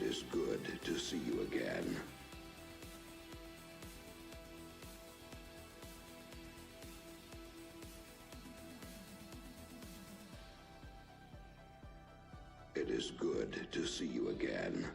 is good to see you again. It is good to see you again.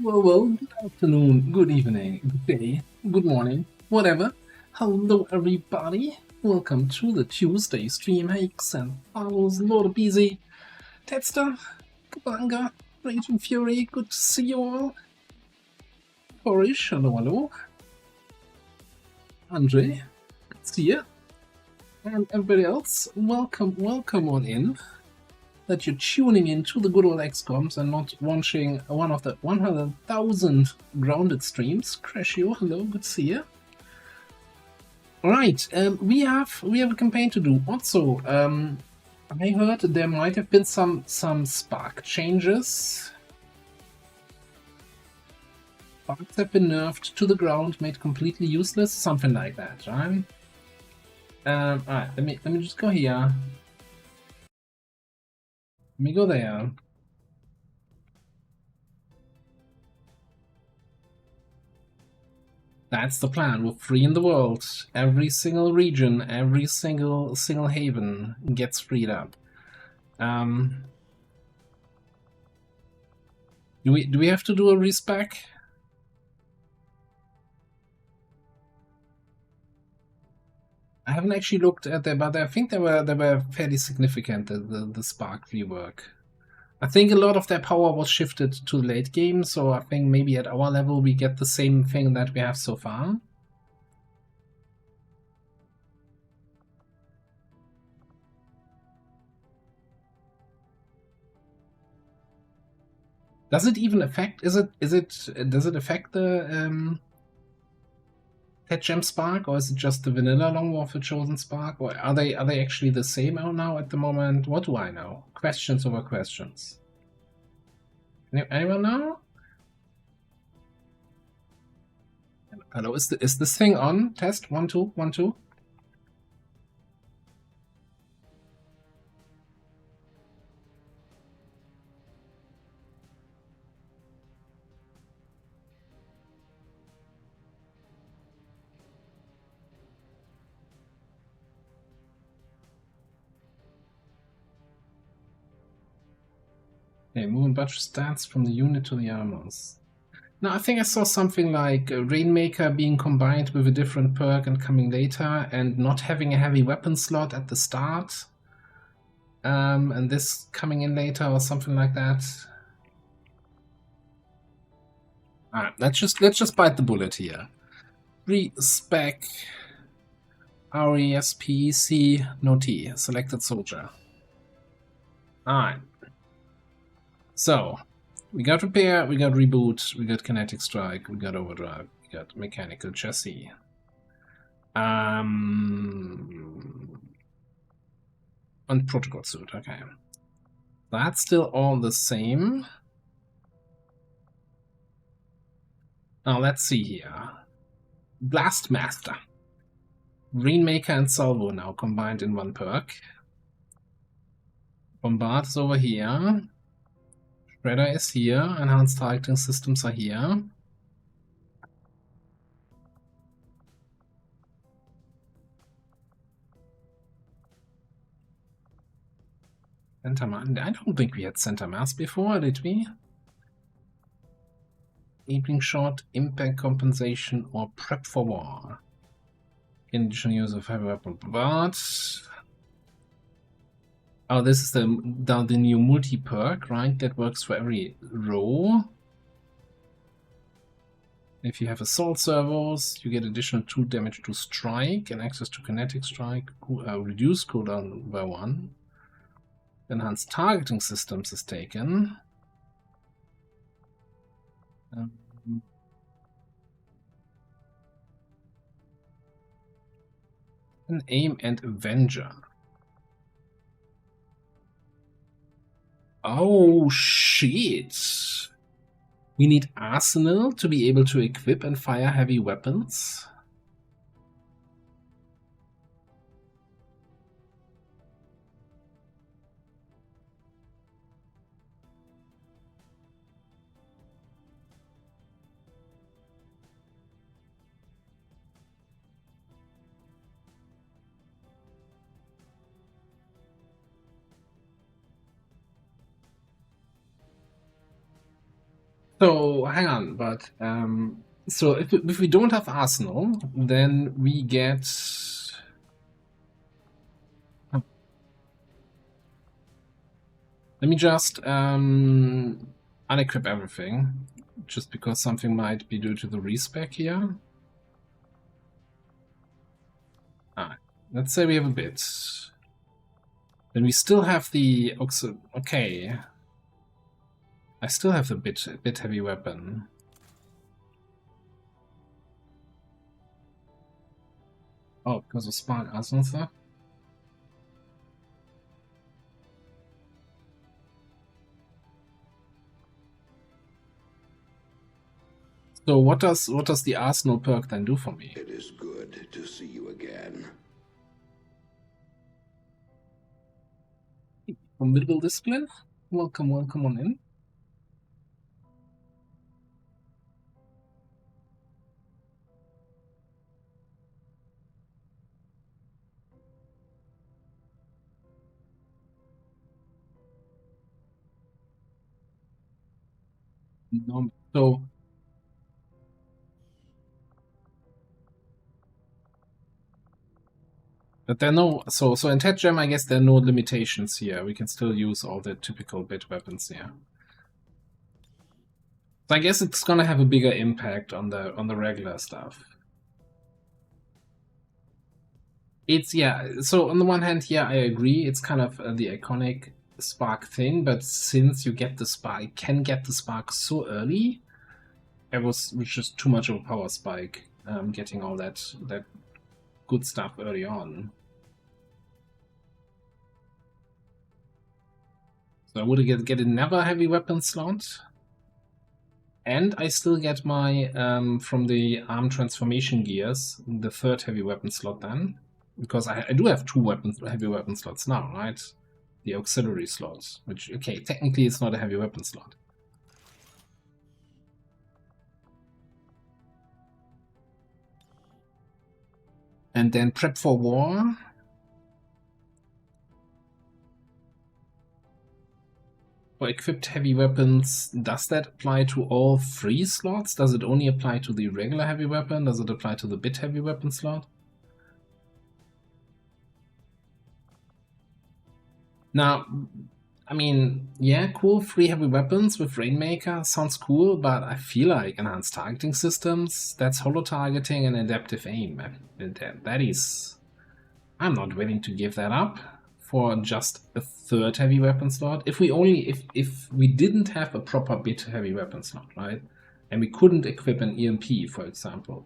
Well, good afternoon, good evening, good day, good morning, whatever. Hello, everybody. Welcome to the Tuesday stream. Hakes and follows, Lord Busy, Tedster, Kabanga, Raging Fury, good to see you all. Horish, hello. Andre, good to see you. And everybody else, welcome on in. That you're tuning in to the good old XComs and not watching one of the 100,000 grounded streams. Crashio, hello, good to see you. Alright, we have a campaign to do. Also, I heard there might have been some spark changes. Sparks have been nerfed to the ground, made completely useless, something like that, right? Alright, let me just go here. Let me go there. That's the plan. We're free in the world. Every single region, every single haven gets freed up. Do we have to do a respec? I haven't actually looked at them, but I think they were fairly significant. The spark rework. I think a lot of their power was shifted to late game, so I think maybe at our level we get the same thing that we have so far. Does it even affect? Does it affect the Pet Gem Spark, or is it just the vanilla Long War of the Chosen Spark? Or are they actually the same now at the moment? What do I know? Questions over questions. Anyone know? Hello, is this thing on? Test 1 2 1 2. Okay, move and budge stats from the unit to the armors. Now, I think I saw something like Rainmaker being combined with a different perk and coming later, and not having a heavy weapon slot at the start. And this coming in later or something like that. Alright, let's just bite the bullet here. Respec RESPC no T, selected soldier. Alright. So, we got repair, we got reboot, we got kinetic strike, we got overdrive, we got mechanical chassis. And protocol suit, okay. That's still all the same. Now let's see here. Blastmaster. Rainmaker and Salvo now combined in one perk. Bombard is over here. Shredder is here. Enhanced targeting systems are here. Center Mass. I don't think we had Center Mass before, did we? Evening Shot, Impact Compensation, or Prep for War. Additional use of heavy weapon. But oh, this is the new multi-perk, right? That works for every row. If you have assault servos, you get additional 2 damage to strike and access to kinetic strike, reduce cooldown by 1. Enhanced targeting systems is taken. An aim and Avenger. Oh shit! We need Arsenal to be able to equip and fire heavy weapons. So hang on, but so if we don't have Arsenal, then we get. Let me just unequip everything, just because something might be due to the respec here. Let's say we have a bit. Then we still have the okay. I still have the bit heavy weapon. Oh, because of Spark Arsenal stuff. So what does the Arsenal perk then do for me? It is good to see you again. Formidable Discipline? Welcome on in. No, so but there are no so in Tet Gem I guess there are no limitations here. We can still use all the typical bit weapons here. So I guess it's gonna have a bigger impact on the regular stuff. It's so on the one hand, I agree, it's kind of the iconic Spark thing, but since you get the Spark, can get the Spark so early, it was just too much of a power spike getting all that good stuff early on. So I would get another heavy weapon slot, and I still get my from the arm transformation gears the 3rd heavy weapon slot then, because I do have 2 heavy weapon slots now, right? The auxiliary slots, which okay, technically it's not a heavy weapon slot. And then prep for war. For equipped heavy weapons, does that apply to all 3 slots? Does it only apply to the regular heavy weapon? Does it apply to the bit heavy weapon slot? Now, I mean, yeah, cool, 3 heavy weapons with Rainmaker sounds cool, but I feel like enhanced targeting systems, that's holo targeting and adaptive aim. That is... I'm not willing to give that up for just a 3rd heavy weapon slot. If we didn't have a proper bit heavy weapon slot, right, and we couldn't equip an EMP, for example,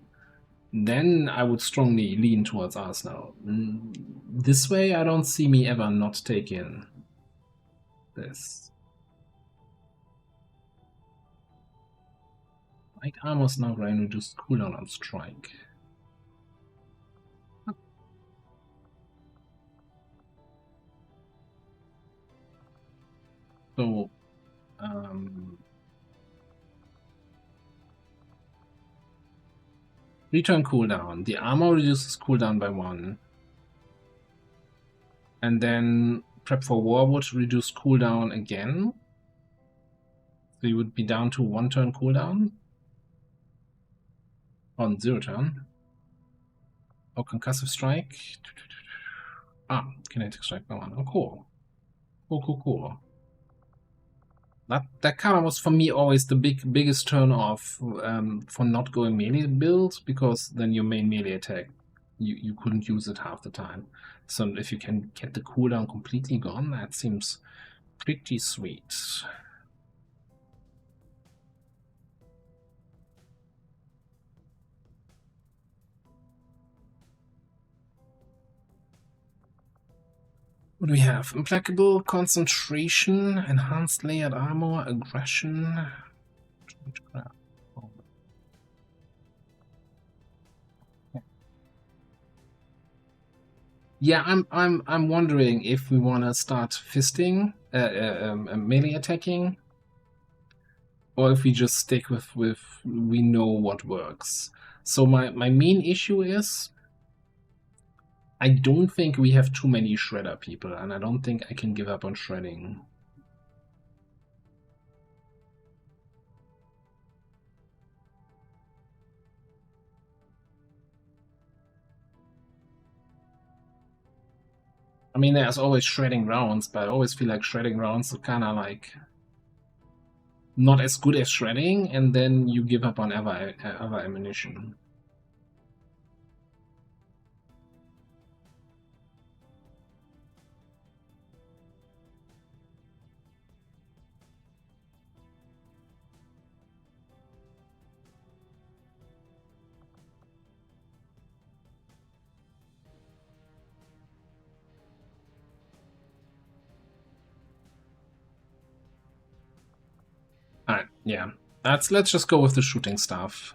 then I would strongly lean towards Arsenal. This way, I don't see me ever not taking this. Light armor's now going to reduce cooldown on strike. So, return cooldown. The armor reduces cooldown by 1. And then prep for war would reduce cooldown again. So you would be down to 1 turn cooldown. On 0 turn. Or concussive strike. Ah, kinetic strike by 1. Oh, cool. Cool. That kind of was for me always the biggest turn off for not going melee build, because then your main melee attack you couldn't use it half the time. So if you can get the cooldown completely gone, that seems pretty sweet. What do we have? Implacable, concentration, enhanced layered armor, aggression. Yeah, I'm wondering if we want to start fisting, melee attacking, or if we just stick with we know what works. So my main issue is I don't think we have too many shredder people, and I don't think I can give up on shredding. I mean, there's always shredding rounds, but I always feel like shredding rounds are kind of like not as good as shredding, and then you give up on other ammunition. Alright, yeah. Let's just go with the shooting stuff.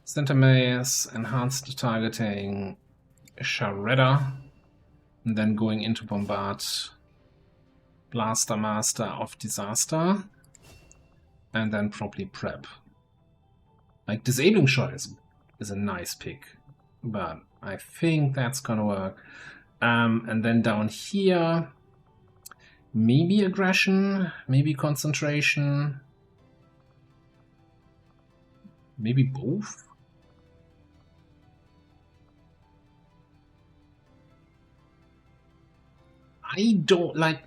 Center maze, enhanced targeting, Shredder, and then going into bombard, Blaster Master of Disaster, and then probably prep. Like disabling shot is a nice pick, but I think that's gonna work. And then down here, maybe aggression, maybe concentration, maybe both. I don't like.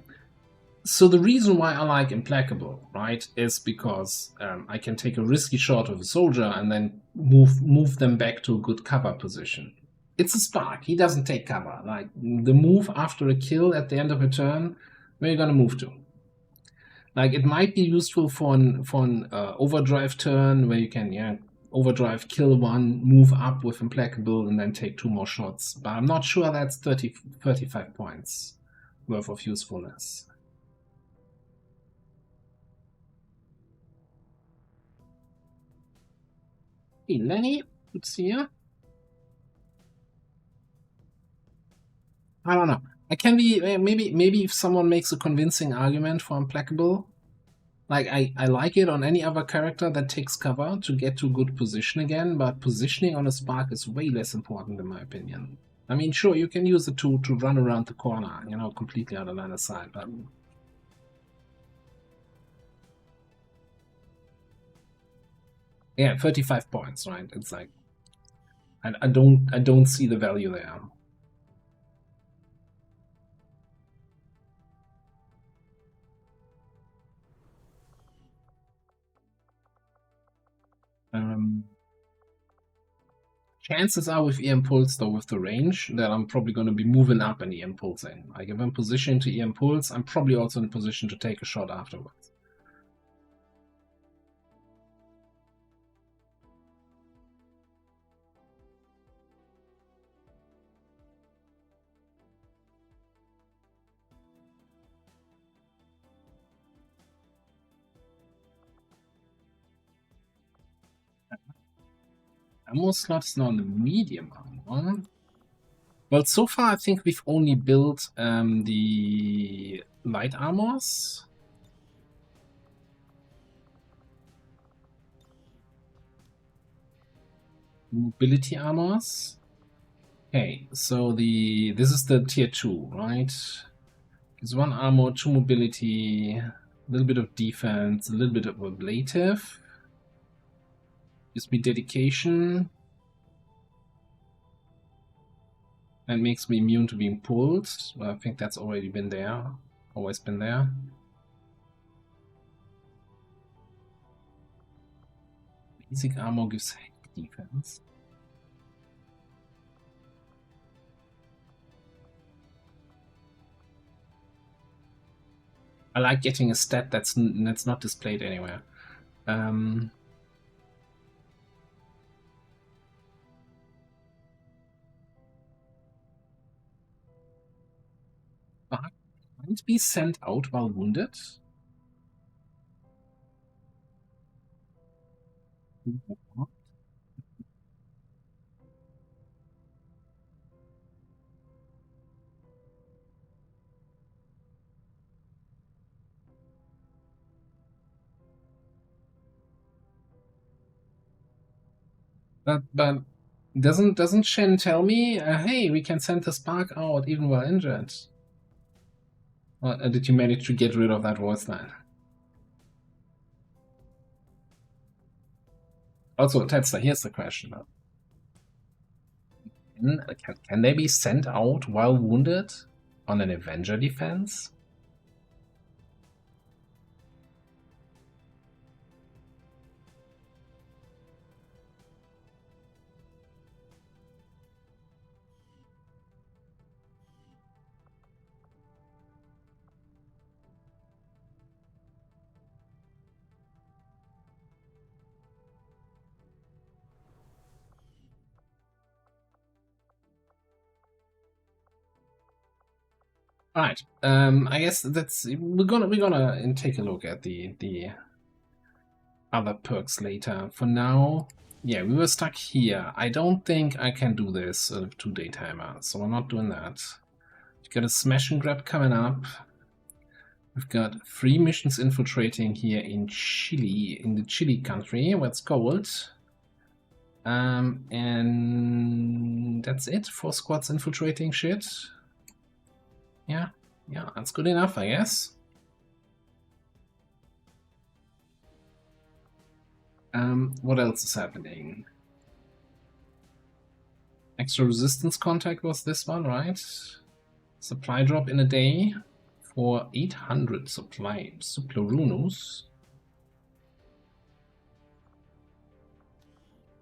So the reason why I like Implacable, right, is because I can take a risky shot of a soldier and then move them back to a good cover position. It's a spark. He doesn't take cover. Like the move after a kill at the end of a turn, where are you gonna move to? Like it might be useful for an overdrive turn where you can overdrive, kill one, move up with implacable, and then take 2 more shots. But I'm not sure that's 35 points worth of usefulness. Hey, Lenny, good to see you. I don't know. I can be maybe if someone makes a convincing argument for implacable, like I like it on any other character that takes cover to get to good position again, but positioning on a spark is way less important in my opinion. I mean, sure, you can use it to run around the corner, you know, completely out of line of sight, but yeah, 35 points, right? It's like I don't see the value there. Chances are with E-Impulse, though, with the range, that I'm probably going to be moving up in E-Impulsing. Like, if I'm positioned to E-Impulse, I'm probably also in a position to take a shot afterwards. Ammo slot is now in the medium armor. Well, so far I think we've only built the light armors. Mobility armors. Okay, so this is the tier 2, right? It's 1 armor, 2 mobility, a little bit of defense, a little bit of ablative. Gives me dedication. And makes me immune to being pulled. Well, I think that's already been there. Always been there. Basic armor gives defense. I like getting a stat that's not displayed anywhere. Can't be sent out while wounded. But doesn't Shen tell me, hey, we can send the spark out even while injured? Or did you manage to get rid of that voice line? Also, Tetsuya, here's the question. Can they be sent out while wounded on an Avenger defense? Right. I guess we're gonna take a look at the other perks later. For now, yeah, we were stuck here. I don't think I can do this 2-day timer, so we're not doing that. We've got a smash and grab coming up. We've got 3 missions infiltrating here in Chile, in the Chile country, where it's cold. And that's it. 4 squads infiltrating shit. Yeah, that's good enough, I guess. What else is happening? Extra resistance contact was this one, right? Supply drop in a day for 800 supply Supplerunus.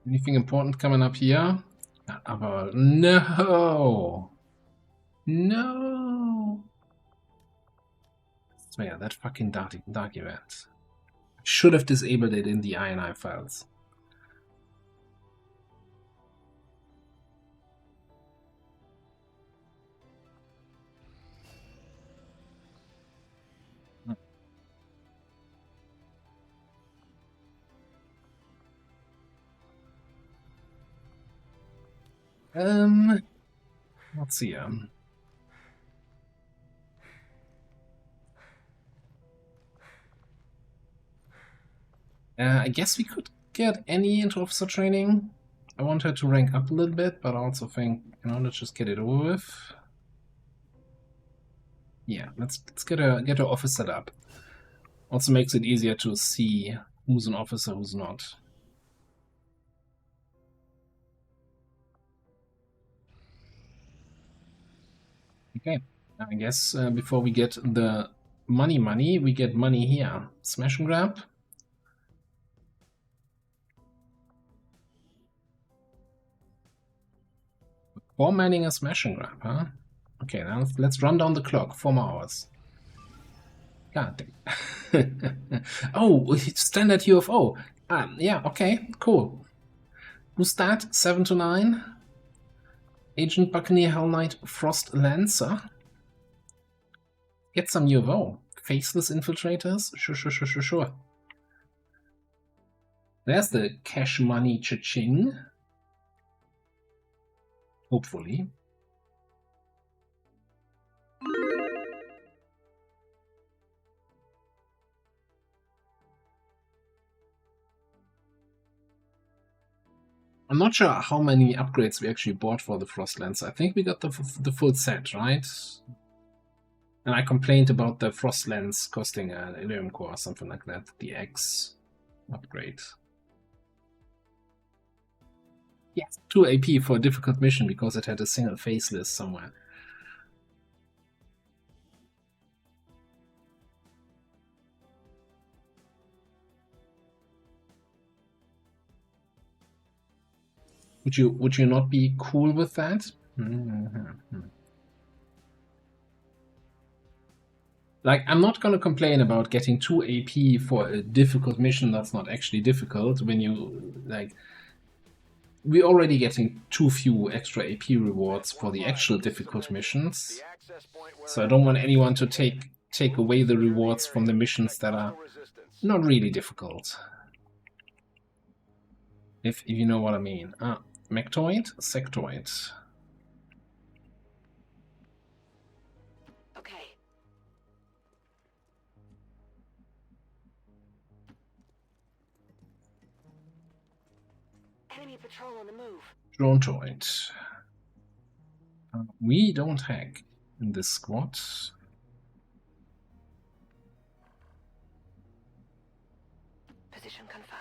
Anything important coming up here? Aber no! No! So yeah, that fucking dark event. Should have disabled it in the INI files. Let's see. I guess we could get Annie into officer training. I want her to rank up a little bit, but I also think, you know, let's just get it over with. Yeah, let's get her officer up. Also makes it easier to see who's an officer, who's not. Okay, I guess before we get the money, we get money here. Smash and grab. Formatting a smash and grab, huh? Okay, now let's run down the clock. 4 more hours. God damn. Oh, standard UFO. Yeah, okay, cool. Who's that? 7 to 9. Agent Buccaneer, Hell Knight, Frost Lancer. Get some UFO. Faceless infiltrators? Sure. There's the cash money cha-ching. Hopefully. I'm not sure how many upgrades we actually bought for the Frost Lancer. I think we got the full set, right? And I complained about the Frost Lens costing an Ilium core or something like that. The X upgrade. Yes, 2 AP for a difficult mission because it had a single faceless somewhere. Would you not be cool with that? Like, I'm not gonna complain about getting 2 AP for a difficult mission that's not actually difficult when you, like, we're already getting too few extra AP rewards for the actual difficult missions. So I don't want anyone to take away the rewards from the missions that are not really difficult. If you know what I mean. Mectoid, sectoid. Okay. Enemy patrol on the move. Drontoid. We don't hack in this squad. Position confirmed.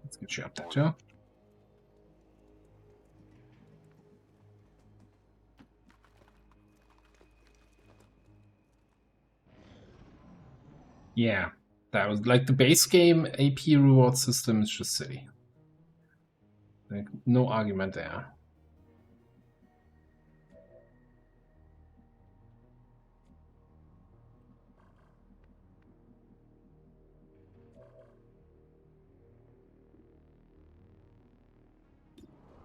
Let's get you up there too. Yeah, that was like the base game AP reward system is just silly. Like, no argument there.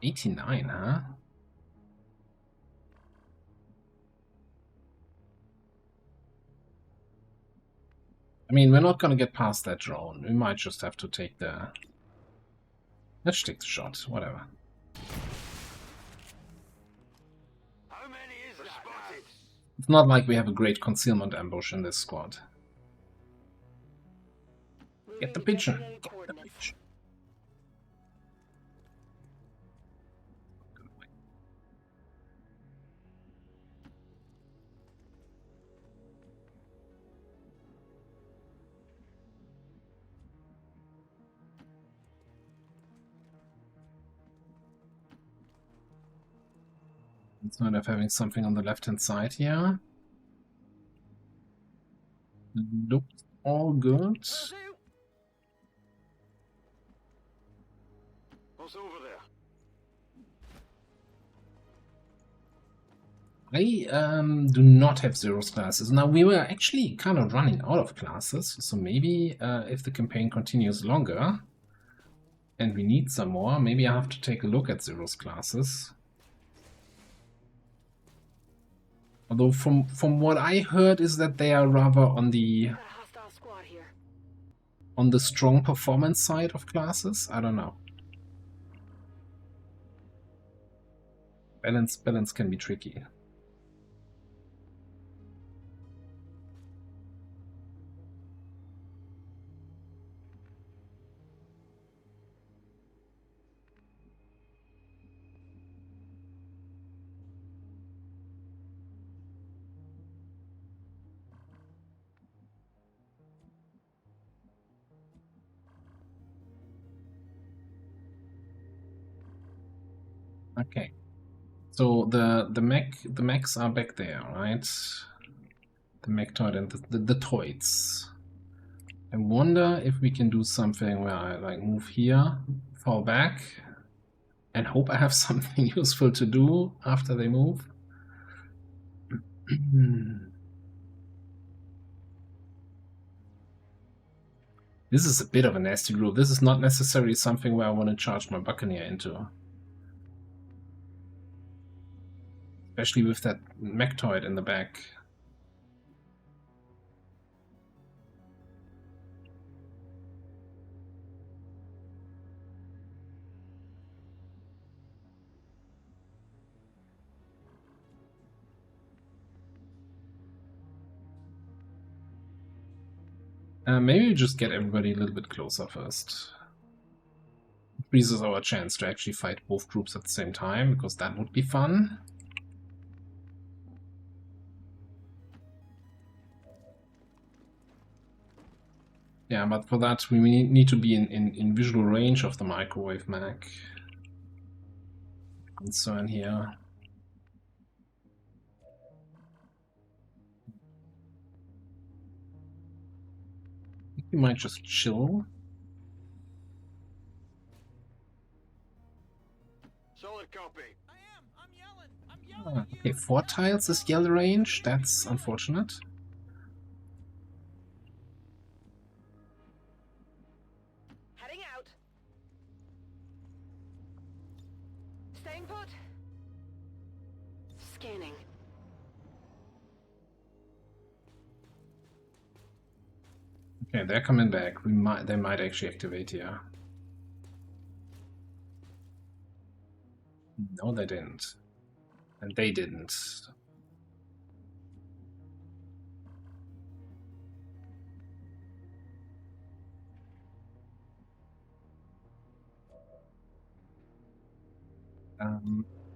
$89, huh? I mean, we're not gonna get past that drone. We might just have to take the... Let's take the shot, whatever. How many is that? Spotted. It's not like we have a great concealment ambush in this squad. Get the pigeon. Get the pigeon. It's not of having something on the left-hand side here. Looks all good. What's over there? I do not have zeros classes. Now, we were actually kind of running out of classes, so maybe if the campaign continues longer and we need some more, maybe I have to take a look at zeros classes. Although from what I heard is that they are rather on the Got a hostile squad here. strong performance side of classes. I don't know. Balance can be tricky. Okay. So the mechs are back there, right? The mechtoid and the toids. I wonder if we can do something where I like move here, fall back, and hope I have something useful to do after they move. This is a bit of a nasty group. This is not necessarily something where I want to charge my Buccaneer into. Especially with that mechtoid in the back. Maybe we just get everybody a little bit closer first. Increases our chance to actually fight both groups at the same time, because that would be fun. Yeah, but for that we need to be in visual range of the microwave mag. Concern here. I think we might just chill. Solid copy. Okay, 4 tiles is yell range. That's unfortunate. Heading out. Staying put. Scanning. Okay, they're coming back. They might actually activate here. No, they didn't. And they didn't.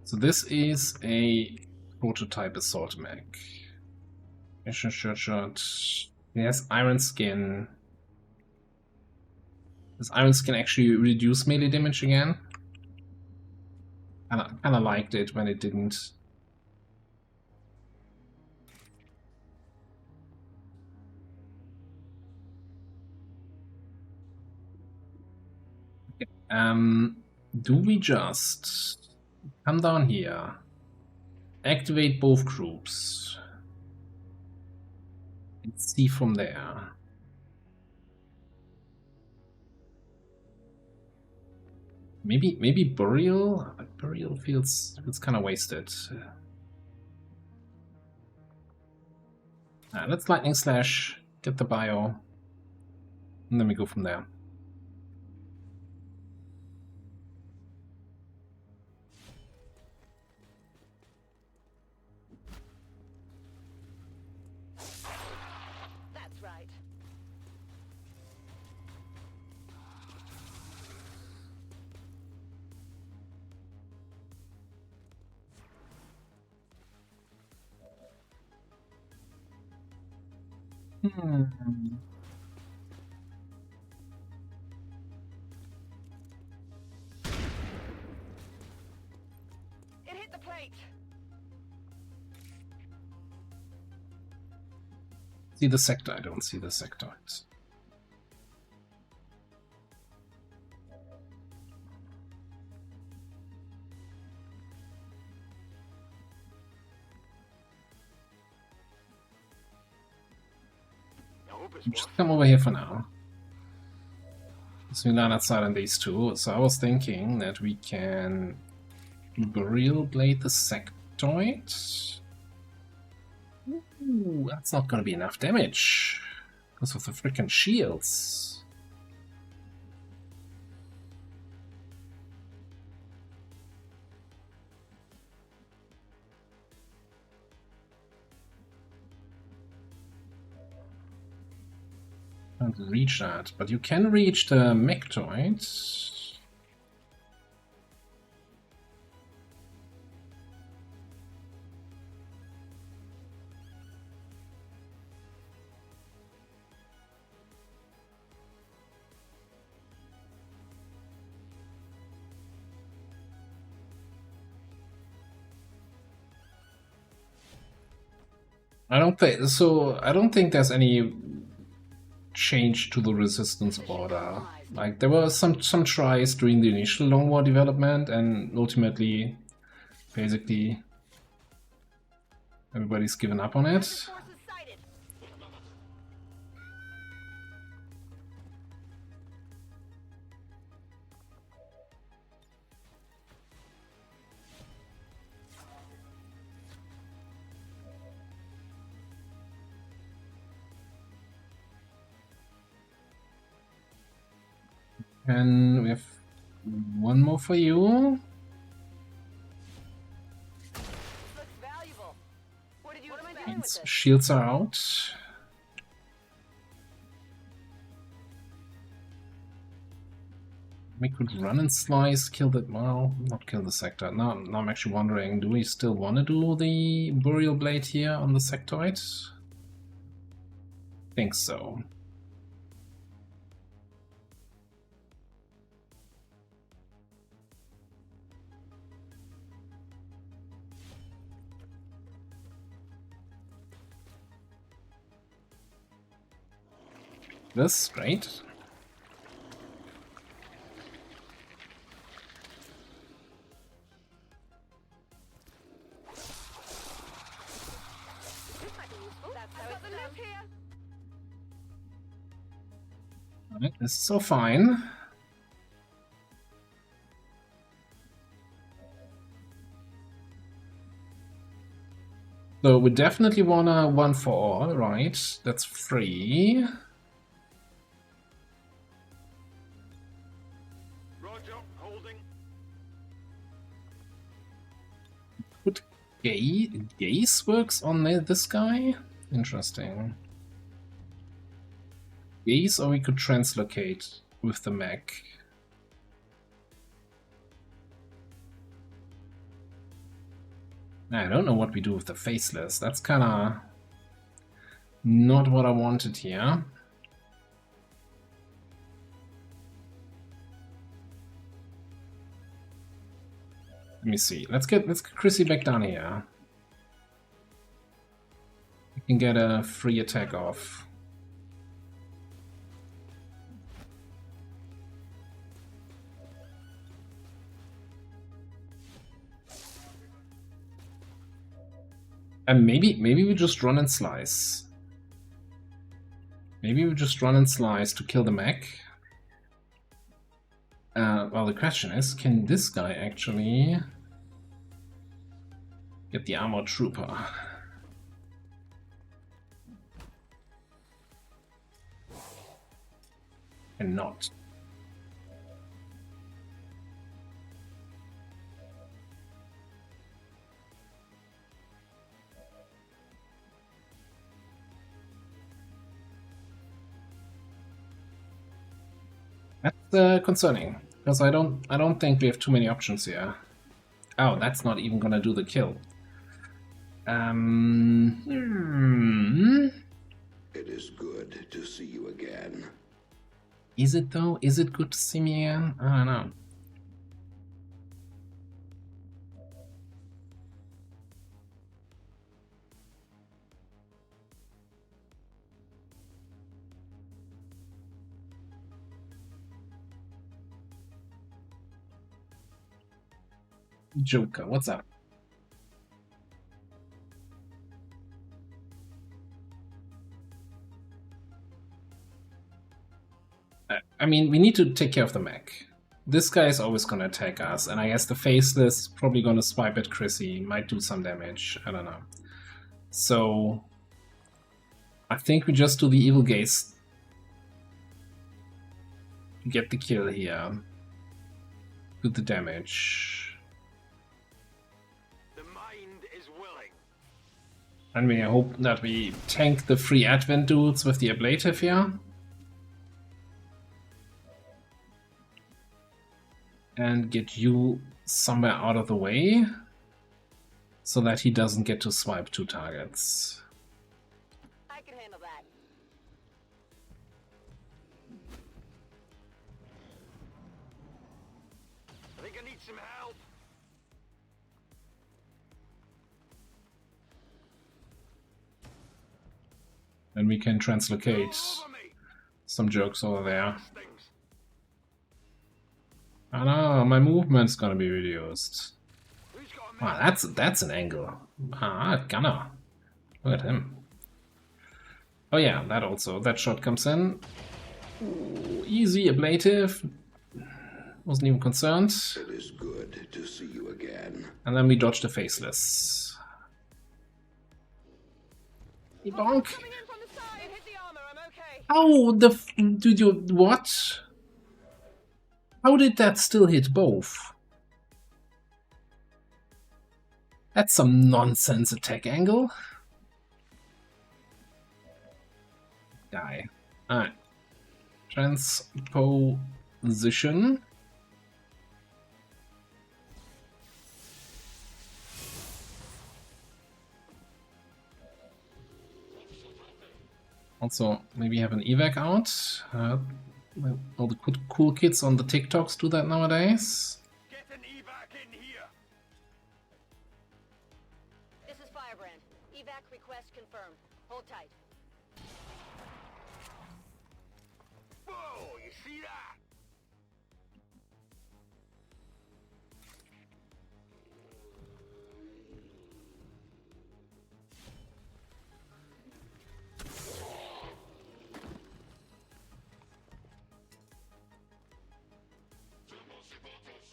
So this is a prototype assault mech. Mission shot. He has iron skin. Does iron skin actually reduce melee damage again? Kinda liked it when it didn't. Okay. Do we just come down here, activate both groups, and see from there? Maybe burial. Burial feels kind of wasted. Let's lightning slash, get the bio, and then we go from there. That's right. It hit the plate. See the sector? I don't see the sectoids. I hope it's Just worth. come over here for now. So we land outside on these two. So I was thinking that we can burial blade the sectoid. Ooh, that's not gonna be enough damage because of the freaking shields. Can't reach that, but you can reach the mechtoid. I don't think so. I don't think there's any change to the resistance order. Like there were some tries during the initial Long War development, and ultimately, basically, everybody's given up on it. Forces sighted. And we have one more for you. This looks valuable. What did you am I doing with Its this? shields are out. We could run and slice, kill the well, not kill the sector. Now I'm actually wondering, do we still want to do the burial blade here on the sectoid? Think so. This, great. This might be useful. That's how it's done. Here. Alright, this is all fine. So we definitely want a 1 for all, right? That's free. Roger, holding. Put gaze works on this guy? Interesting. Gaze, or we could translocate with the mech. I don't know what we do with the faceless. That's kinda not what I wanted here. Let me see. Let's get Chrissy back down here. We can get a free attack off. And maybe we just run and slice. Maybe we just run and slice to kill the mech. Well, the question is, can this guy actually get the armored trooper? And not. That's concerning, because I don't think we have too many options here. Oh, that's not even gonna do the kill. It is good to see you again. Is it though? Is it good to see me again? I don't know. Joker, what's up? I mean, we need to take care of the mech. This guy is always gonna attack us, and I guess the faceless is probably gonna swipe at Chrissy, might do some damage, I don't know. So I think we just do the evil gaze. Get the kill here. Do the damage. The mind is willing. And we hope that we tank the free advent dudes with the ablative here. And get you somewhere out of the way. So that he doesn't get to swipe 2 targets. I can handle that. I think I need some help. Then we can translocate Over me. some jokes over there. Stings. Oh no, my movement's gonna be reduced. Who's got a Ah, minute? that's an angle. Ah, Gunner. Look at him. Oh yeah, that shot comes in. Ooh, easy, ablative. Wasn't even concerned. It is good to see you again. And then we dodge the faceless. Bonk. Coming in from the side. It hit the armor. I'm okay. Oh, did you what? How did that still hit both? That's some nonsense attack angle. Die. Alright. Transposition. Also, maybe have an evac out. All the cool kids on the TikToks do that nowadays. Get an evac in here. This is Firebrand. Evac request confirmed. Hold tight. Whoa, you see that?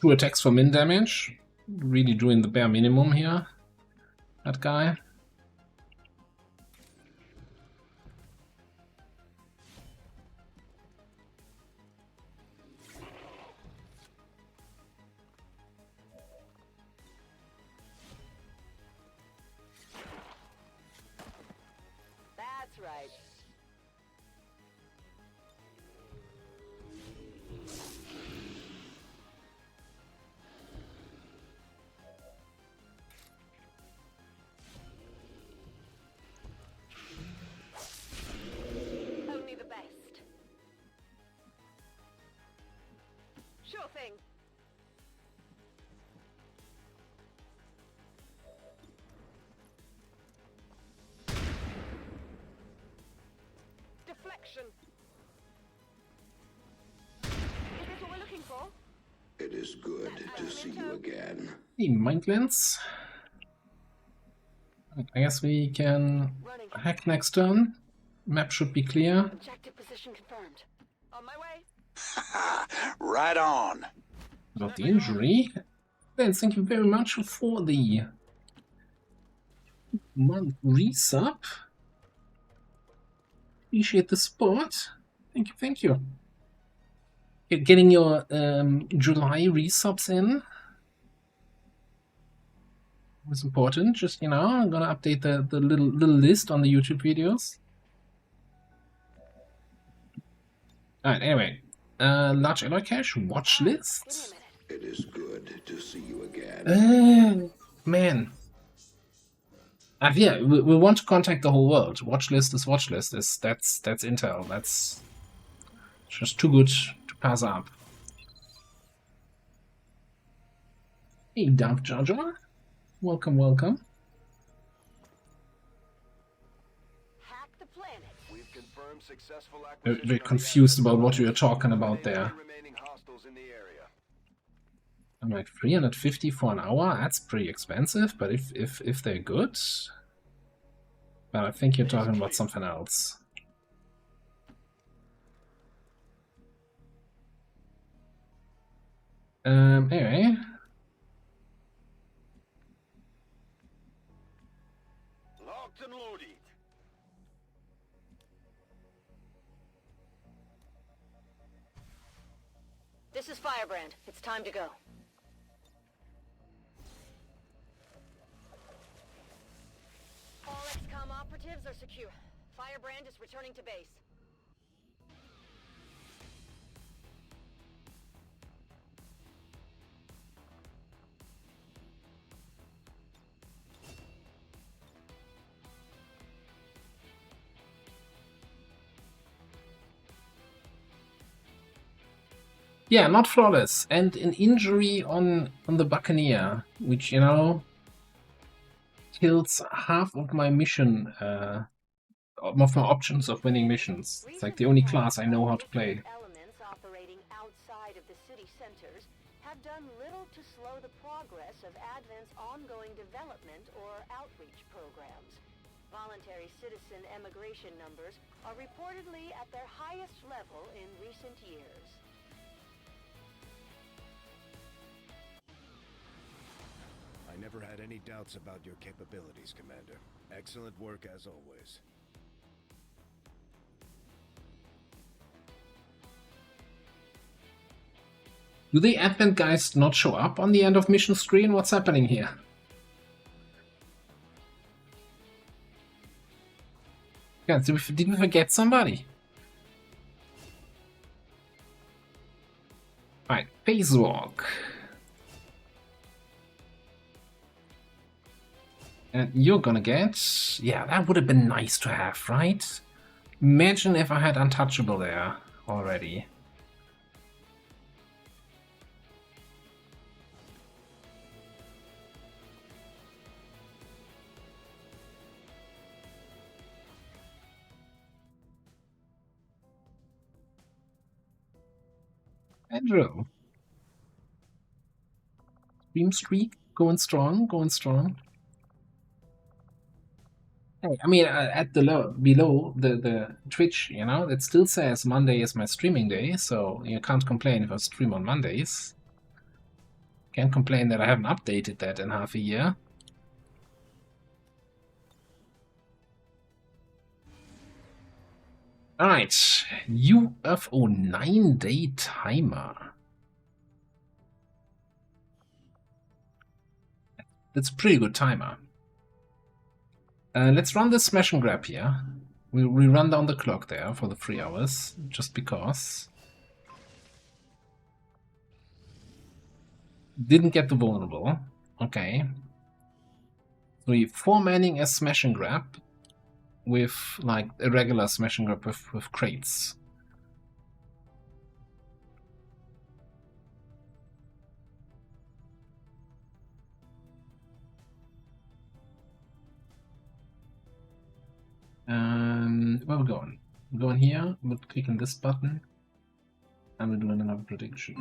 Two attacks for min damage. Really doing the bare minimum here. That guy. That's right. Only the best. Sure thing. Deflection. Is this what we're looking for? It is good to see you again. Hey, Mind Lens. I guess we can Running. hack next turn. Map should be clear. Objective position confirmed. On my way. Right on. About the injury. Then thank you very much for the month resub. Appreciate the support. Thank you. Getting your July resubs in was important. Just, you know, I'm gonna update the little list on the YouTube videos. Alright, anyway. Large alloy cache, watch Give me a list. minute. It is good to see you again. Man. Yeah, we want to contact the whole world. Watch list is watch list. That's intel. That's just too good to pass up. Hey, Dump Jar Jar. Welcome. Hack the planet. We've confirmed successful Very acquisition. confused about what you're talking about there. Remaining hostiles in the area. I'm like 350 for an hour. That's pretty expensive, but if they're good, but I think you're talking about something else. Anyway, Locked and loaded. This is Firebrand. It's time to go. All XCOM operatives are secure. Firebrand is returning to base. Yeah, not flawless, and an injury on the Buccaneer, which, you know, kills half of my mission, of my options of winning missions. It's like the only class I know how to play. Elements operating outside of the city centers have done little to slow the progress of Advent's ongoing development or outreach programs. Voluntary citizen emigration numbers are reportedly at their highest level in recent years. I never had any doubts about your capabilities, Commander. Excellent work as always. Do the Advent guys not show up on the end of mission screen? What's happening here? Yeah, did we forget somebody? Alright, spacewalk. And you're gonna get... Yeah, that would have been nice to have, right? Imagine if I had Untouchable there already. Andrew. Stream streak, going strong, going strong. Hey, I mean, at the below the Twitch, you know, it still says Monday is my streaming day, so you can't complain if I stream on Mondays. Can't complain that I haven't updated that in half a year. Alright, UFO 9-day timer. That's a pretty good timer. Let's run this smash and grab here. We run down the clock there for the 3 hours, just because. Didn't get the vulnerable. Okay. So we're 4-manning a smash and grab with like a regular smash and grab with crates. Where are we going? We're going here, we're clicking this button, and we're doing another prediction.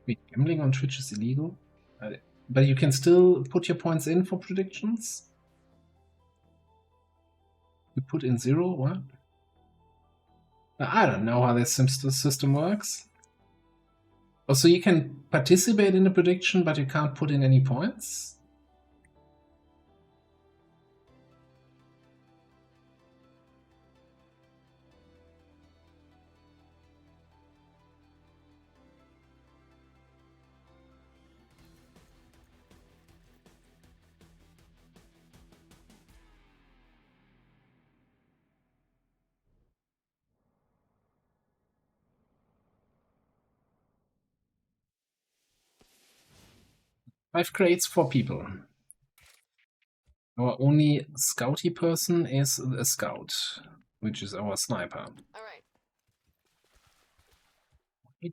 Wait, gambling on Twitch is illegal? But you can still put your points in for predictions? You put in 0? What? I don't know how this system works. Oh, so you can participate in a prediction, but you can't put in any points? Five crates, 4 people. Our only scouty person is a scout, which is our sniper. All right.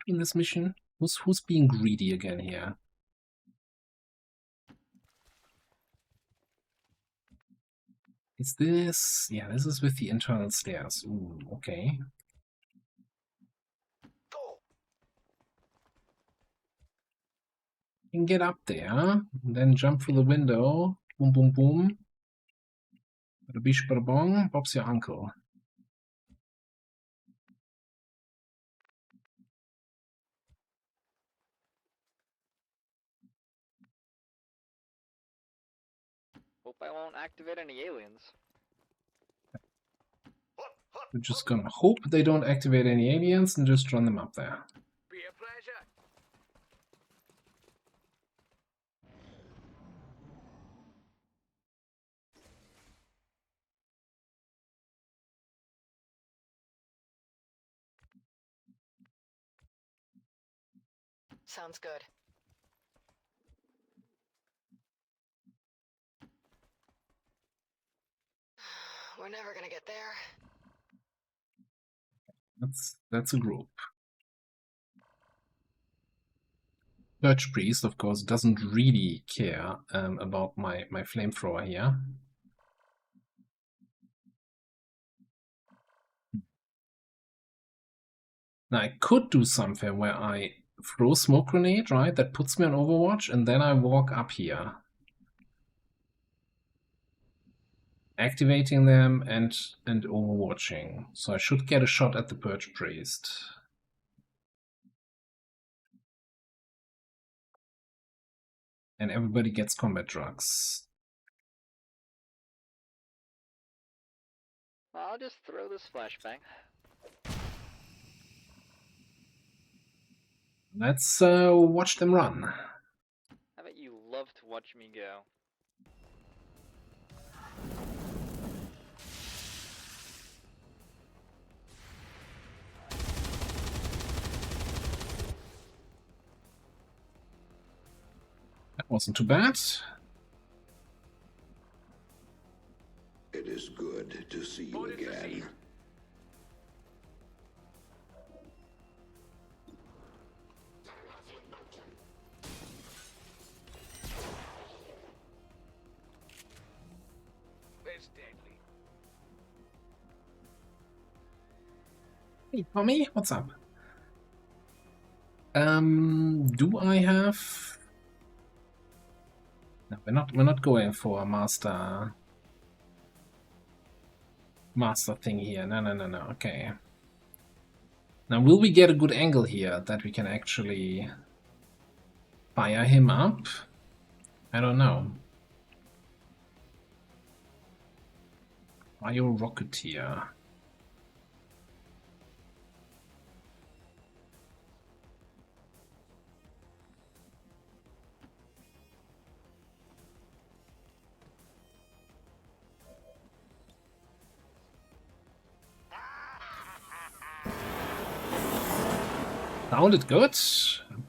In this mission, who's being greedy again here? Is this... Yeah, this is with the internal stairs. Ooh, okay. can get up there, and then jump through the window. Boom, boom, boom. Bada bish, bada bong. Bob's your uncle. Hope I won't activate any aliens. We're just gonna hope they don't activate any aliens and just run them up there. Be a pleasure. Sounds good. We're never gonna get there. That's a group. Birch Priest, of course, doesn't really care about my flamethrower here. Now I could do something where I throw smoke grenade, right? That puts me on Overwatch, and then I walk up here. Activating them and overwatching. So I should get a shot at the Birch Priest. And everybody gets combat drugs. I'll just throw this flashbang. Let's watch them run. I bet you love to watch me go. That wasn't too bad. It is good to see you again. It's deadly. Hey, Tommy, what's up? Do I have? No, we're not going for a master thing here. No. Okay. Now, will we get a good angle here that we can actually fire him up? I don't know. Bio Rocketeer. Sounded good.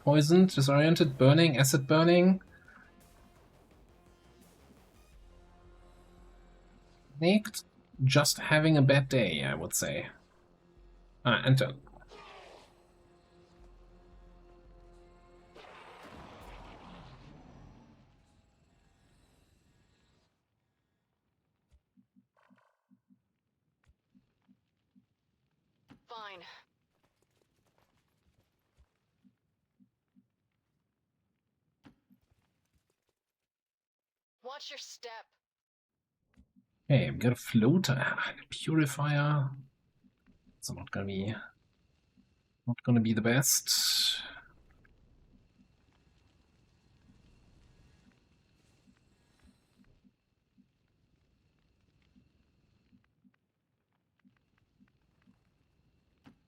Poisoned, disoriented, burning, acid burning. Nicked. Just having a bad day, I would say. Enter. Fine. Watch your step. Okay, we got a floater, a purifier. It's not gonna be the best.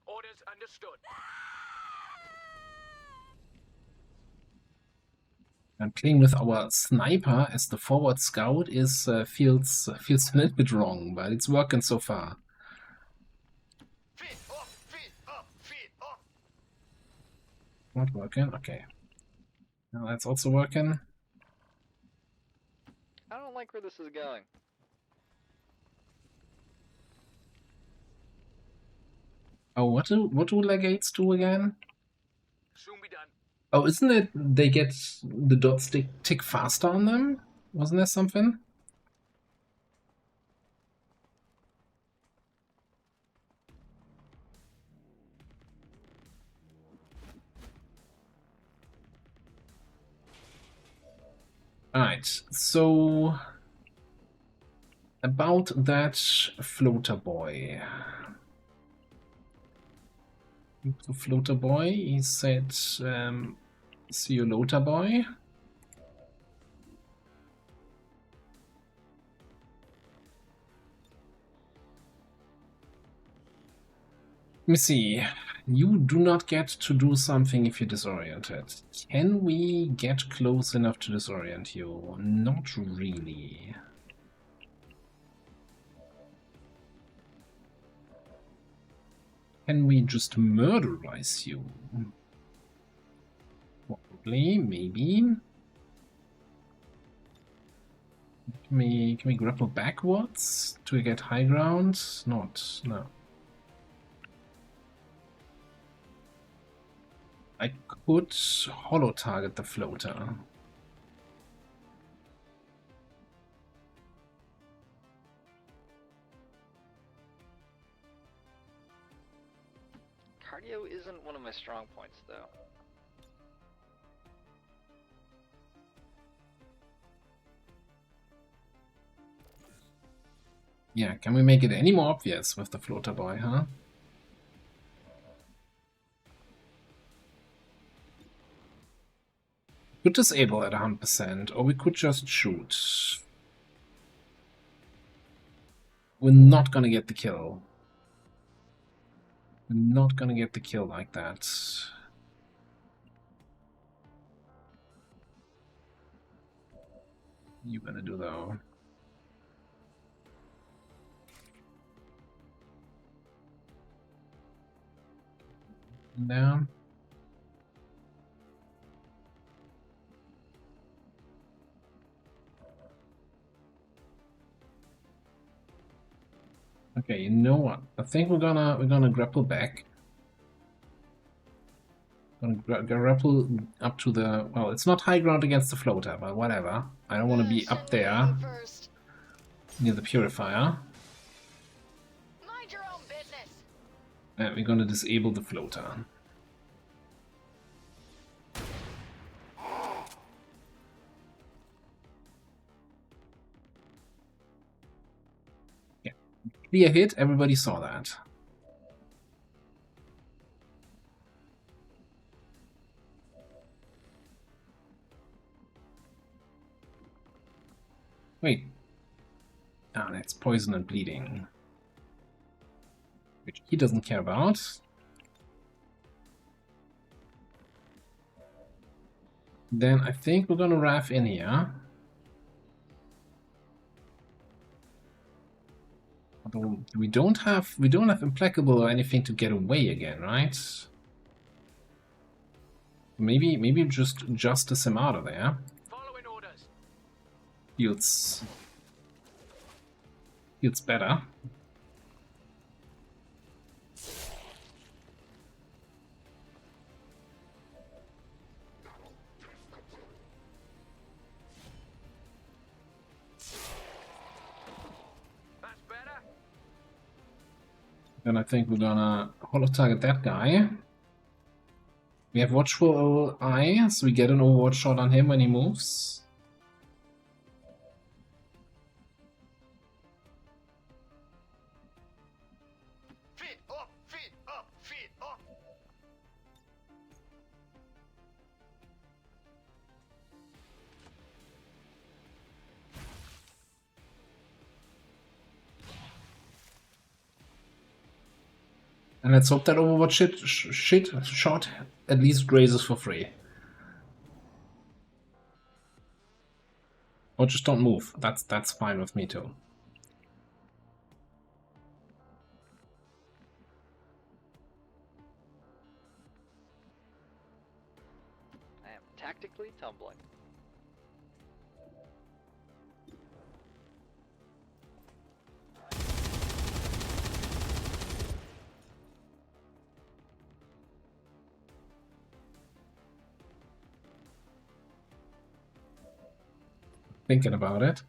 Orders understood. And playing with our sniper as the forward scout is feels a little bit wrong, but it's working so far. Feet up, feet up, feet up. Not working. Okay. Now that's also working. I don't like where this is going. Oh, what do legates do again? Soon be done. Oh, isn't it they get the dots tick faster on them? Wasn't there something? Alright, so about that floater boy. The floater boy, he said, see you loater boy. Let me see. You do not get to do something if you're disoriented. Can we get close enough to disorient you? Not really. Can we just murderize you? Probably, maybe. Can we grapple backwards to get high ground? Not, no. I could hollow target the floater. Cardio isn't one of my strong points, though. Yeah, can we make it any more obvious with the floater boy, huh? Could disable at 100%, or we could just shoot. We're not gonna get the kill. We're not gonna get the kill like that. You gonna do though. Down. Okay, you know what? I think we're gonna grapple back. Gonna grapple up to the, well, it's not high ground against the floater, but whatever. I don't want to be up there First. near the purifier. Mind your own business. And we're gonna disable the floater. Yeah, clear hit. Everybody saw that. Wait. Ah, that's poison and bleeding. Which he doesn't care about. Then I think we're gonna RAF in here. Although we don't have implacable or anything to get away again, right? Maybe just justice him out of there. Following orders. Feels better. That's better. Then I think we're gonna hollow target that guy. We have watchful eye, so we get an overwatch shot on him when he moves. Feet up, feet up, feet up. And let's hope that overwatch shit shot at least grazes for free. Or just don't move. That's fine with me too. I am tactically tumbling. Thinking about it.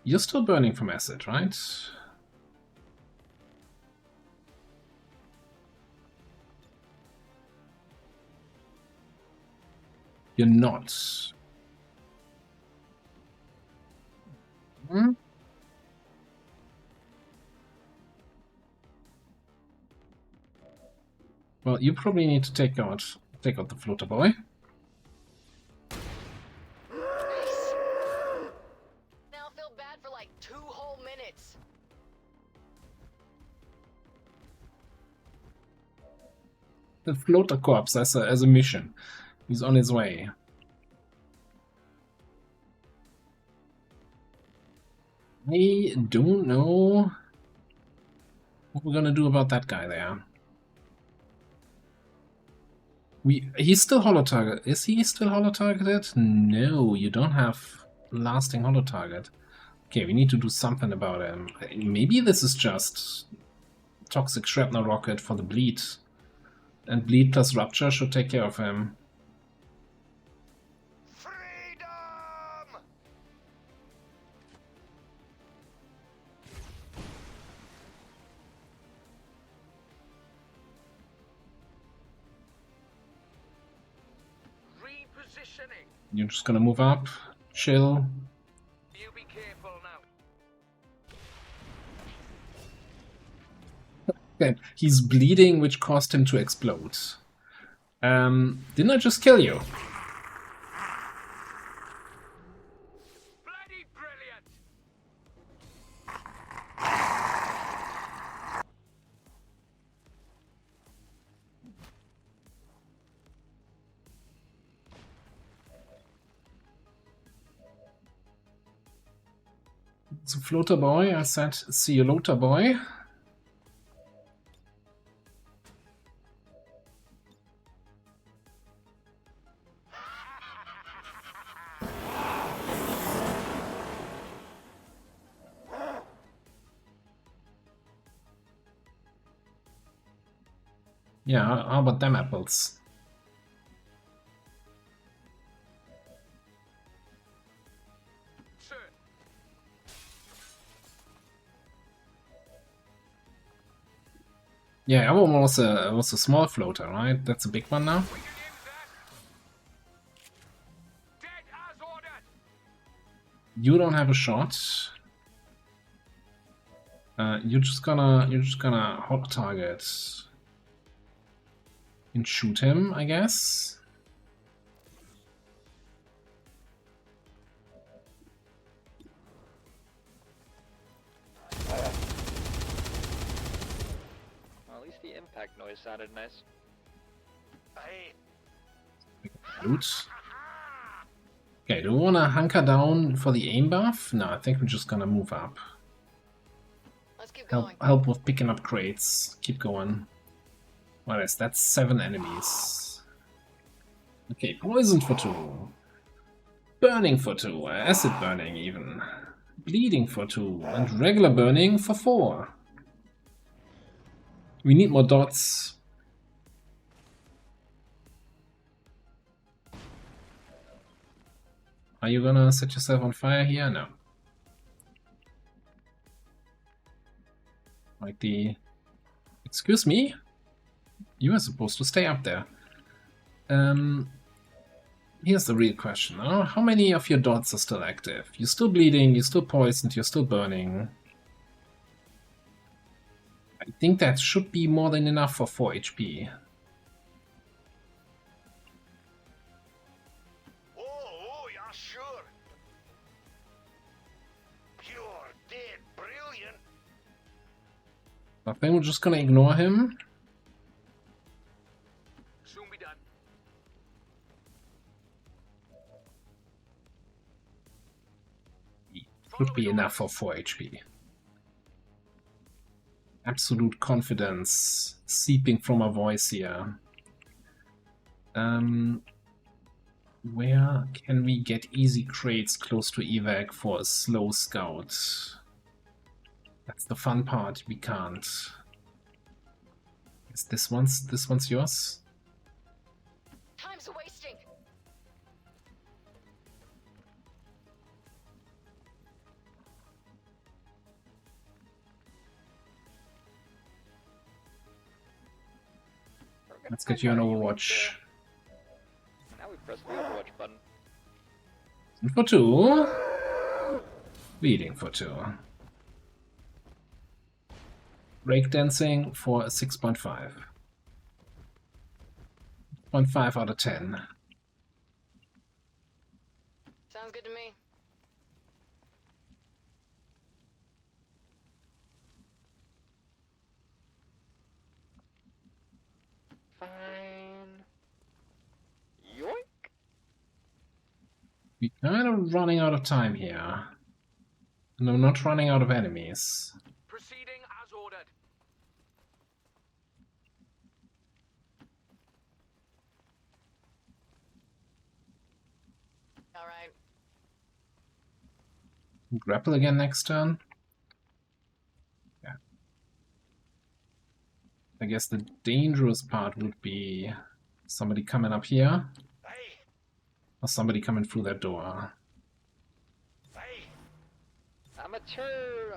You're still burning from acid, right? You're not. Hmm? Well, you probably need to take out the floater boy. Nice. Now I feel bad for like 2 whole minutes. The floater corpse as a mission. He's on his way. I don't know what we're gonna do about that guy there. He's still holo target. Is he still holo targeted? No, you don't have lasting holo target. Okay, we need to do something about him. Maybe this is just toxic shrapnel rocket for the bleed. And bleed plus rupture should take care of him. Freedom! Repositioning. You're just gonna move up, chill. You be careful now. Okay, he's bleeding, which caused him to explode. Didn't I just kill you? Bloody brilliant! It's a floater boy. I said, see you later, boy. Yeah, how about them apples? Sir, Yeah, that one was a small floater, right? That's a big one now. we can use that. Dead as ordered. You don't have a shot. You're just gonna hot target and shoot him, I guess. Well, at least the impact noise sounded nice. Aye. Loot. Okay, do we wanna hunker down for the aim buff? No, I think we're just gonna move up. Let's keep going. Help with picking up crates. Keep going. What is that? 7 enemies. Okay, poisoned for 2. Burning for 2. Acid burning even. Bleeding for 2. And regular burning for 4. We need more dots. Are you gonna set yourself on fire here? No. Like the... Excuse me? You are supposed to stay up there. Here's the real question. How many of your dots are still active? You're still bleeding, you're still poisoned, you're still burning. I think that should be more than enough for 4 HP. Oh, yeah, sure. Pure, dead, brilliant. I think we're just gonna ignore him. Soon be done. Should be enough for 4 HP. Absolute confidence seeping from our voice here. Where can we get easy crates close to evac for a slow scout? That's the fun part. We can't. Is this one's yours? Time's wasting. We're gonna Let's get you an find out Overwatch. Now we Press the Overwatch button. For 2. Reading for 2. Breakdancing for 6.5. 0.5 out of 10. Sounds good to me. Fine. Yoink! We're kind of running out of time here. No, not running out of enemies. Proceeding as ordered. All right. Grapple again next turn. Yeah. I guess the dangerous part would be somebody coming up here. Hey, Or somebody coming through that door. hey. Amateur!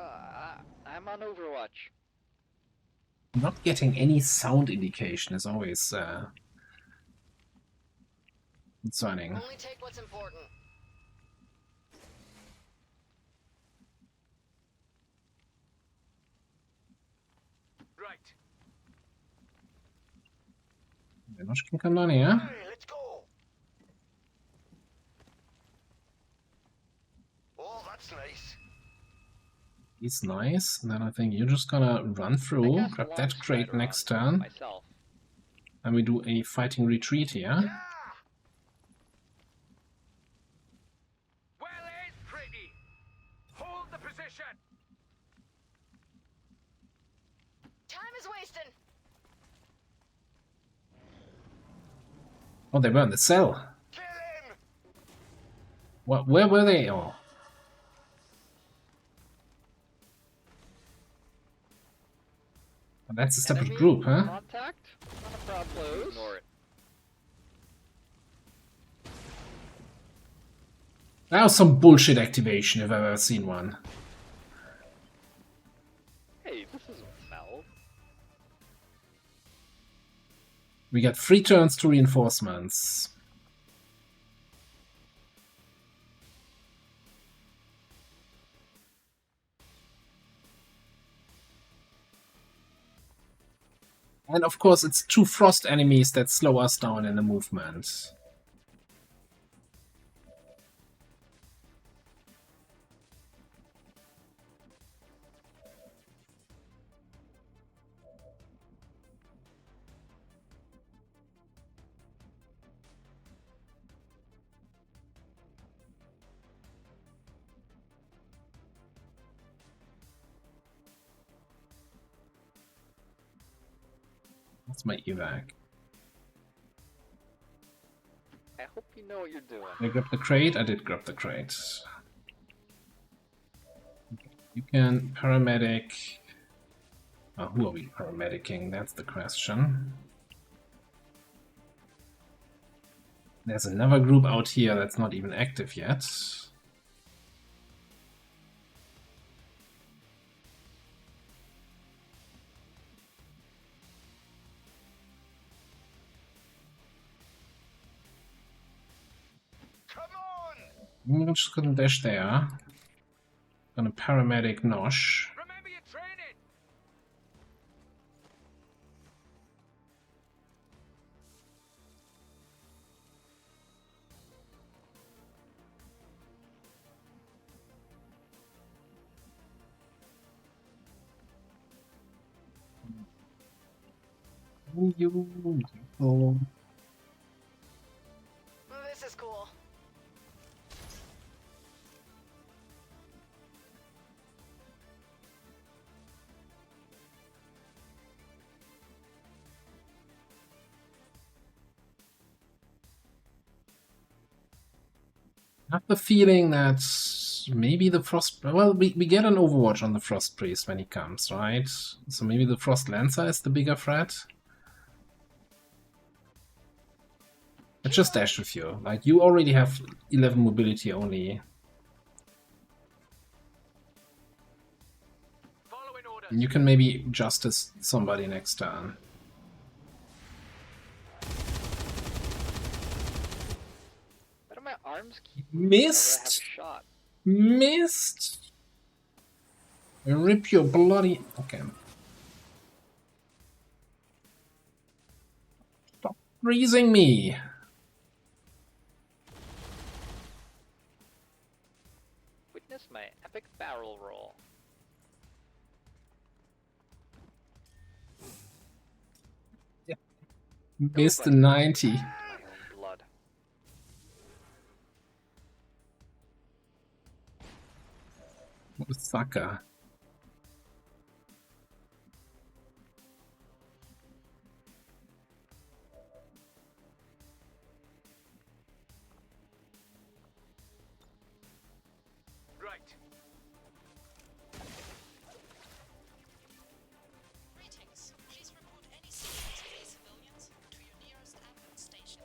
I'm on Overwatch. Not getting any sound indication is always concerning. Only take what's important. Right. Немножко камнания. Hey, let's go. Oh, that's nice. He's nice. And then I think you're just gonna run I through, cast grab Long that crate Strider next on turn, myself. and we do a fighting retreat here. Yeah. Well, it's pretty. Hold the position. Time is wasting. Oh, they were in the cell. Kill him. What? Where were they? Oh. That's a separate Enemy group, huh? Contact? Not a problem. Ignore it. That was some bullshit activation if I've ever seen one. Hey, this isn't Mel. We got 3 turns to reinforcements. And of course, it's 2 frost enemies that slow us down in the movement. That's my evac. I hope you know what you're doing. Did I grab the crate? I did grab the crate. You can paramedic. Oh, who are we paramedicing? That's the question. There's another group out here that's not even active yet. Come on. I'm just gonna dash there. Gonna paramedic Nosh. Remember your training. This is cool. I have the feeling that maybe the Frost... Well, we get an Overwatch on the Frost Priest when he comes, right? So maybe the Frost Lancer is the bigger threat? I just dashed with you. Like, you already have 11 mobility only. Following orders. You can maybe justice somebody next turn. alarms keep moving whenever I have a Missed. shot. Missed. Rip your bloody. Okay. Stop freezing me. Witness my epic barrel roll. Missed the Nobody 90. my own blood. What a sucker. Right. Greetings. Please report any symptoms of any civilians to your nearest ambulance station.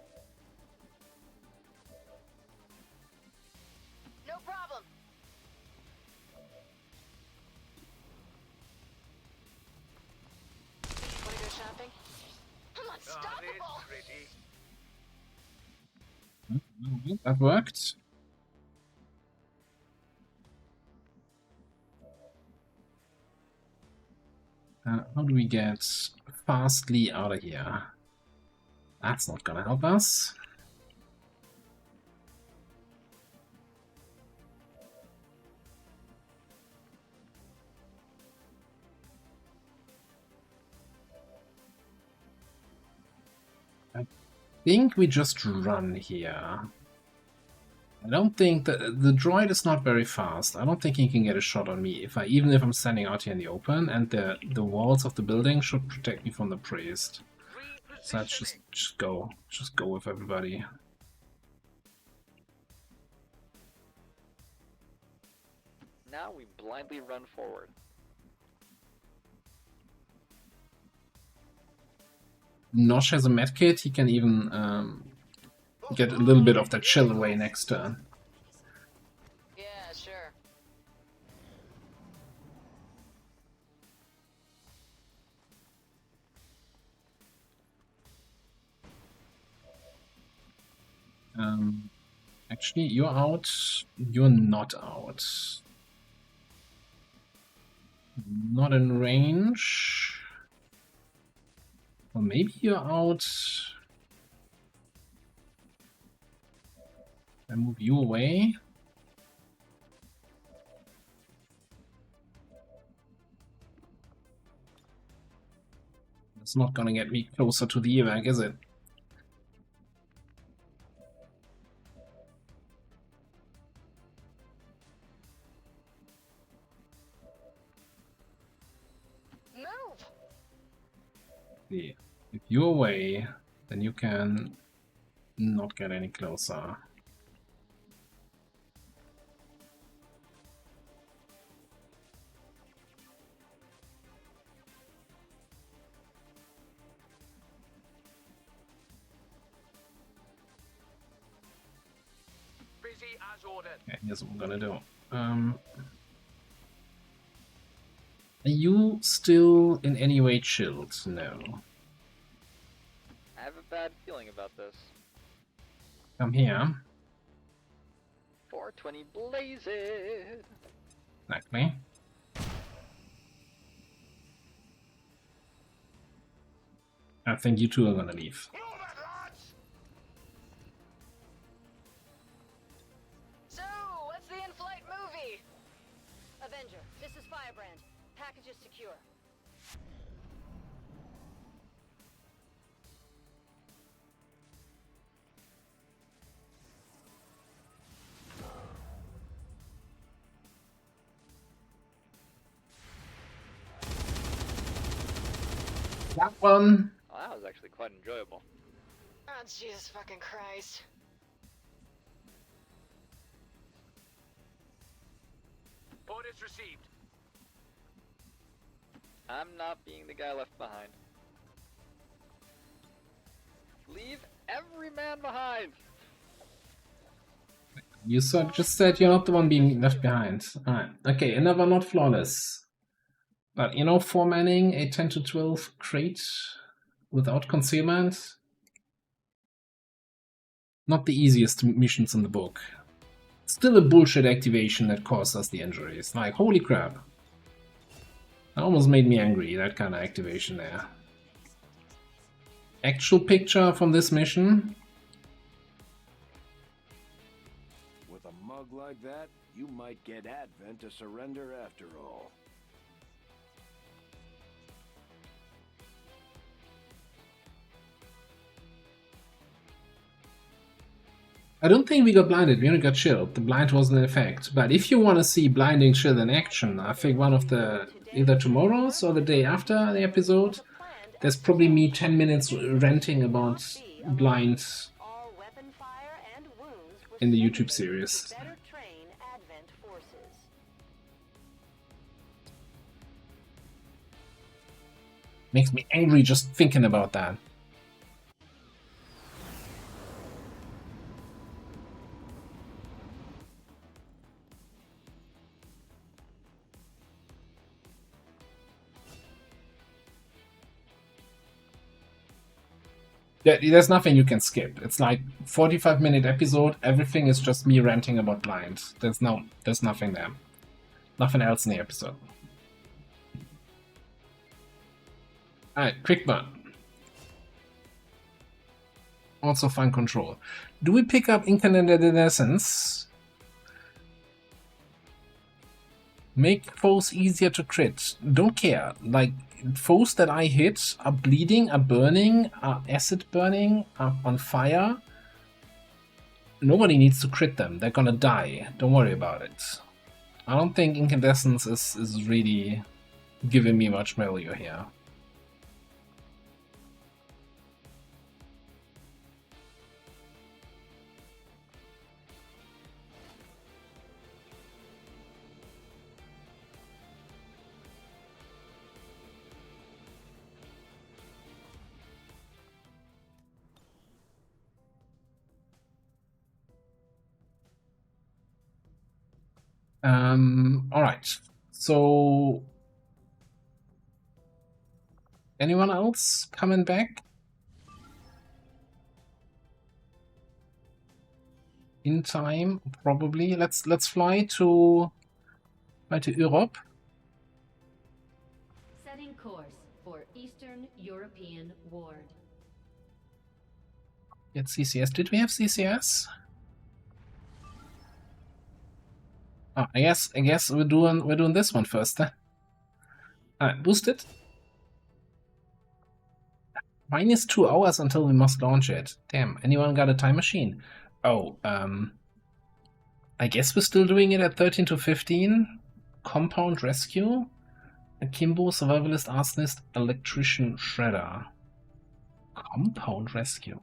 No problem. Wanna go shopping? I'm unstoppable! Pretty. That worked. How do we get fastly out of here? That's not gonna help us. I think we just run here. I don't think that the droid is not very fast. I don't think he can get a shot on me even if I'm standing out here in the open, and the walls of the building should protect me from the priest. So let's just go with everybody. Now we blindly run forward. Nosh has a medkit. He can even get a little bit of that chill away next turn. Yeah, sure. Actually, you're out. You're not out. Not in range. Or maybe you're out. I move you away. It's not gonna get me closer to the evac, is it? Move! See, if you're away, then you can not get any closer. Busy as ordered. Okay, here's what I'm gonna do. Are you still in any way chilled? No. I have a bad feeling about this. Come here. 420 blaze it! Exactly. I think you two are gonna leave. Move it, lads! So, what's the in-flight movie? Avenger, this is Firebrand. Package is secure. That one. Oh, that was actually quite enjoyable. Oh, Jesus fucking Christ. Orders received. I'm not being the guy left behind. Leave every man behind! You just said you're not the one being left behind. Alright. Okay, another not flawless. But you know, 4-manning a 10 to 12 crate without concealment. Not the easiest missions in the book. Still a bullshit activation that caused us the injuries. Like, holy crap. That almost made me angry, that kind of activation there. Actual picture from this mission. With a mug like that, you might get Advent to surrender after all. I don't think we got blinded, we only got chilled. The blind wasn't in effect. But if you want to see blinding chill in action, I think one of the either tomorrow's or the day after the episode, there's probably me 10 minutes ranting about blind All weapon fire and wounds were in the YouTube segregated series. to better train Advent forces. Makes me angry just thinking about that. There's nothing you can skip. It's like 45-minute episode, everything is just me ranting about blind. There's nothing there. Nothing else in the episode. Alright, quick burn. Also fine control. Do we pick up incandescence? Make foes easier to crit. Don't care. Like, foes that I hit are bleeding, are burning, are acid burning, are on fire. Nobody needs to crit them. They're gonna die. Don't worry about it. I don't think incandescence is really giving me much value here. Alright. So anyone else coming back? In time, probably. Let's fly to Europe. Setting course for Eastern European Ward. Get CCS. Did we have CCS? Oh, I guess we're doing this one first. Alright, boost it. Minus 2 hours until we must launch it. Damn, anyone got a time machine? Oh, I guess we're still doing it at 13 to 15. Compound Rescue. Akimbo, Survivalist, Arsonist, Electrician, Shredder. Compound Rescue.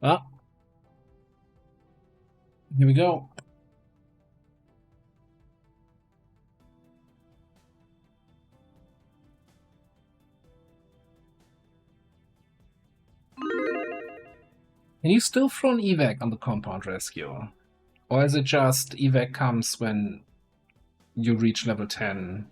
Ah. Here we go. Can you still throw an evac on the compound rescue? Or is it just evac comes when you reach level 10?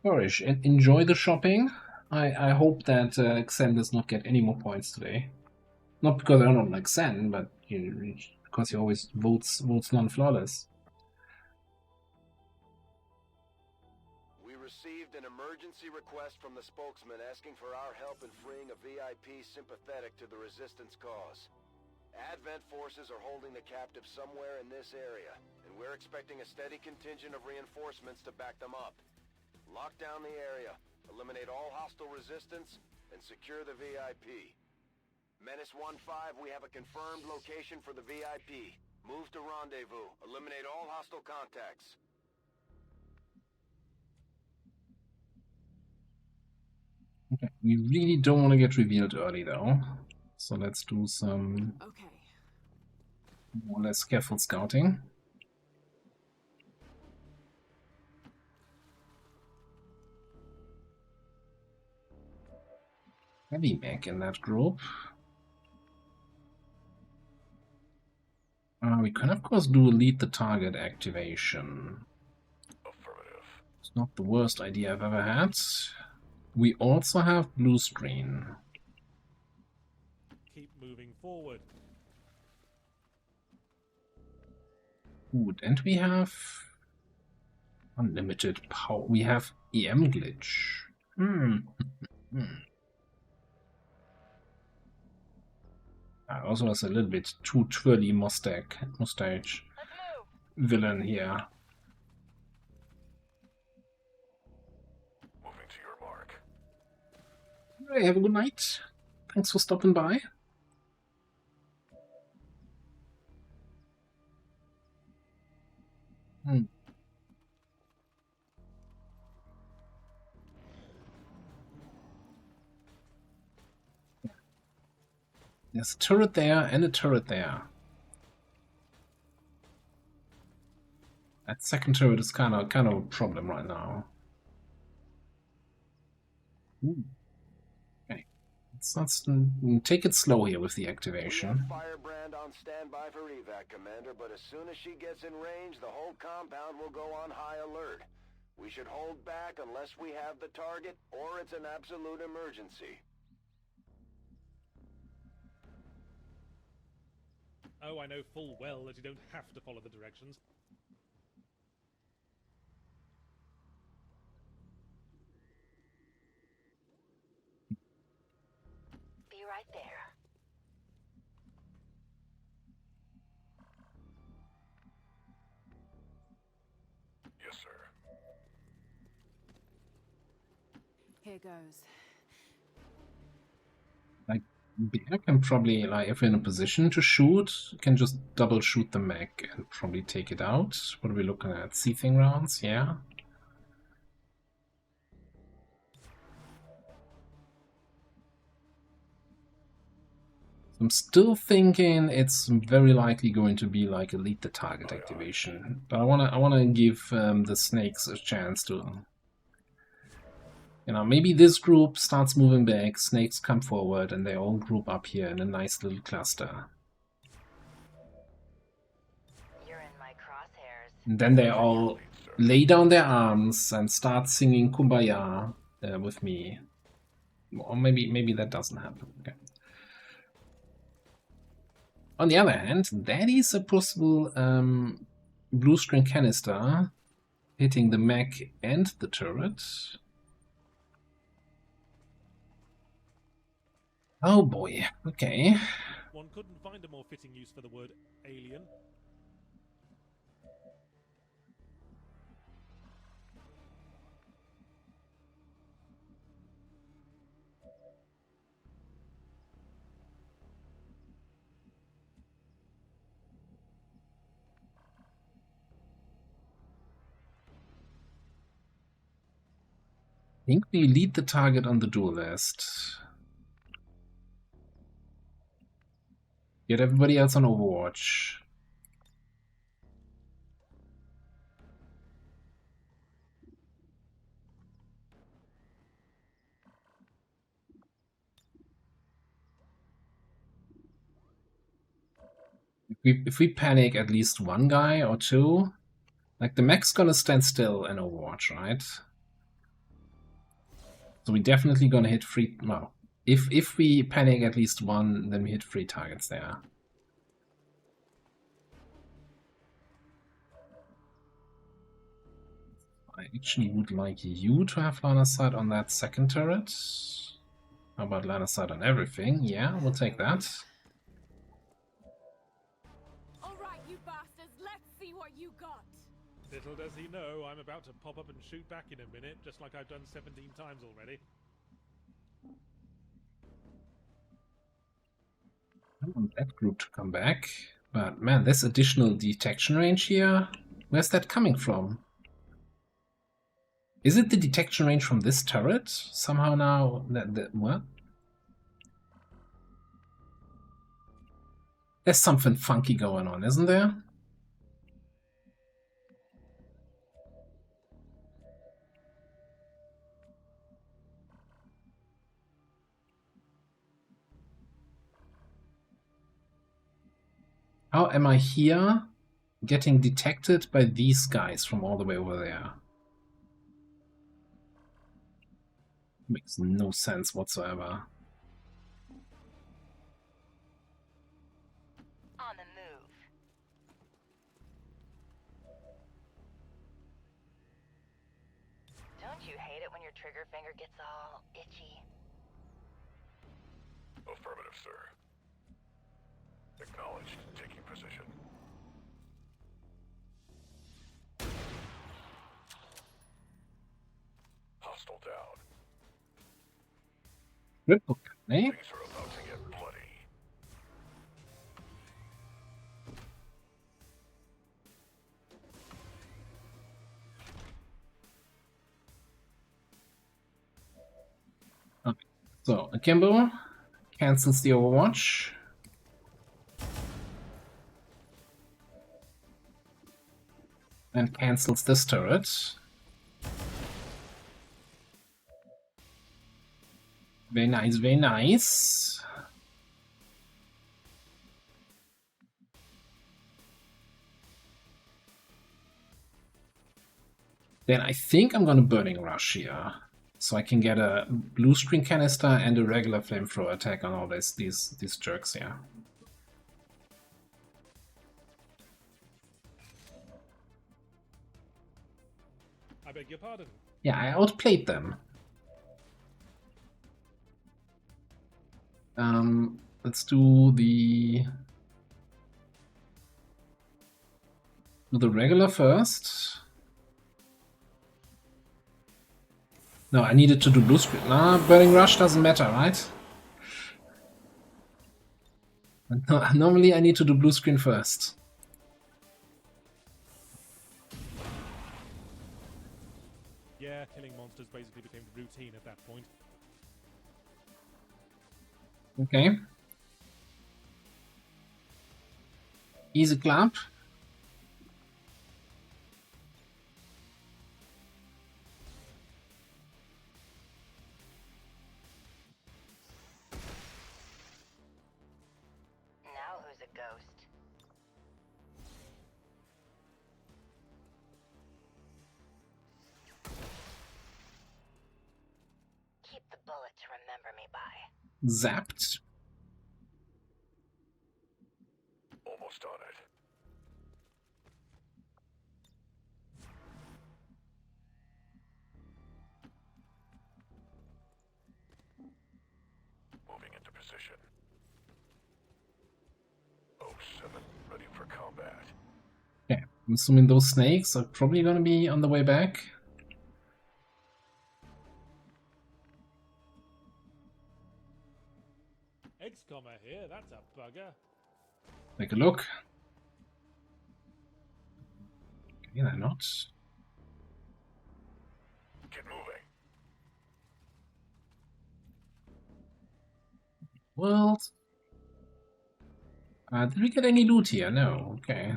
Flourish, and enjoy the shopping. I hope that Xen does not get any more points today. Not because I don't like Xen, but because he always votes non-flawless. We received an emergency request from the spokesman asking for our help in freeing a VIP sympathetic to the resistance cause. Advent forces are holding the captive somewhere in this area, and we're expecting a steady contingent of reinforcements to back them up. Lock down the area, eliminate all hostile resistance, and secure the VIP. Menace 1-5, we have a confirmed location for the VIP. Move to rendezvous. Eliminate all hostile contacts. Okay, we really don't want to get revealed early though. So let's do some more or less careful scouting. Heavy mech in that group. We can of course do lead the target activation. Affirmative. It's not the worst idea I've ever had. We also have blue screen. Keep moving forward. Good, and we have unlimited power. We have EM glitch. Also has a little bit too twirly mustache villain here. Moving to your mark. Hey, have a good night. Thanks for stopping by. There's a turret there and a turret there. That second turret is kind of a problem right now. Ooh. Okay, let's take it slow here with the activation. Firebrand on standby for evac, Commander, but as soon as she gets in range, the whole compound will go on high alert. We should hold back unless we have the target, or it's an absolute emergency. Oh, I know full well that you don't have to follow the directions. Be right there. Yes, sir. Here goes. Like, Bear can probably, like, if we're in a position to shoot, can just double shoot the mech and probably take it out. What are we looking at? Seething rounds? Yeah. I'm still thinking it's very likely going to be like a lead the target activation, but I wanna give the snakes a chance to, you know, maybe this group starts moving back, snakes come forward, and they all group up here in a nice little cluster. You're in my crosshairs. And then they all lay down their arms and start singing Kumbaya with me. Or maybe that doesn't happen. Okay. On the other hand, that is a possible blue screen canister hitting the mech and the turret. Oh boy, okay. One couldn't find a more fitting use for the word alien. I think we lead the target on the duelist. Get everybody else on Overwatch. If we panic at least one guy or two, like the mech's gonna stand still in Overwatch, right? So we're definitely gonna hit free. Well, if we panic at least one, then we hit 3 targets there. I actually would like you to have line of sight on that second turret. How about line of sight on everything? Yeah, we'll take that. Alright, you bastards, let's see what you got. Little does he know, I'm about to pop up and shoot back in a minute, just like I've done 17 times already. I want that group to come back. But man, this additional detection range here, where's that coming from? Is it the detection range from this turret? Somehow now what? There's something funky going on, isn't there? How am I here getting detected by these guys from all the way over there? Makes no sense whatsoever. On the move. Don't you hate it when your trigger finger gets all itchy? Affirmative, sir. Acknowledged. Taking position. Hostile down. Ripple gun, eh? Things are about to get bloody. Okay. So, Akimbo cancels the Overwatch. And cancels this turret. Very nice, very nice. Then I think I'm gonna Burning Rush here. So I can get a blue screen canister and a regular flamethrower attack on all these jerks here. I beg your pardon. Yeah, I outplayed them. Let's do the regular first. No, I needed to do blue screen. Nah, Burning Rush doesn't matter, right? No, normally I need to do blue screen first. Yeah, killing monsters basically became routine at that point. Okay. Easy clap. Now who's a ghost? Keep the bullet to remember me by. Zapped. Almost on it. Moving into position. 07, ready for combat. Okay, I'm assuming those snakes are probably gonna be on the way back. XCOMer here, that's a bugger. Take a look. Okay, they're not. Get moving. World. Did we get any loot here? No. Okay.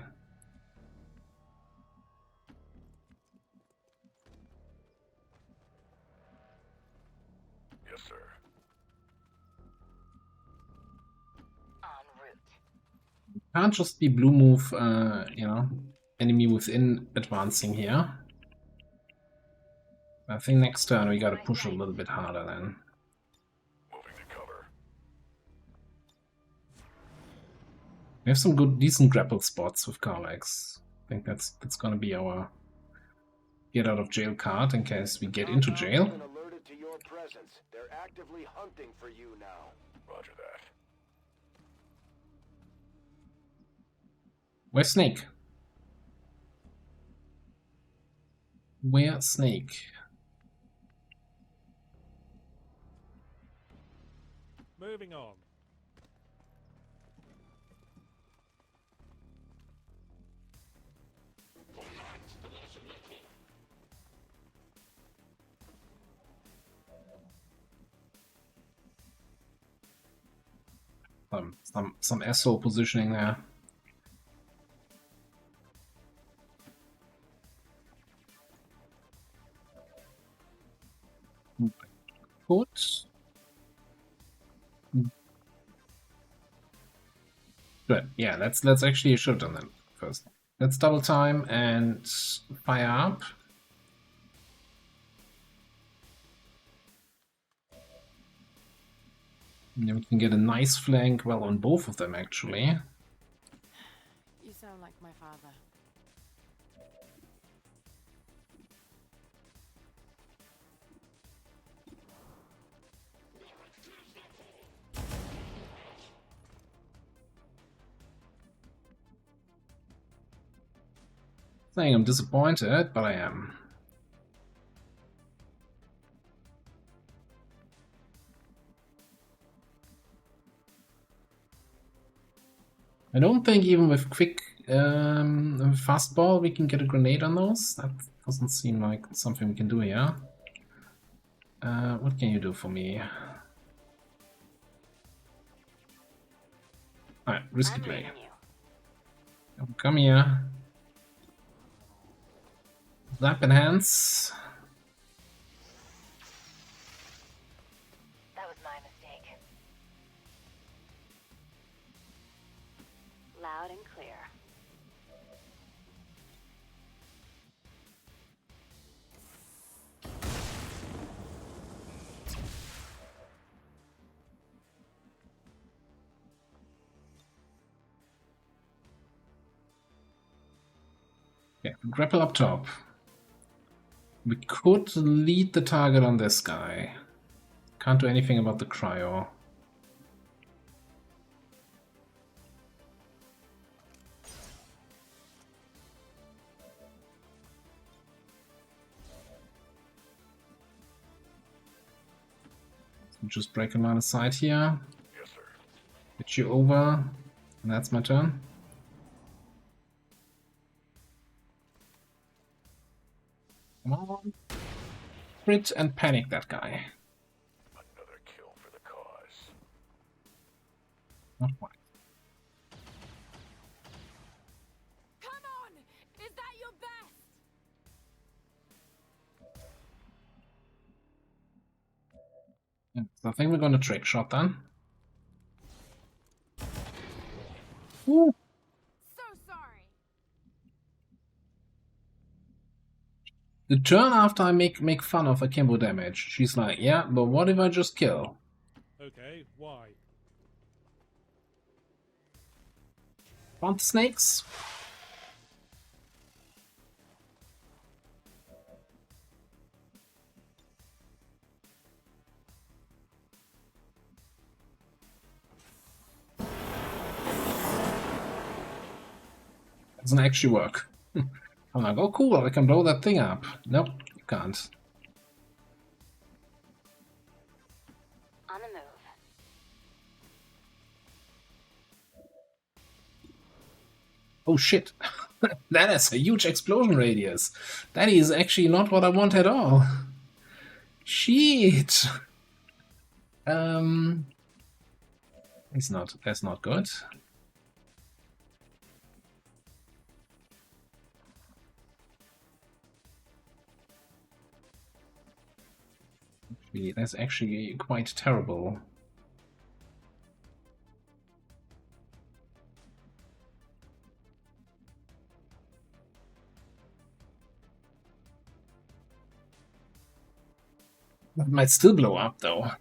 Yes, sir. En route. Can't just be blue move, you know, enemy within advancing here. I think next turn we gotta push a little bit harder then. Moving to cover. We have some good, decent grapple spots with Carlex. I think that's gonna be our get out of jail card in case we get into jail. Been alerted to your presence. They're actively hunting for you now. Roger that. Where's Snake? Where's Snake? Moving on. Some asshole positioning there. Put. Good. Yeah, let's actually should have done that first. Let's double time and fire up. And then we can get a nice flank, well, on both of them actually. You sound like my father. Saying I'm disappointed, but I am. I don't think even with quick fastball we can get a grenade on those. That doesn't seem like something we can do here. What can you do for me? Alright, risky play. Come here. Weapon hands. That was my mistake. Loud and clear. Okay, grapple up top. We could lead the target on this guy. Can't do anything about the cryo. So just break a line of sight here. Yes, sir. Get you over. And that's my turn. Come on. Crit and panic that guy. Another kill for the cause. Not quite. Come on! Is that your best? Yeah, so I think we're going to trick shot then. Woo. So sorry. The turn after I make fun of akimbo damage, she's like, yeah, but what if I just kill? Okay, why? Want the snakes? Doesn't actually work. I'm like, oh cool, I can blow that thing up. Nope, you can't. On the move. Oh shit, that is a huge explosion radius. That is actually not what I want at all. Shit. That's not good. That's actually quite terrible. That might still blow up though.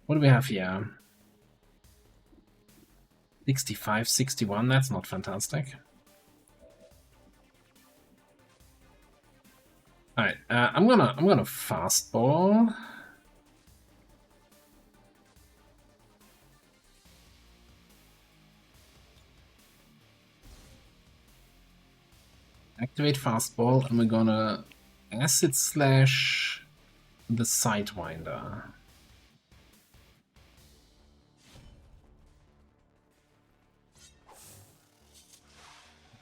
What do we have here? 65, 61, that's not fantastic. Alright, I'm gonna fastball. Activate fastball, and we're gonna acid slash the sidewinder.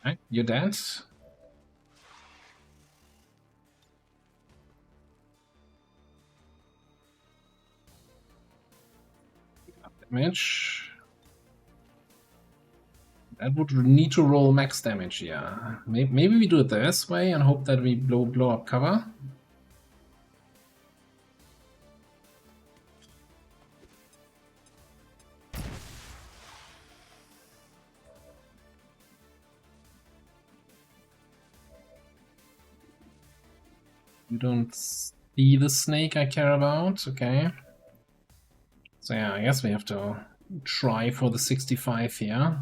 Alright, you're dead. Damage. That would need to roll max damage here. Maybe we do it this way and hope that we blow up cover. You don't see the snake I care about, okay. So yeah, I guess we have to try for the 65 here.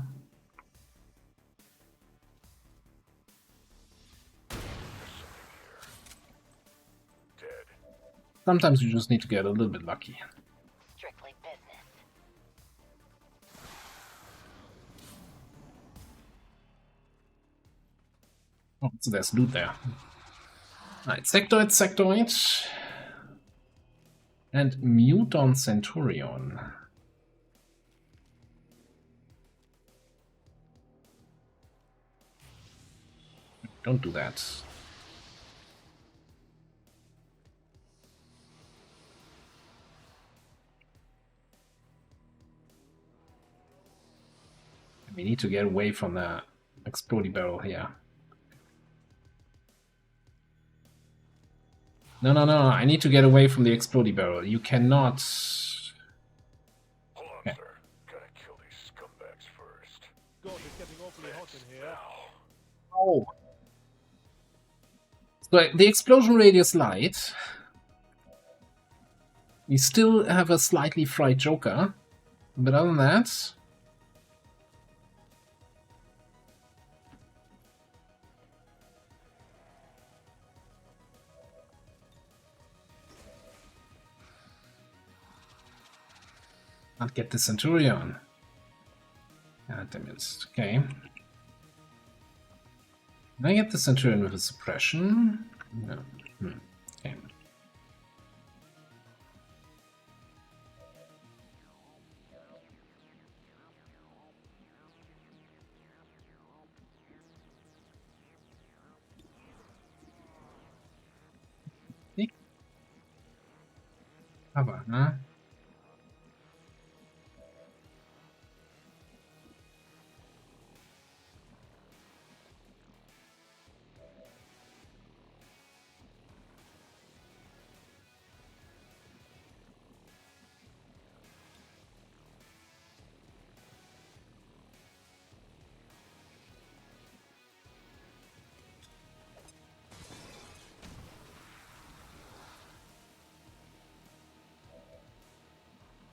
Sometimes you just need to get a little bit lucky. Strictly business. Oh, so there's loot there. Alright, Sectoid, Sectoid. And Muton Centurion. Don't do that. We need to get away from the explodey barrel here. No, no, no, I need to get away from the explodey barrel. You cannot... Hold on, Okay. sir. Gotta kill these scumbags first. God, it's getting awfully hot in here. Oh. So the explosion radius light. We still have a slightly fried Joker. But other than that... Can't get the Centurion. God damn it. Okay. Can I get the Centurion with a suppression? No. Okay. Cover, huh?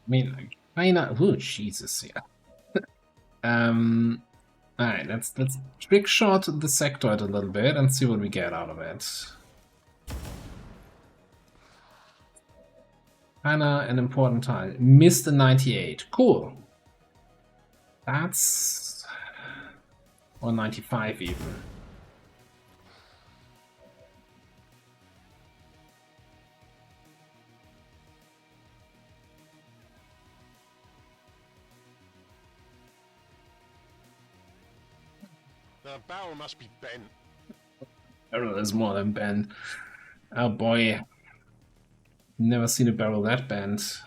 I mean, kinda. Oh, Jesus, yeah. Alright, let's trick shot the sectoid a little bit and see what we get out of it. Kinda an important tile. Missed a 98. Cool. That's... or 95 even. The barrel must be bent. Barrel is more than bent. Oh boy. Never seen a barrel that bent.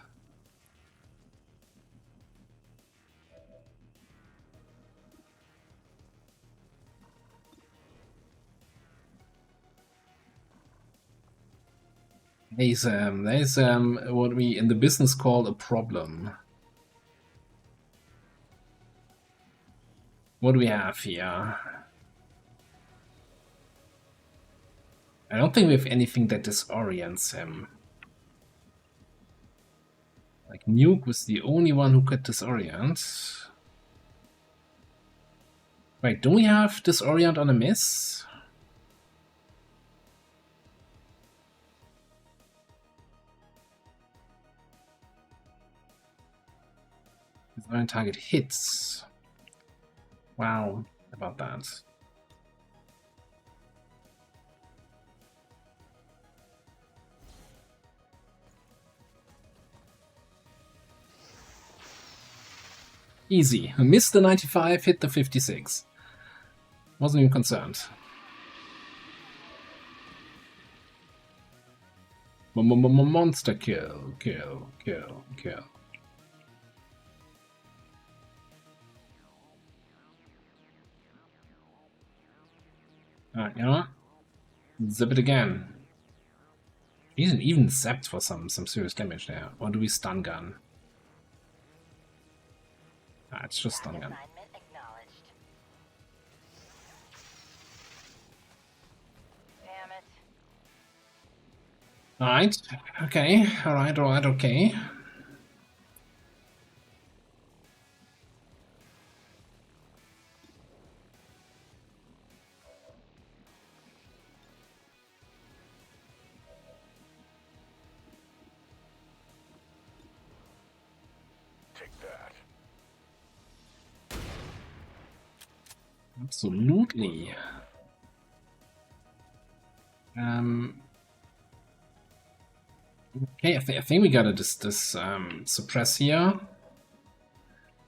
There's what we in the business call a problem. What do we have here? I don't think we have anything that disorients him. Like Nuke was the only one who could disorient. Wait, don't we have disorient on a miss? Disorient target hits. Wow, about that. Easy. Missed the 95, hit the 56. Wasn't even concerned. Monster kill, kill, kill, kill. Alright, you know what? Zip it again. He's even zapped for some serious damage there. Or do we stun gun? Ah, it's just stun gun. Assignment acknowledged. Damn it. Alright, okay, alright, okay. Take that. Absolutely. Okay, I think we gotta suppress here.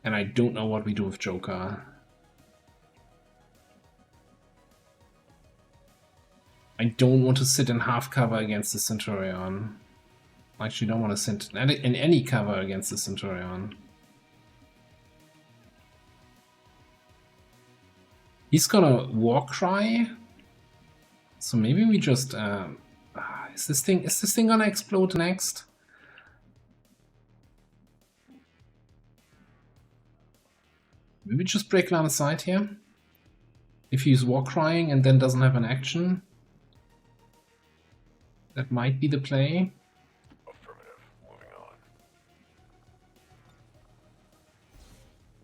And I don't know what we do with Joker. I don't want to sit in half cover against the Centurion. I actually don't want to sit in any cover against the Centurion. He's gonna War Cry. So maybe we just is this thing gonna explode next? Maybe just break line of sight here. If he's War Crying and then doesn't have an action. That might be the play. Affirmative. Moving on.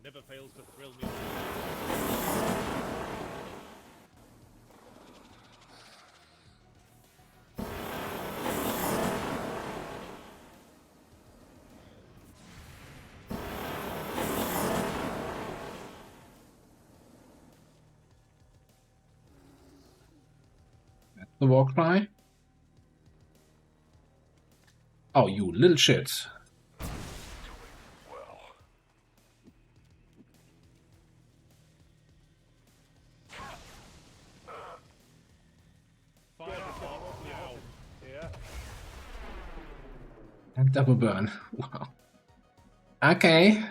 Never fails to thrill me. That's the War Cry. Oh, you little shit. And double burn. Wow. Okay.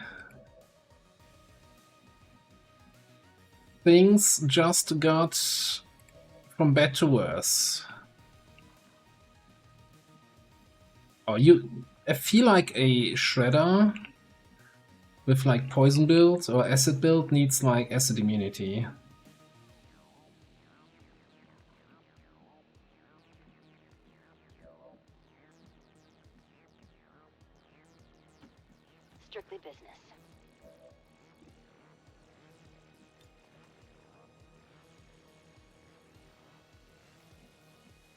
Things just got from bad to worse. Oh, I feel like a Shredder with like poison build or acid build needs like acid immunity. Strictly business.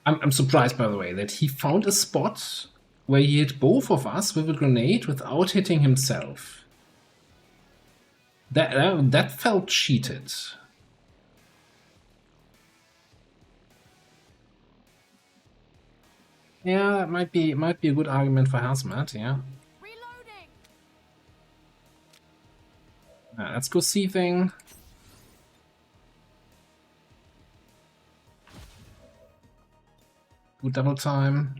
I'm surprised, by the way, that he found a spot where he hit both of us with a grenade without hitting himself. That felt cheated. Yeah, that might be a good argument for Hazmat, yeah. Reloading. Let's go thieving. Good double time.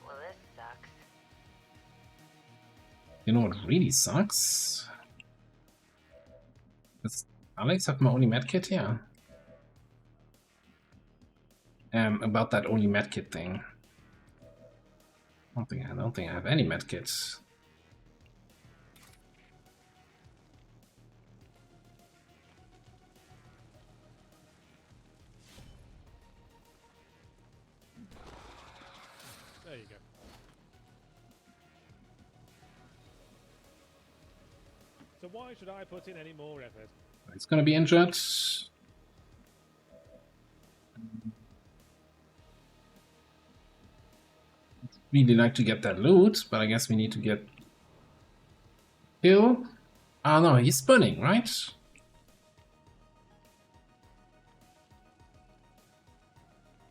Well, this sucks. You know what really sucks? Does Alex have my only medkit here? About that only medkit thing. I don't think I have any medkits. There you go. So why should I put in any more effort? It's gonna be injured. Really like to get that loot, but I guess we need to get kill. Oh no, he's spinning, right?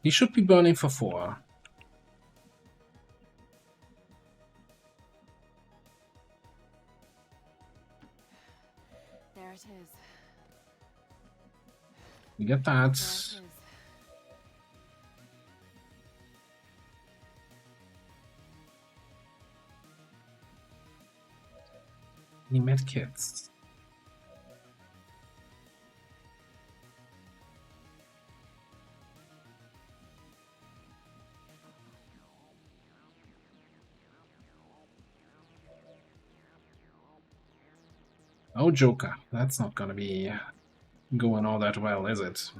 He should be burning for 4. There it is. We get that. There it is. Any medkits? Oh, Joker. That's not gonna be going all that well, is it?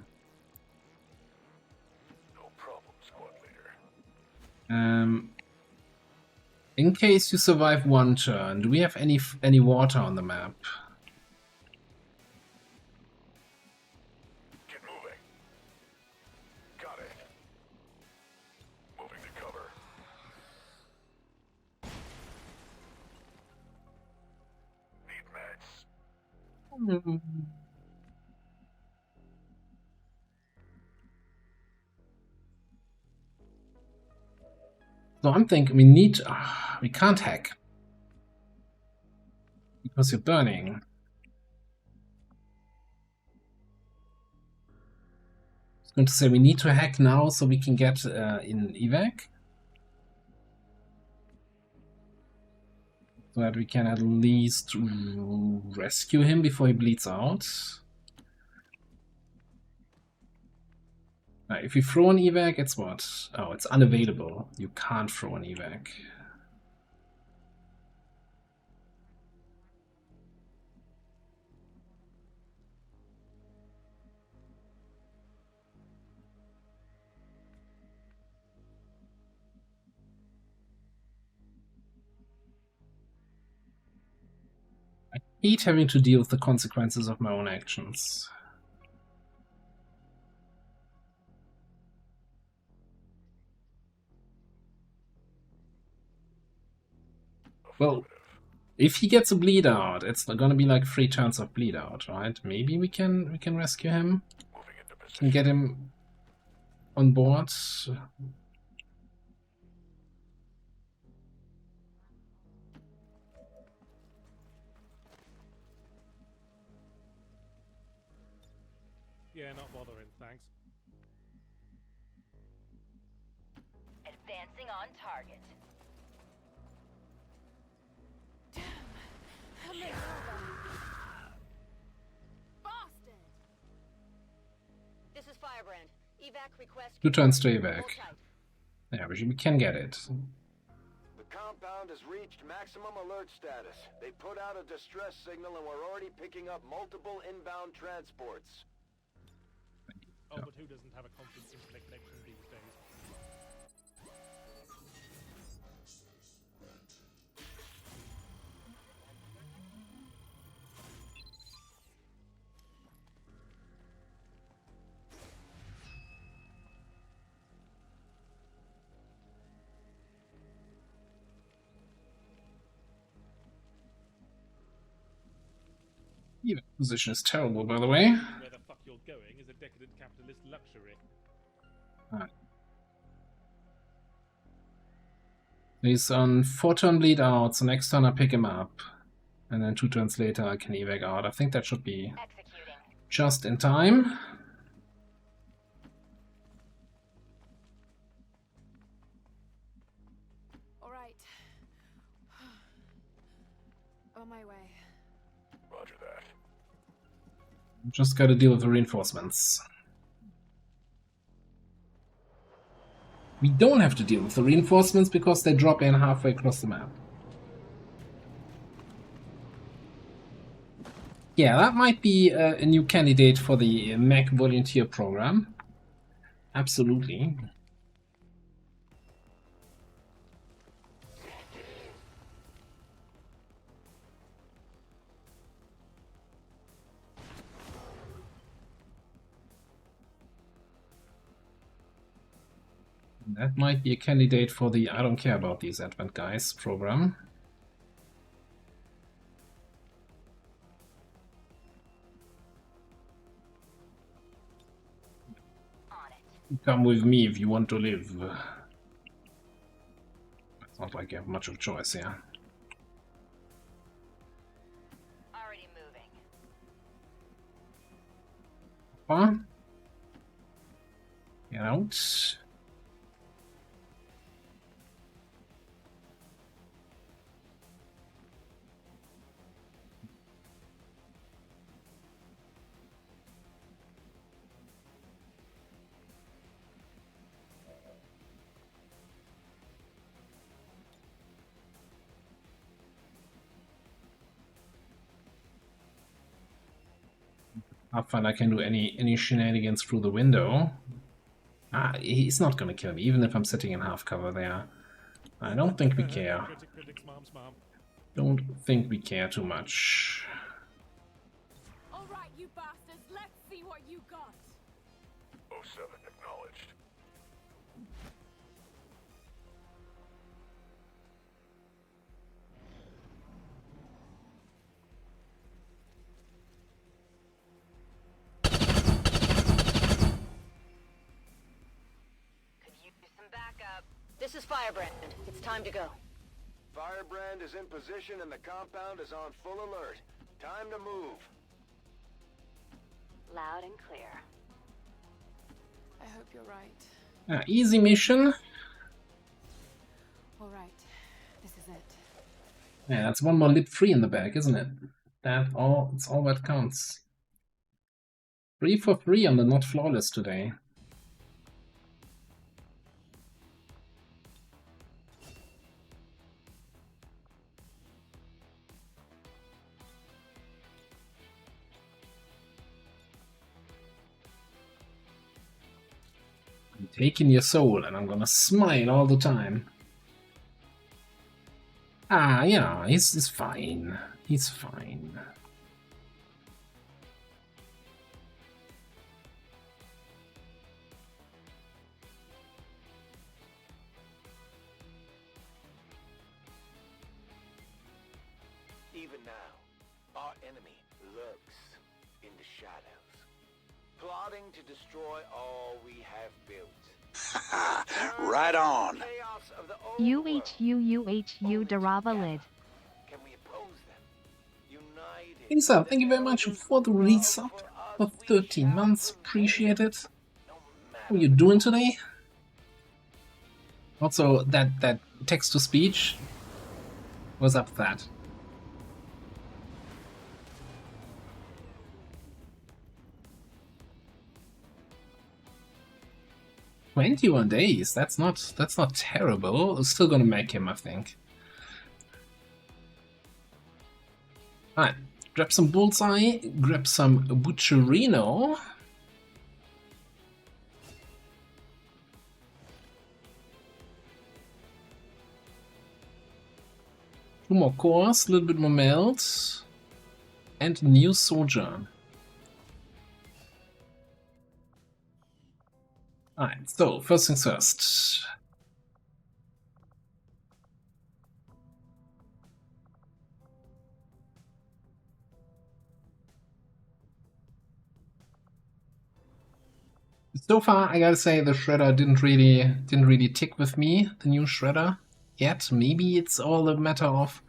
No problem, squad leader. In case you survive one turn, do we have any water on the map? Get moving. Got it. Moving to cover. Need meds. So I'm thinking we need. We can't hack because you're burning. I was going to say we need to hack now so we can get in evac, so that we can at least rescue him before he bleeds out. If you throw an evac, it's what? Oh, it's unavailable. You can't throw an evac. I hate having to deal with the consequences of my own actions. Well, if he gets a bleed out, it's gonna be like 3 turns of bleed out, right? Maybe we can rescue him. Can get him on board. Yeah, not bothering, thanks. Advancing on target. Boston! This is Firebrand. Evac request. 2 turns to confirmed. evac. Hold tight. Yeah, we can get it. The compound has reached maximum alert status. They put out a distress signal and we're already picking up multiple inbound transports. Oh, but who doesn't have a constant internet connection these days? Even position is terrible, by the way. Where the fuck you're going is a decadent capitalist luxury. He's on 4 turn bleed out, so next turn I pick him up. And then 2 turns later I can evac out. I think that should be just in time. Alright. On my way. Roger that. Just gotta deal with the reinforcements. We don't have to deal with the reinforcements because they drop in halfway across the map. Yeah, that might be a new candidate for the Mac volunteer program. Absolutely. That might be a candidate for the I don't care about these Advent guys program. Come with me if you want to live. It's not like you have much of a choice here. Already moving. Get out. Pathfinder can do any shenanigans through the window. Ah, he's not gonna kill me, even if I'm sitting in half cover there. I don't think we care. Critics, moms, mom. Don't think we care too much. Alright, you bastards, let's see what you got. 07 acknowledged. Could use some backup. This is Firebrand. It's time to go. Firebrand is in position and the compound is on full alert. Time to move. Loud and clear. I hope you're right. Easy mission. Alright, this is it. Yeah, that's one more lit 3 in the bag, isn't it? It's all that counts. 3 for 3 on the not flawless today. I'm taking your soul and I'm gonna smile all the time. Ah, yeah, he's fine. He's fine. Even now, our enemy lurks in the shadows, plotting to destroy all we have built. Right on. Chaos of the old world. UHU Daravalid. Can we oppose them? United. Lisa, thank you very much for the resub for 13 months. Appreciate it. How are you doing today? Also, that text-to-speech was up that. "21 days, that's not terrible. It's still gonna make him, I think. Alright, grab some bullseye, grab some butcherino. Two more cores, a little bit more melt, and new sojourn. Alright, so first things first. So far, I gotta say the shredder didn't really tick with me. The new shredder yet. Maybe it's all a matter of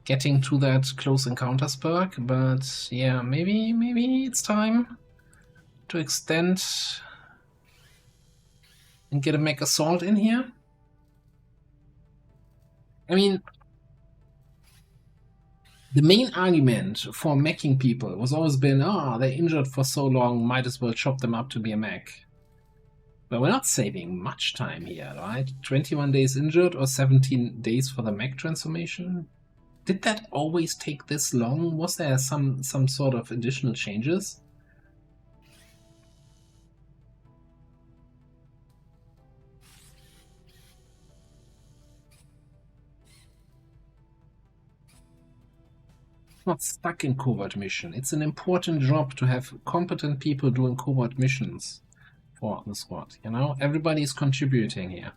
getting to that close encounters perk, but yeah, maybe it's time to extend and get a mech assault in here. I mean, the main argument for meching people was always been, they're injured for so long, might as well chop them up to be a mech. But we're not saving much time here, right? 21 days injured or 17 days for the mech transformation? Did that always take this long? Was there some sort of additional changes? Not stuck in covert mission. It's an important job to have competent people doing covert missions for the squad, you know? Everybody's contributing here.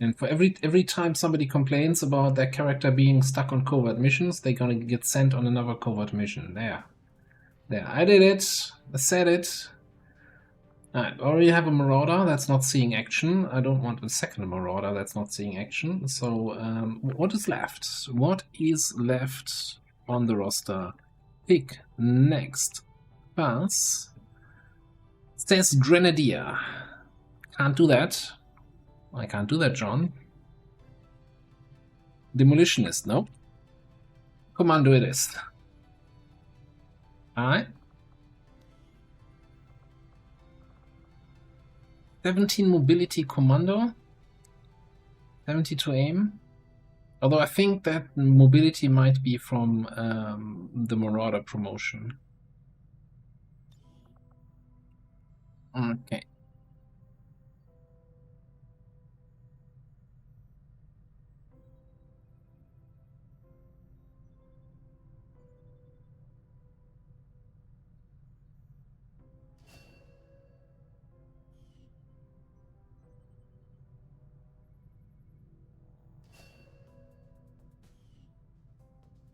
And for every time somebody complains about their character being stuck on covert missions, they're gonna get sent on another covert mission. There, I did it. I said it. Alright, already have a Marauder that's not seeing action. I don't want a second Marauder that's not seeing action. So, what is left? What is left on the roster? Pick next pass. Says Grenadier. Can't do that. I can't do that, John. Demolitionist, nope. Commando it is. Alright. 17 mobility commando, 72 aim. Although I think that mobility might be from the Marauder promotion. Okay.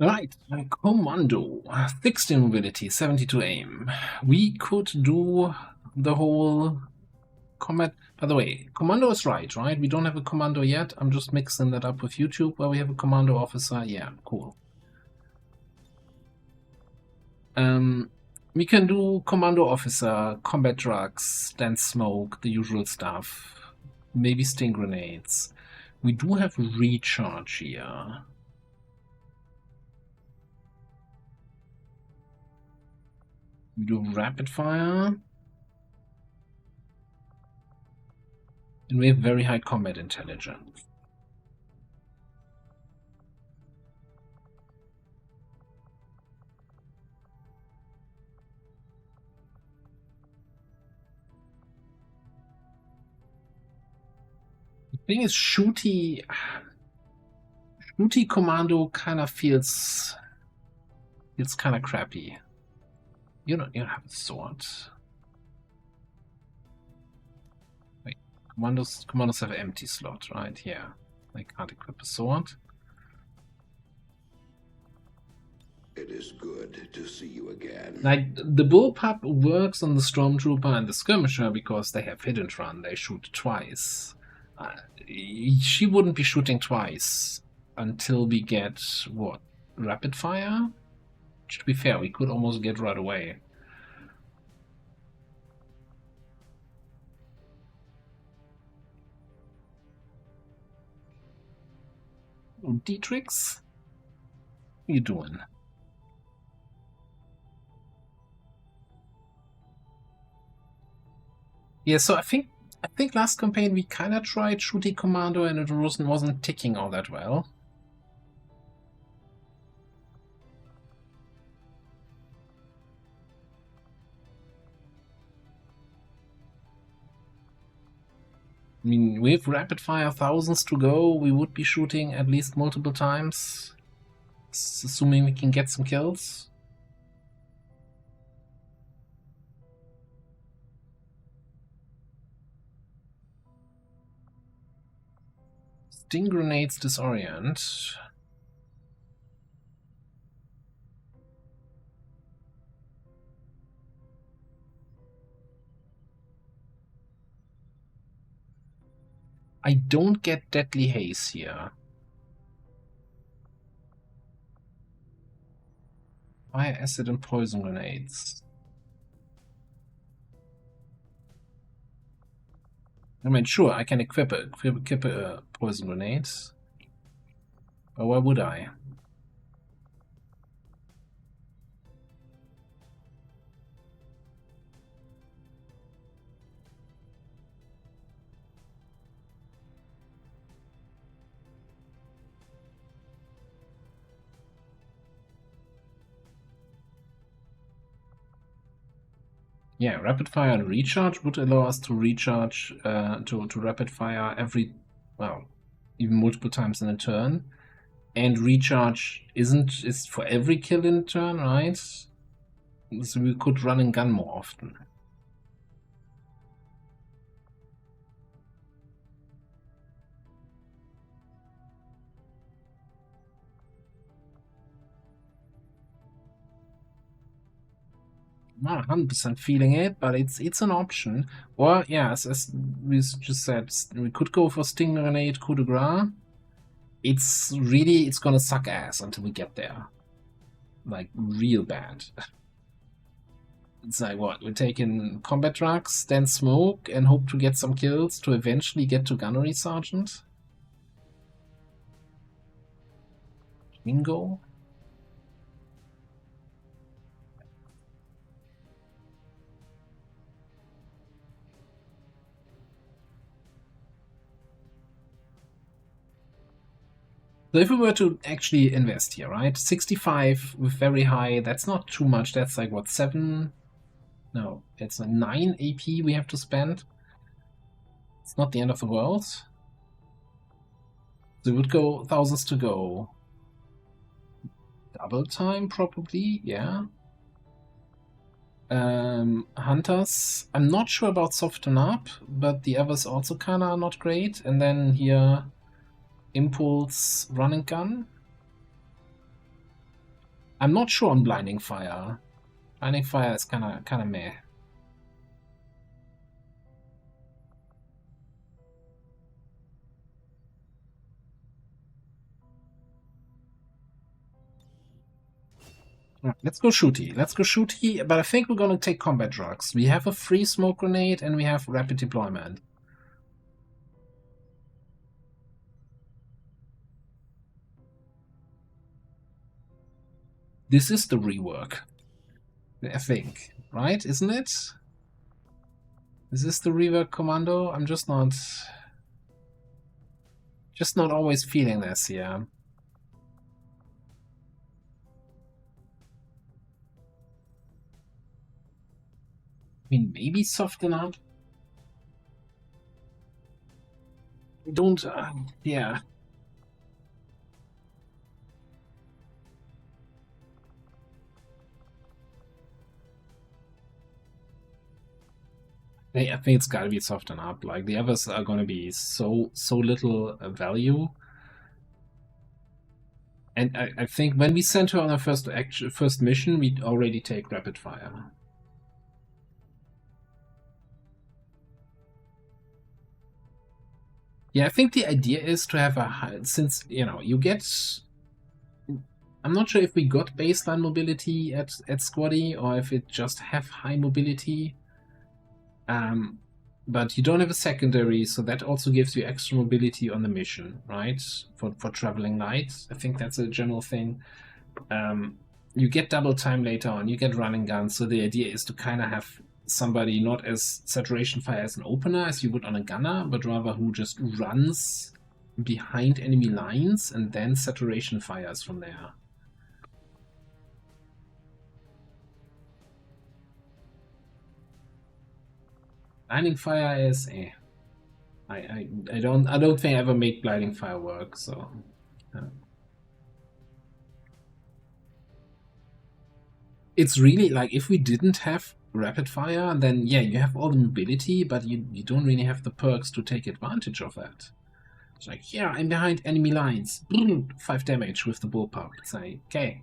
Right, commando, 16 mobility, 72 aim. We could do the whole combat. By the way, commando is right? We don't have a commando yet. I'm just mixing that up with YouTube where we have a commando officer. Yeah, cool. We can do commando officer, combat drugs, then smoke, the usual stuff. Maybe sting grenades. We do have recharge here. We do rapid fire. And we have very high combat intelligence. The thing is, shooty commando kind of feels kind of crappy. You don't have a sword. Wait, commandos have an empty slot, right? Yeah, I can't equip a sword. It is good to see you again. Like, the bullpup works on the stormtrooper and the skirmisher because they have hit and run. They shoot twice. She wouldn't be shooting twice until we get what, rapid fire? To be fair, we could almost get right away. Oh, Dietrichs? What are you doing? Yeah, so I think last campaign we kind of tried shooting commando and it wasn't ticking all that well. I mean, with rapid fire thousands to go, we would be shooting at least multiple times, assuming we can get some kills. Sting grenades disorient. I don't get deadly haze here. Fire, acid, and poison grenades. I mean, sure, I can equip a poison grenade. But why would I? Yeah, rapid fire and recharge would allow us to recharge to rapid fire even multiple times in a turn. And recharge is for every kill in a turn, right? So we could run and gun more often. Not 100% feeling it, but it's an option. Or yeah, as we just said, we could go for sting grenade coup de grace. It's gonna suck ass until we get there, like real bad. It's like what, we're taking combat trucks, then smoke, and hope to get some kills to eventually get to gunnery sergeant. Bingo. So if we were to actually invest here, right? 65 with very high, that's not too much. That's like, what, 7? No, it's a 9 AP we have to spend. It's not the end of the world. So it would go thousands to go. Double time, probably, yeah. Hunters, I'm not sure about soften up, but the others also kinda are not great. And then here, impulse, run and gun. I'm not sure on blinding fire. Blinding fire is kinda meh. Let's go shooty. Let's go shooty, but I think we're gonna take combat drugs. We have a free smoke grenade and we have rapid deployment. This is the rework, I think, right? Isn't it? Is this the rework commando? I'm just not always feeling this, yeah. I mean, maybe soften up. Don't, yeah. I think it's gotta be soften up. Like, the others are gonna be so little value. And I think when we sent her on her first mission, we'd already take rapid fire. Yeah, I think the idea is to have a high, since, you know, you get... I'm not sure if we got baseline mobility at Squaddy or if it just have high mobility. But you don't have a secondary, so that also gives you extra mobility on the mission, right? For traveling light. I think that's a general thing. You get double time later on, you get running guns, so the idea is to kind of have somebody not as saturation fire as an opener as you would on a gunner, but rather who just runs behind enemy lines and then saturation fires from there. Blinding fire is I don't think I ever made blinding fire work, so it's really like if we didn't have rapid fire, then yeah, you have all the mobility, but you don't really have the perks to take advantage of that. It's like, yeah, I'm behind enemy lines. 5 damage with the bullpup. It's like, okay.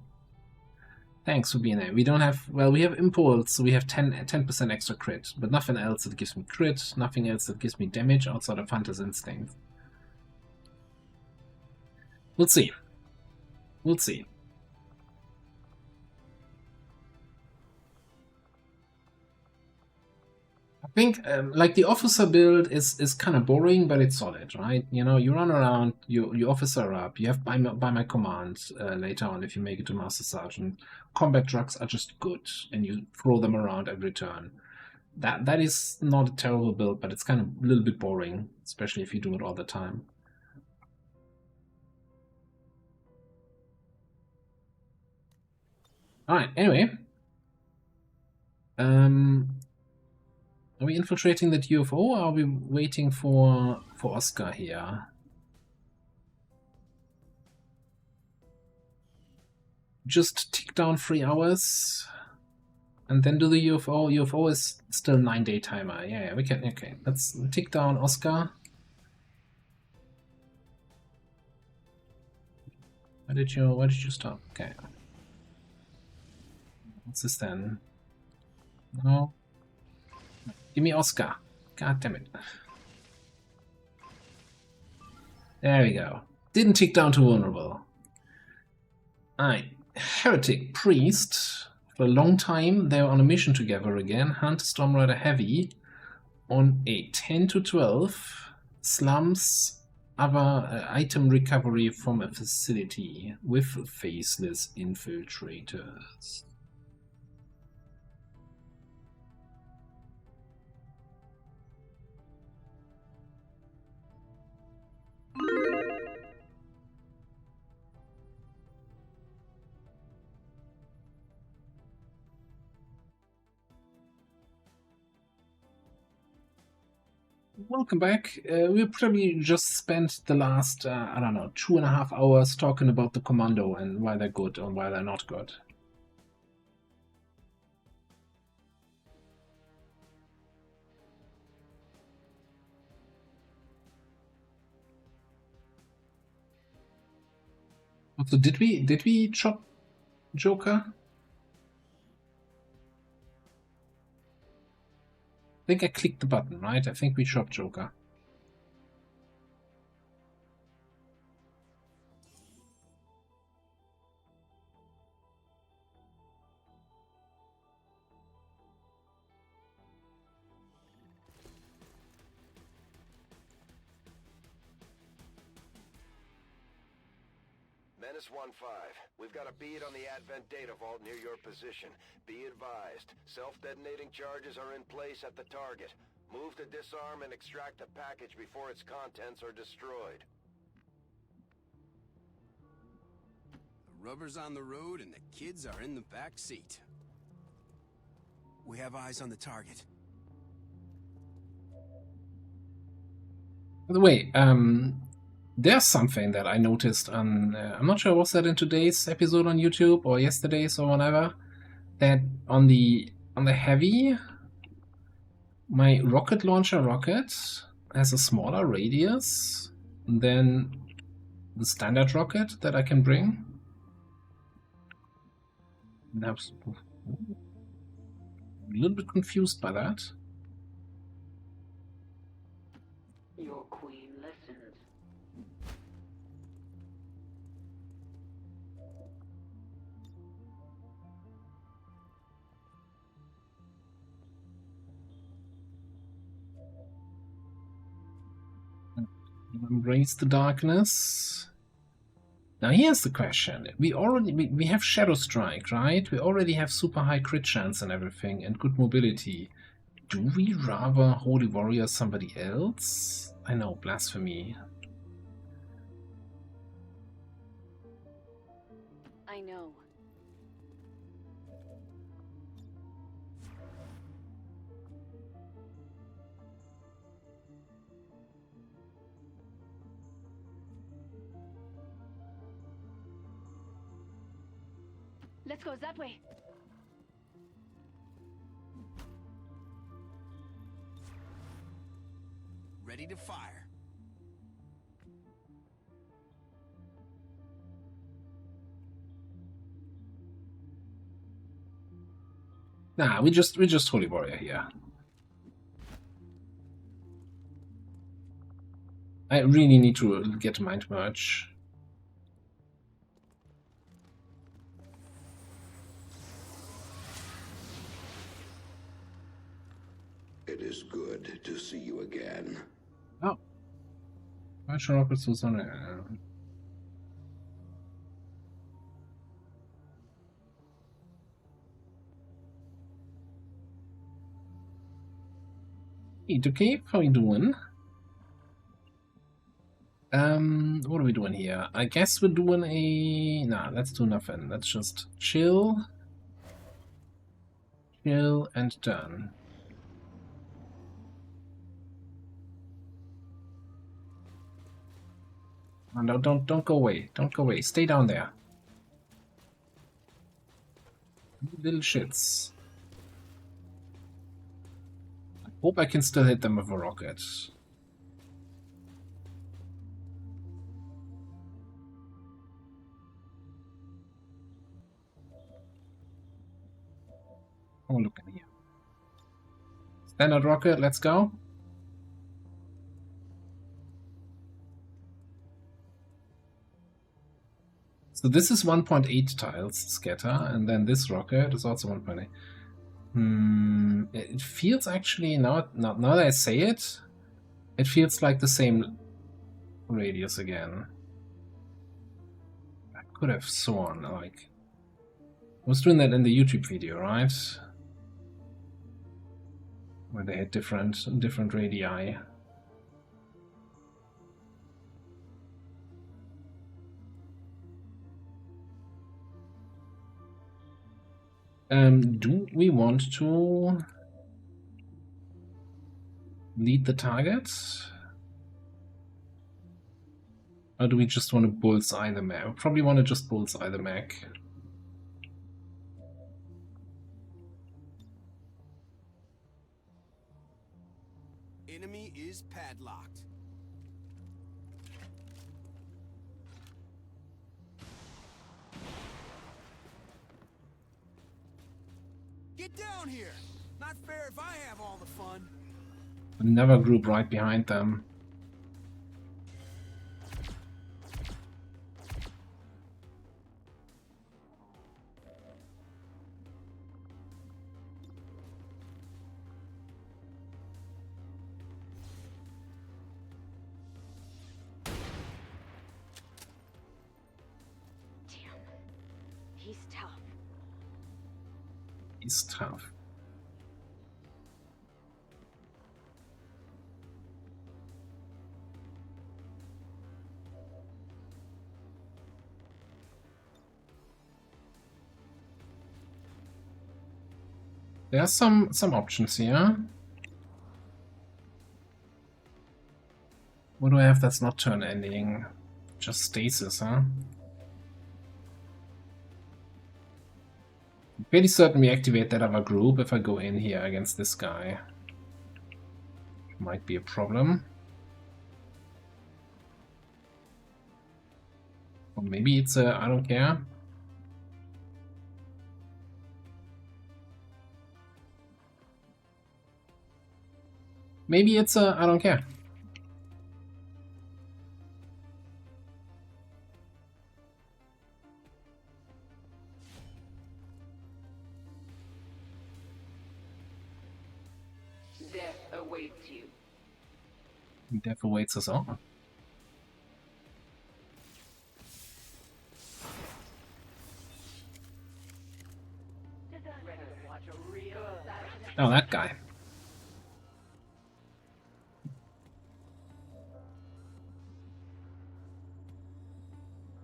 Thanks for being there. We don't have, well, we have impulse, so we have 10% extra crit, but nothing else that gives me crit, nothing else that gives me damage outside of Hunter's Instinct. We'll see. We'll see. I think, like, the officer build is kind of boring, but it's solid, right? You know, you run around, you officer up, you have by my command later on if you make it to Master Sergeant. Combat drugs are just good, and you throw them around every turn. That is not a terrible build, but it's kind of a little bit boring, especially if you do it all the time. Alright, anyway. Are we infiltrating that UFO, or are we waiting for Oscar here? Just tick down 3 hours and then do the UFO. UFO is still 9-day timer. Yeah, we can. Okay, let's tick down Oscar. Why did you stop? Okay. What's this then? No. Give me Oscar. God damn it. There we go. Didn't tick down to vulnerable. Alright. Heretic Priest. For a long time, they were on a mission together again. Hunt Stormrider Heavy on a 10 to 12 slums other item recovery from a facility with faceless infiltrators. welcome back. We probably just spent the last, I don't know, 2.5 hours talking about the commando and why they're good and why they're not good. So did we chop Joker? I think I clicked the button, right? I think we chopped Joker. Menace 1-5. We've got a bead on the Advent data vault near your position. Be advised, self-detonating charges are in place at the target. Move to disarm and extract the package before its contents are destroyed. The rubber's on the road and the kids are in the back seat. We have eyes on the target. By the way, there's something that I noticed on, I'm not sure, was that in today's episode on YouTube or yesterday's or whatever, that on the heavy, my rocket launcher rocket has a smaller radius than the standard rocket that I can bring. And I was a little bit confused by that. Your queen listens. Embrace the darkness. Now here's the question. We have Shadow Strike, right? We already have super high crit chance and everything and good mobility. Do we rather Holy Warrior somebody else? I know, blasphemy. I know. Let's go that way. Ready to fire. Nah, we just Holy Warrior here. I really need to get Mind Merge. It is good to see you again. Oh. Falsche Rockets zur Sonne. Hey, okay, how you doing? What are we doing here? I guess we're doing a... Nah, let's do nothing. Let's just chill. Chill and done. Oh, no, don't go away. Don't go away. Stay down there. Little shits. I hope I can still hit them with a rocket. Oh, look at here. Standard rocket, let's go. So this is 1.8 tiles scatter, and then this rocket is also 1.8. It feels actually, now that I say it, it feels like the same radius again. I could have sworn, like... I was doing that in the YouTube video, right? Where they had different radii. Do we want to lead the target? Or do we just want to bullseye the mech? Probably want to just bullseye the mech. Enemy is padlocked. Get down here! Not fair if I have all the fun. Another group right behind them. He's tough. He's tough. There are some options here. What do I have that's not turn ending? Just stasis, huh? I'm pretty certain we activate that other group if I go in here against this guy. Might be a problem. Or maybe it's a I don't care. Maybe it's a I don't care. Death awaits you. Death awaits us all. Oh, that guy.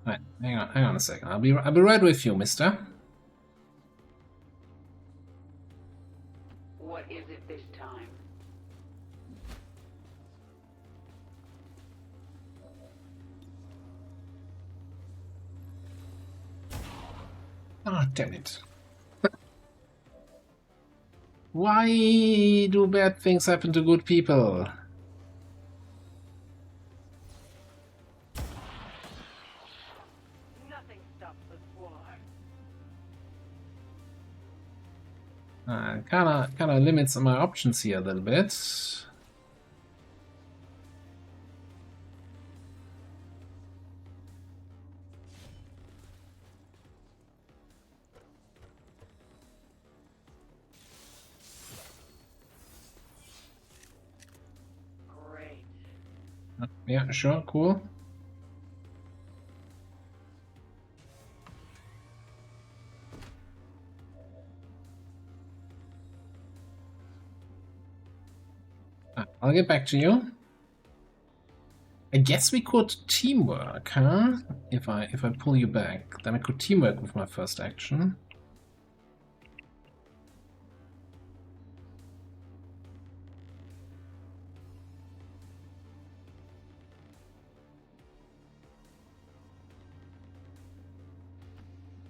Right, hang on a second. I'll be right with you, mister. What is it this time? Ah, damn it. Why do bad things happen to good people? Nothing stops the squad. Kinda limits my options here a little bit. Yeah, sure, cool. I'll get back to you. I guess we could teamwork, huh? If I pull you back, then I could teamwork with my first action.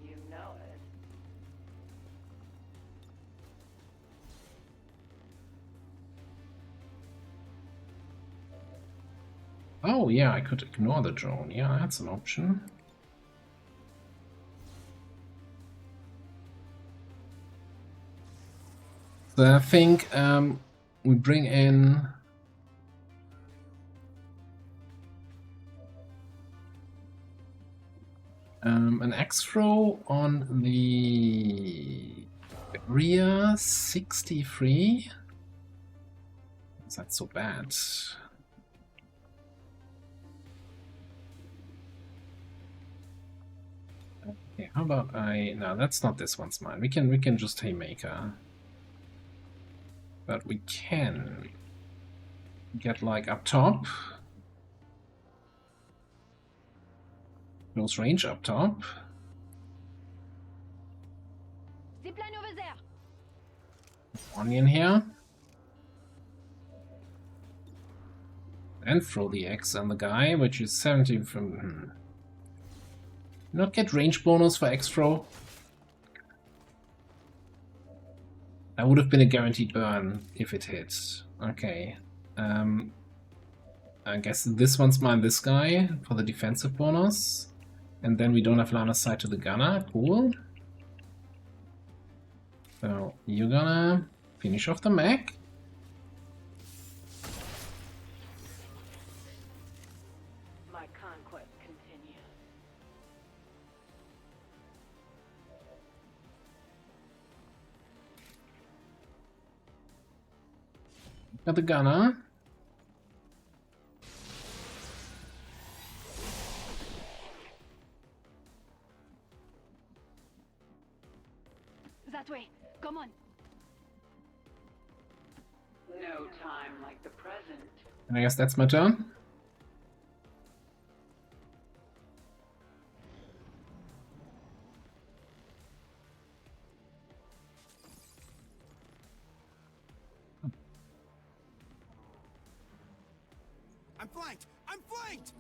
You know it. Oh yeah, I could ignore the drone. Yeah, that's an option. So I think we bring in an X-Throw on the rear 63. Is that so bad? Okay, how about no, that's not this one's mine. We can just Haymaker. But we can get like up top. Close range up top. Onion here. And throw the X on the guy, which is 70 from... Not get range bonus for X-throw? That would have been a guaranteed burn if it hits. Okay. I guess this one's mine, this guy, for the defensive bonus. And then we don't have line of sight to the gunner. Cool. So you're gonna finish off the mech. My conquest continues. Got the gunner. That way. Come on. No time like the present. And I guess that's my turn. I'm flanked! I'm flanked!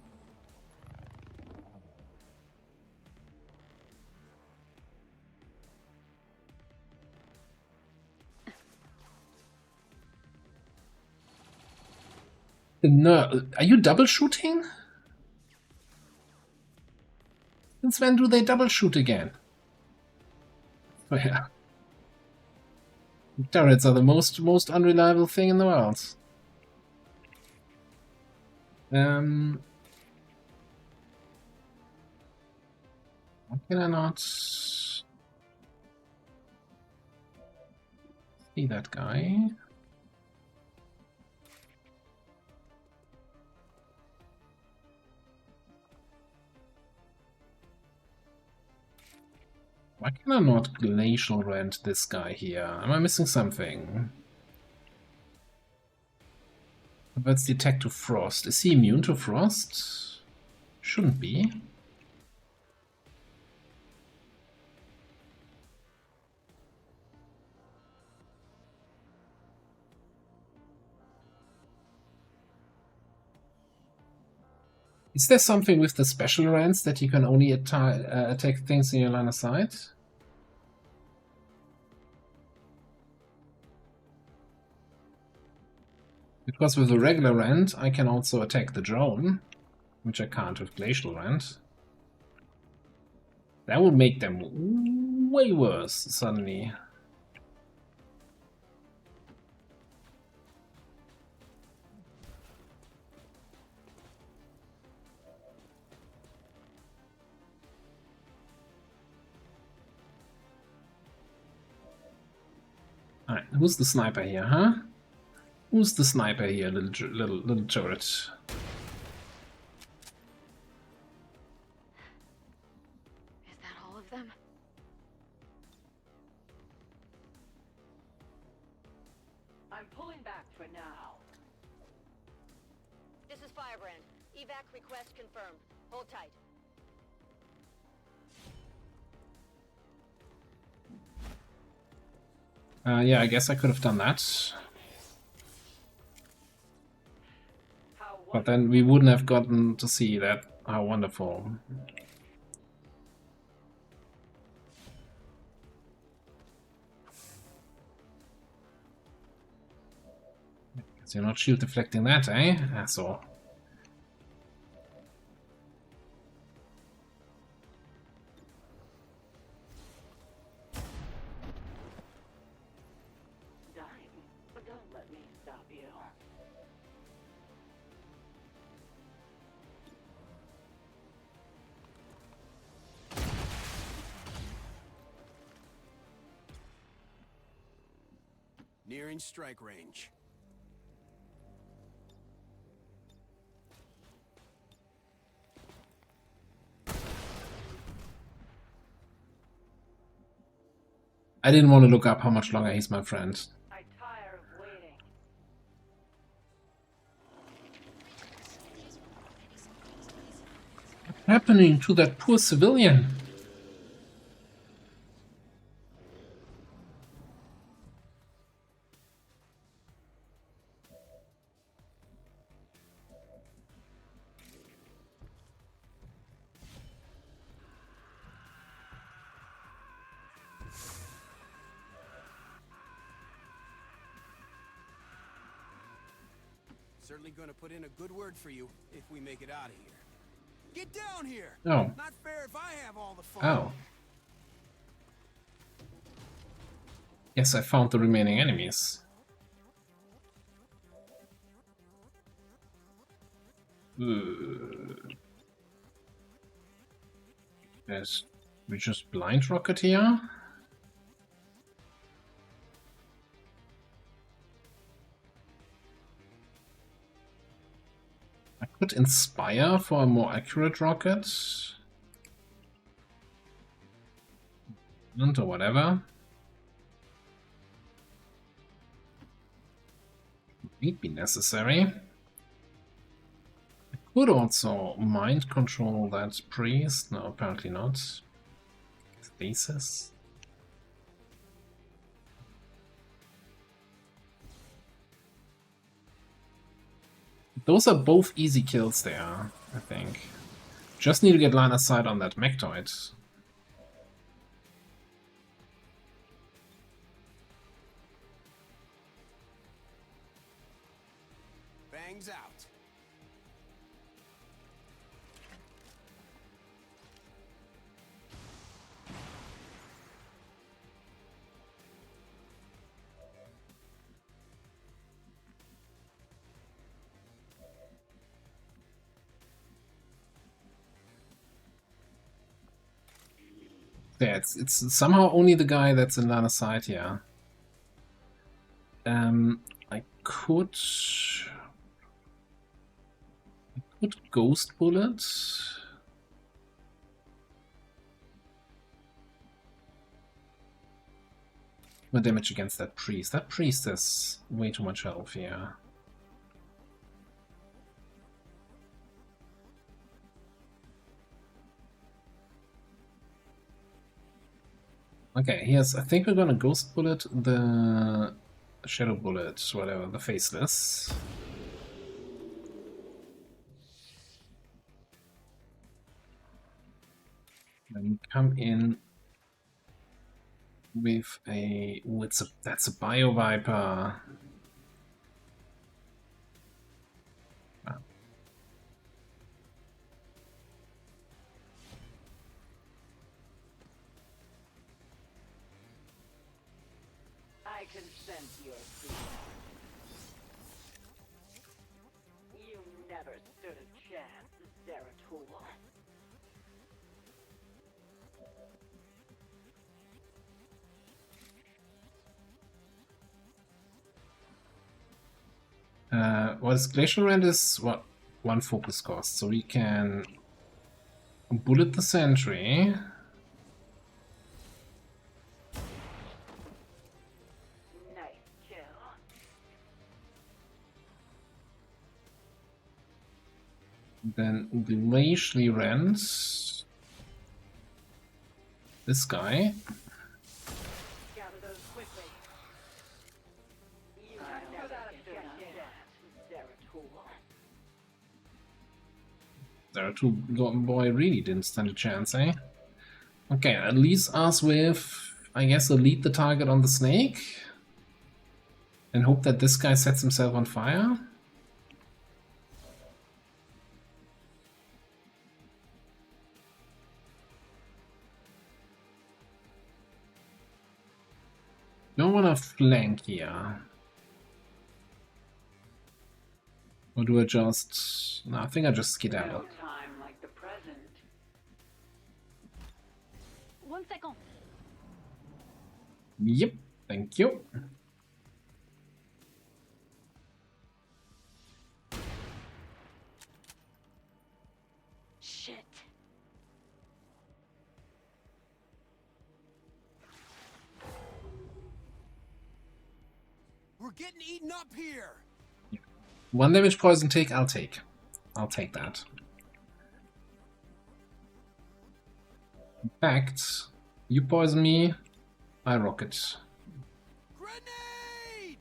No, are you double shooting? Since when do they double shoot again? Oh yeah. Turrets are the most unreliable thing in the world. Why can I not see that guy? Why can I not glacial rend this guy here? Am I missing something? That's detect to frost. Is he immune to frost? Shouldn't be. Is there something with the special rends that you can only attack things in your line of sight? Because with a regular rend, I can also attack the drone, which I can't with glacial rend. That would make them way worse suddenly. Alright, who's the sniper here, huh? Who's the sniper here, little turret? Is that all of them? I'm pulling back for now. This is Firebrand. Evac request confirmed. Hold tight. Yeah, I guess I could have done that. But then we wouldn't have gotten to see that. How wonderful. Guess you're not shield deflecting that, eh? Asshole. But don't let me stop you. Nearing strike range. I didn't want to look up how much longer he's my friend. I tire of waiting. What's happening to that poor civilian? Certainly gonna put in a good word for you if we make it out of here. Get down here! Oh. Not fair if I have all the fun. Oh. Yes, I found the remaining enemies. Yes, we just blind rocket here. I could inspire for a more accurate rocket. Or whatever. Might be necessary. I could also mind control that priest. No, apparently not. Stasis. Those are both easy kills there, I think. Just need to get line of sight on that Mechtoid. Bangs out. Yeah, it's somehow only the guy that's in line of sight here. I could Ghost Bullet. More damage against that priest. That priest has way too much health here. Okay, here's. I think we're gonna Ghost Bullet the Shadow Bullet, whatever, the Faceless. Then come in with a. Oh, that's a Bio Viper. Ah. I can sense your fear. You never stood a chance, Zeratul. What is Glacial Rend is what? One focus cost, so we can bullet the sentry. Nice kill. Then Glacially Rends this guy. Gather those quickly. You never stood a chance, Zeratul. Zeratul boy really didn't stand a chance, eh? Okay, at least us with, I guess, elite the target on the snake. And hope that this guy sets himself on fire. Don't wanna flank here. Or do I just... No, I think I just skedaddle. Time like the present. 1 second. Yep, thank you. Shit. We're getting eaten up here. 1 damage poison take, I'll take. I'll take that. In fact, you poison me, I rocket. Grenade!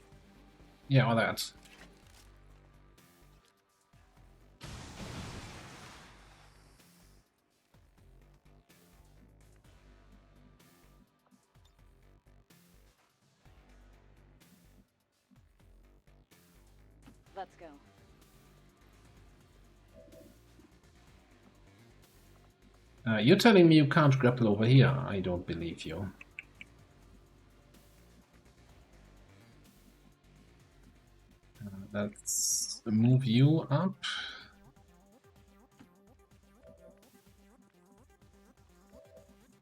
Yeah, or that. Let's go. You're telling me you can't grapple over here. I don't believe you. Let's move you up.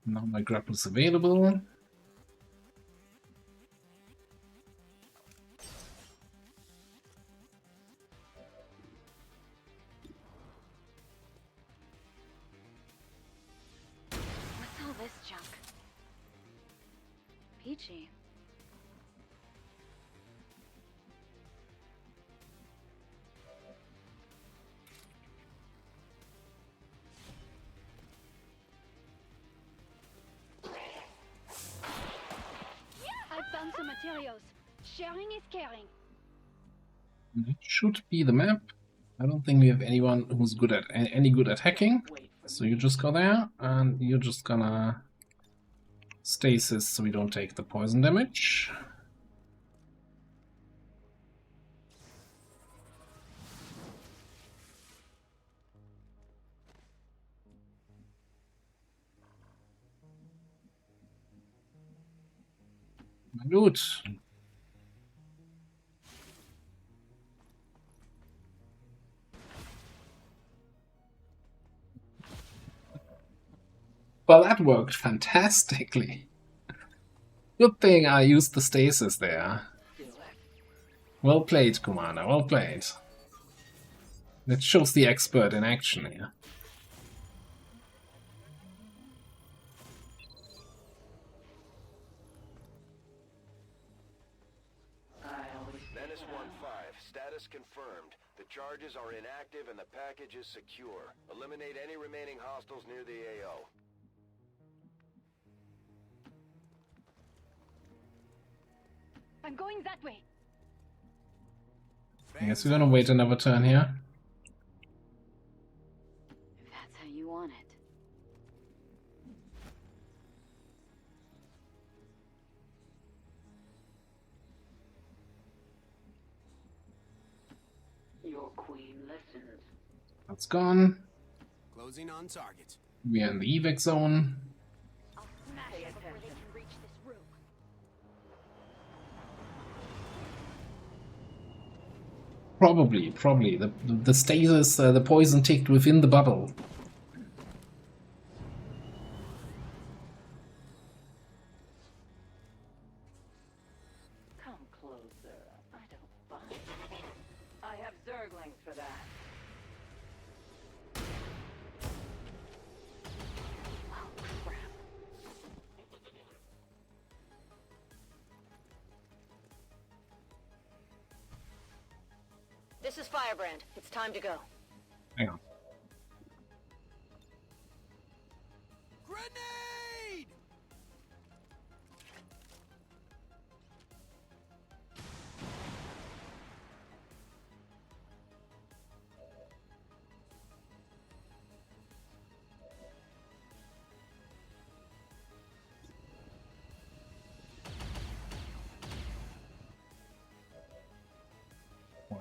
Now my grapple is available. What's all this junk? Peachy. I found some materials. Sharing is caring. It should be the map. I don't think we have anyone who's good at any good at hacking. So you just go there and you're just gonna stasis so we don't take the poison damage. Good. Well, that worked fantastically. Good thing I used the stasis there. Well played, Commander, well played. That shows the expert in action here. Menace 1-5, status confirmed. The charges are inactive and the package is secure. Eliminate any remaining hostiles near the AO. I'm going that way. I guess we're gonna wait another turn here. If that's how you want it. Your queen listens. That's gone. Closing on target. We are in the evac zone. I'll smash it before they can reach this room. Probably. The stasis, the poison ticked within the bubble. Come closer. I don't bite. I have Zerglings for that. Oh, crap. This is Firebrand. It's time to go. Hang on. Grenade!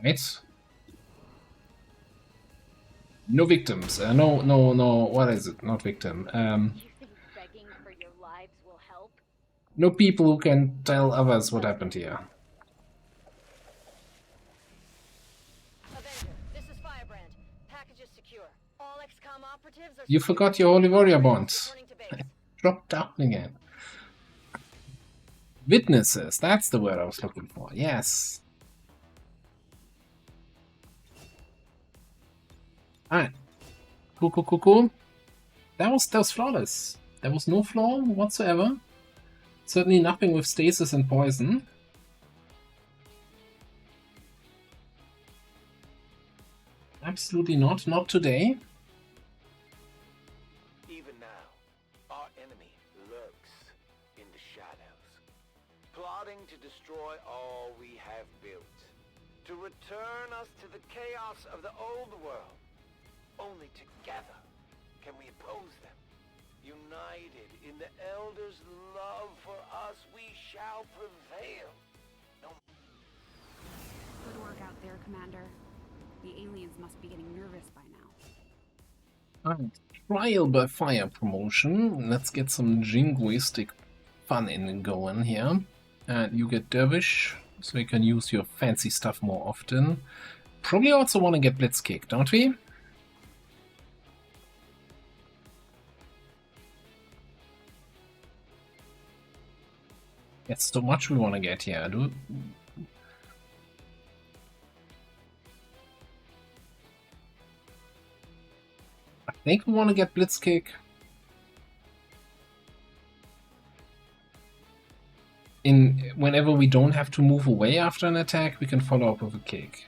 Right. No victims. No. What is it? Not victim. You think begging for your lives will help? No people who can tell others what happened here. Avenger, this is Firebrand. Package is secure. All XCOM operatives are... You forgot your Holy Warrior bond. Returning to base. Drop down again. Witnesses. That's the word I was looking for. Yes. Alright. Cool. That was flawless. There was no flaw whatsoever. Certainly nothing with stasis and poison. Absolutely not. Not today. Even now, our enemy lurks in the shadows, plotting to destroy all we have built, to return us to the chaos of the old world. Only together can we oppose them. United in the Elders' love for us, we shall prevail. Good work out there, Commander. The aliens must be getting nervous by now. Alright. Trial by fire promotion. Let's get some jingoistic fun in going here. And you get Dervish, so you can use your fancy stuff more often. Probably also want to get Blitzkick, don't we? It's so much we want to get here. I think we want to get Blitzkick. Whenever we don't have to move away after an attack, we can follow up with a kick.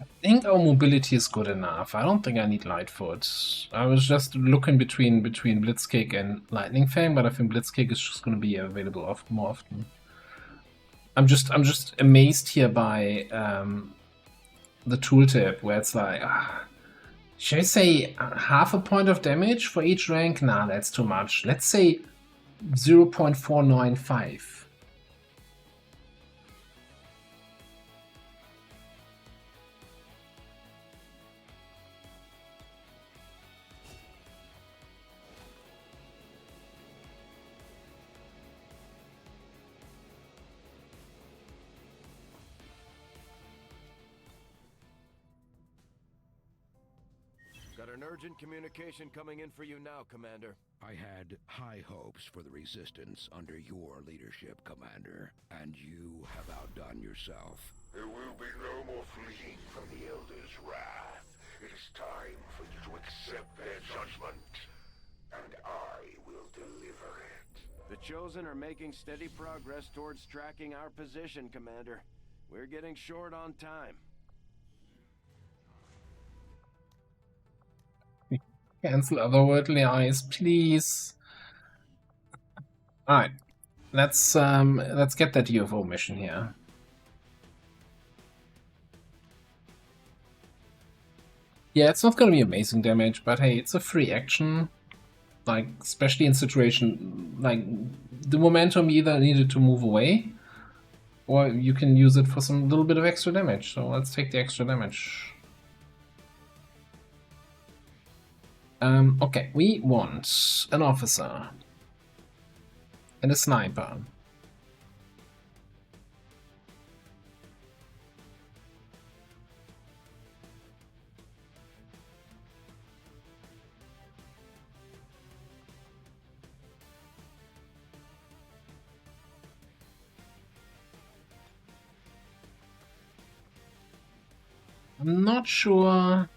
I think our mobility is good enough. I don't think I need Lightfoot. I was just looking between Blitzkick and Lightning Fang, but I think Blitzkick is just going to be available more often. I'm just amazed here by the tooltip where it's like, should I say half a point of damage for each rank? Nah, that's too much. Let's say 0.495. Got an urgent communication coming in for you now, Commander. I had high hopes for the Resistance under your leadership, Commander, and you have outdone yourself. There will be no more fleeing from the Elder's wrath. It is time for you to accept their judgment, and I will deliver it. The Chosen are making steady progress towards tracking our position, Commander. We're getting short on time. Cancel otherworldly eyes, please. Alright. Let's get that UFO mission here. Yeah, it's not gonna be amazing damage, but hey, it's a free action. Like, especially in situation like the momentum either needed to move away, or you can use it for some little bit of extra damage. So let's take the extra damage. Okay, we want an officer and a sniper. I'm not sure.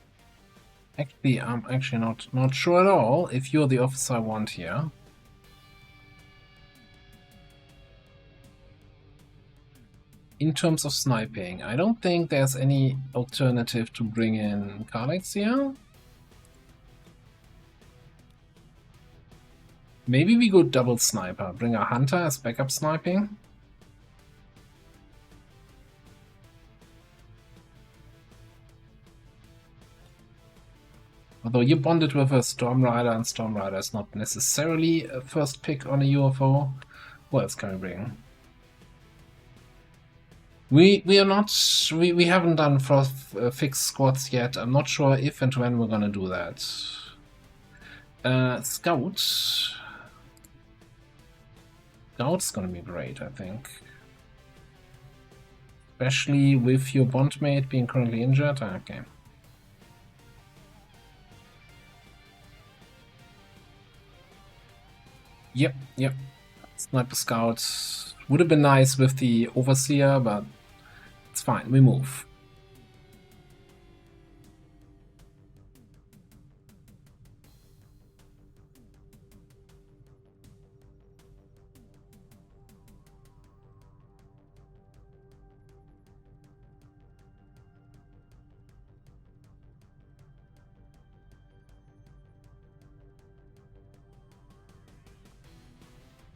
Actually, I'm actually not sure at all if you're the officer I want here. In terms of sniping, I don't think there's any alternative to bring in Kalex here. Maybe we go double sniper, bring a hunter as backup sniping. Although you're bonded with a Storm Rider, and Storm Rider is not necessarily a first pick on a UFO. What else can we bring? We haven't done fixed squads yet. I'm not sure if and when we're gonna do that. Scout. Scout's gonna be great, I think. Especially with your bondmate being currently injured. Okay. Yep. Sniper Scout would have been nice with the Overseer, but it's fine, we move.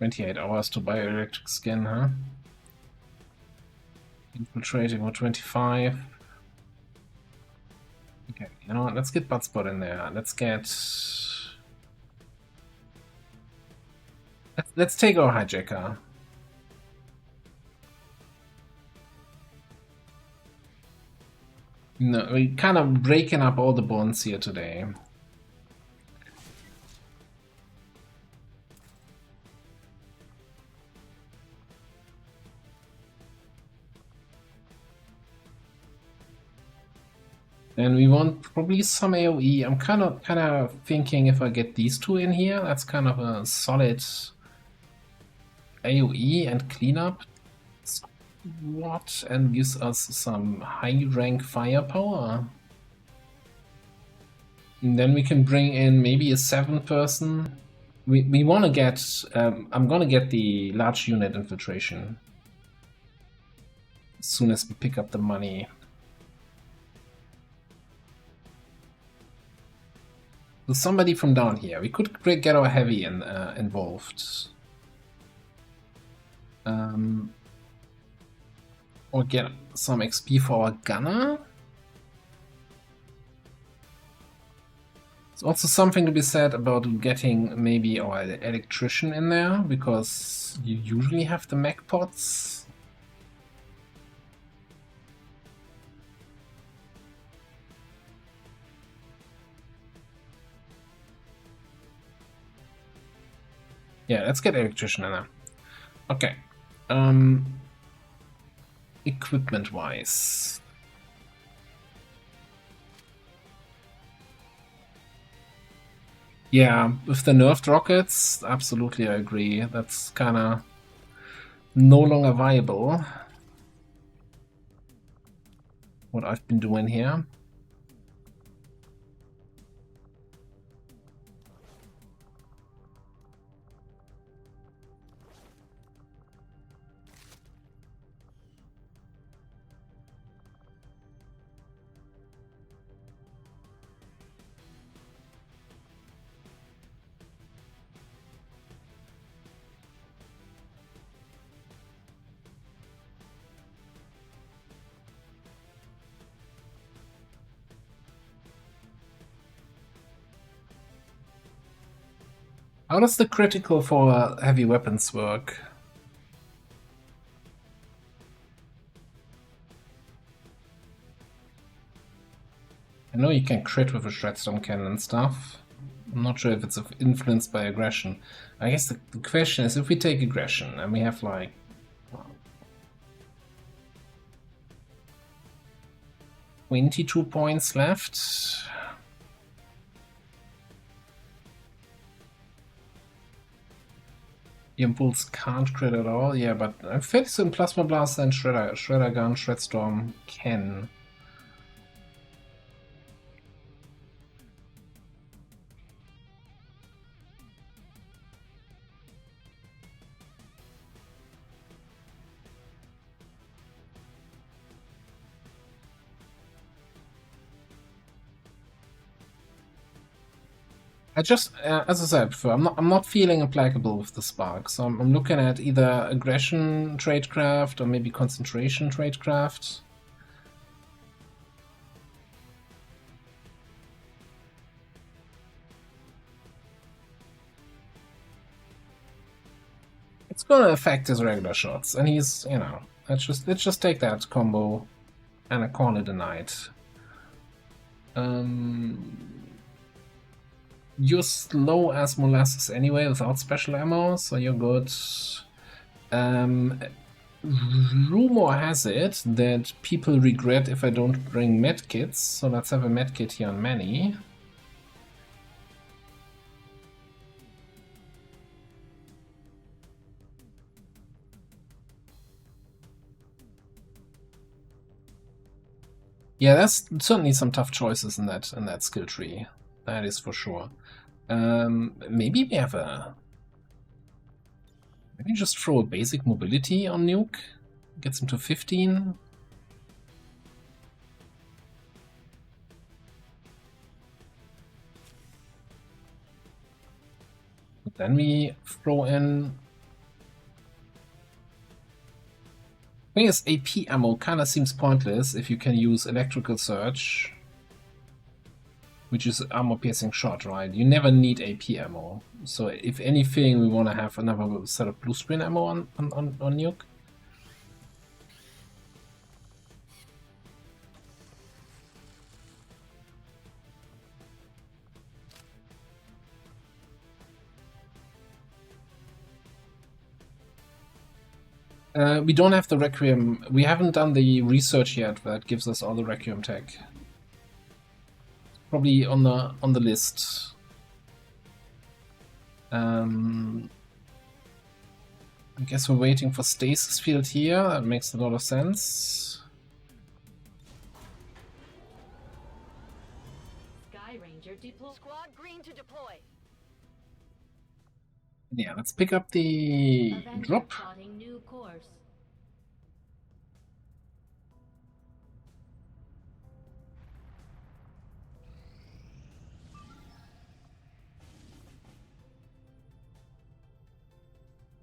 28 hours to buy electric skin, huh? Infiltrating for 25. Okay, you know what? Let's get Buttspot in there. Let's get. Let's take our hijacker. No, we're kind of breaking up all the bonds here today. And we want probably some AoE. I'm kind of thinking if I get these two in here, that's kind of a solid AoE and cleanup squad and gives us some high rank firepower. And then we can bring in maybe a 7-person. We want to get. I'm gonna get the large unit infiltration as soon as we pick up the money. So somebody from down here. We could get our heavy involved. Or get some XP for our gunner. There's also something to be said about getting maybe our electrician in there, because you usually have the mech pots. Yeah, let's get electrician in there. Okay. Equipment-wise. Yeah, with the nerfed rockets, absolutely I agree. That's kinda no longer viable. What I've been doing here. How does the critical for heavy weapons work? I know you can crit with a Shredstorm cannon and stuff. I'm not sure if it's influenced by aggression. I guess the question is, if we take aggression and we have like 22 points left. Impulse can't crit at all. Yeah, but I'm fairly certain Plasma Blast and Shredder Gun, Shredstorm can. I just, as I said before, I'm not feeling implacable with the spark, so I'm looking at either aggression tradecraft or maybe concentration tradecraft. It's gonna affect his regular shots, and he's, you know, let's just take that combo and I call it a night. You're slow as molasses anyway without special ammo, so you're good. Rumor has it that people regret if I don't bring medkits, so let's have a medkit here on Manny. Yeah, there's certainly some tough choices in that skill tree. That is for sure. Maybe we have a... Maybe just throw a basic mobility on Nuke. Gets him to 15. But then we throw in Thing is, AP ammo kinda seems pointless if you can use electrical surge, which is armor-piercing shot, right? You never need AP ammo. So if anything, we want to have another set of blue screen ammo on Nuke. We don't have the Requiem. We haven't done the research yet that gives us all the Requiem tech. Probably on the list. I guess we're waiting for stasis field here. That makes a lot of sense. Sky Ranger deploy. Squad green to deploy. Yeah, let's pick up the Avenger drop. plotting new course.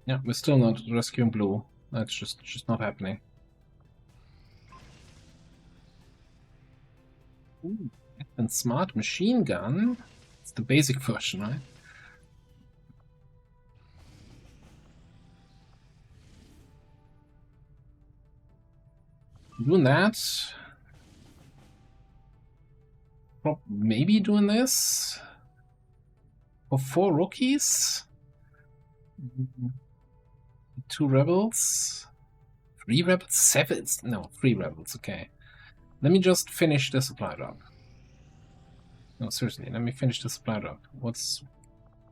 Yeah, we're still not rescuing blue. That's just not happening. Ooh, and smart machine gun. It's the basic version, right? Doing that. Maybe doing this. For 4 rookies. 2 rebels. 3 rebels? 7? No, 3 rebels, okay. Let me just finish the supply drop. No, seriously, let me finish the supply drop. What's...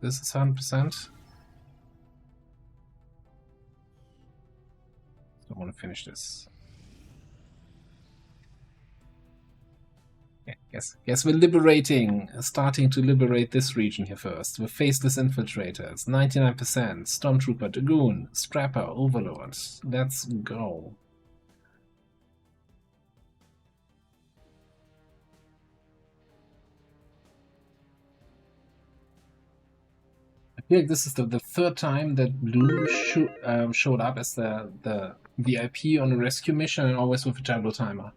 This is 100%? I want to finish this. Okay, guess we're starting to liberate this region here first. With faceless infiltrators, 99%, Stormtrooper, Dragoon, Scrapper, Overlord. Let's go. I feel like this is the third time that Blue showed up as the VIP on a rescue mission, and always with a turbo timer.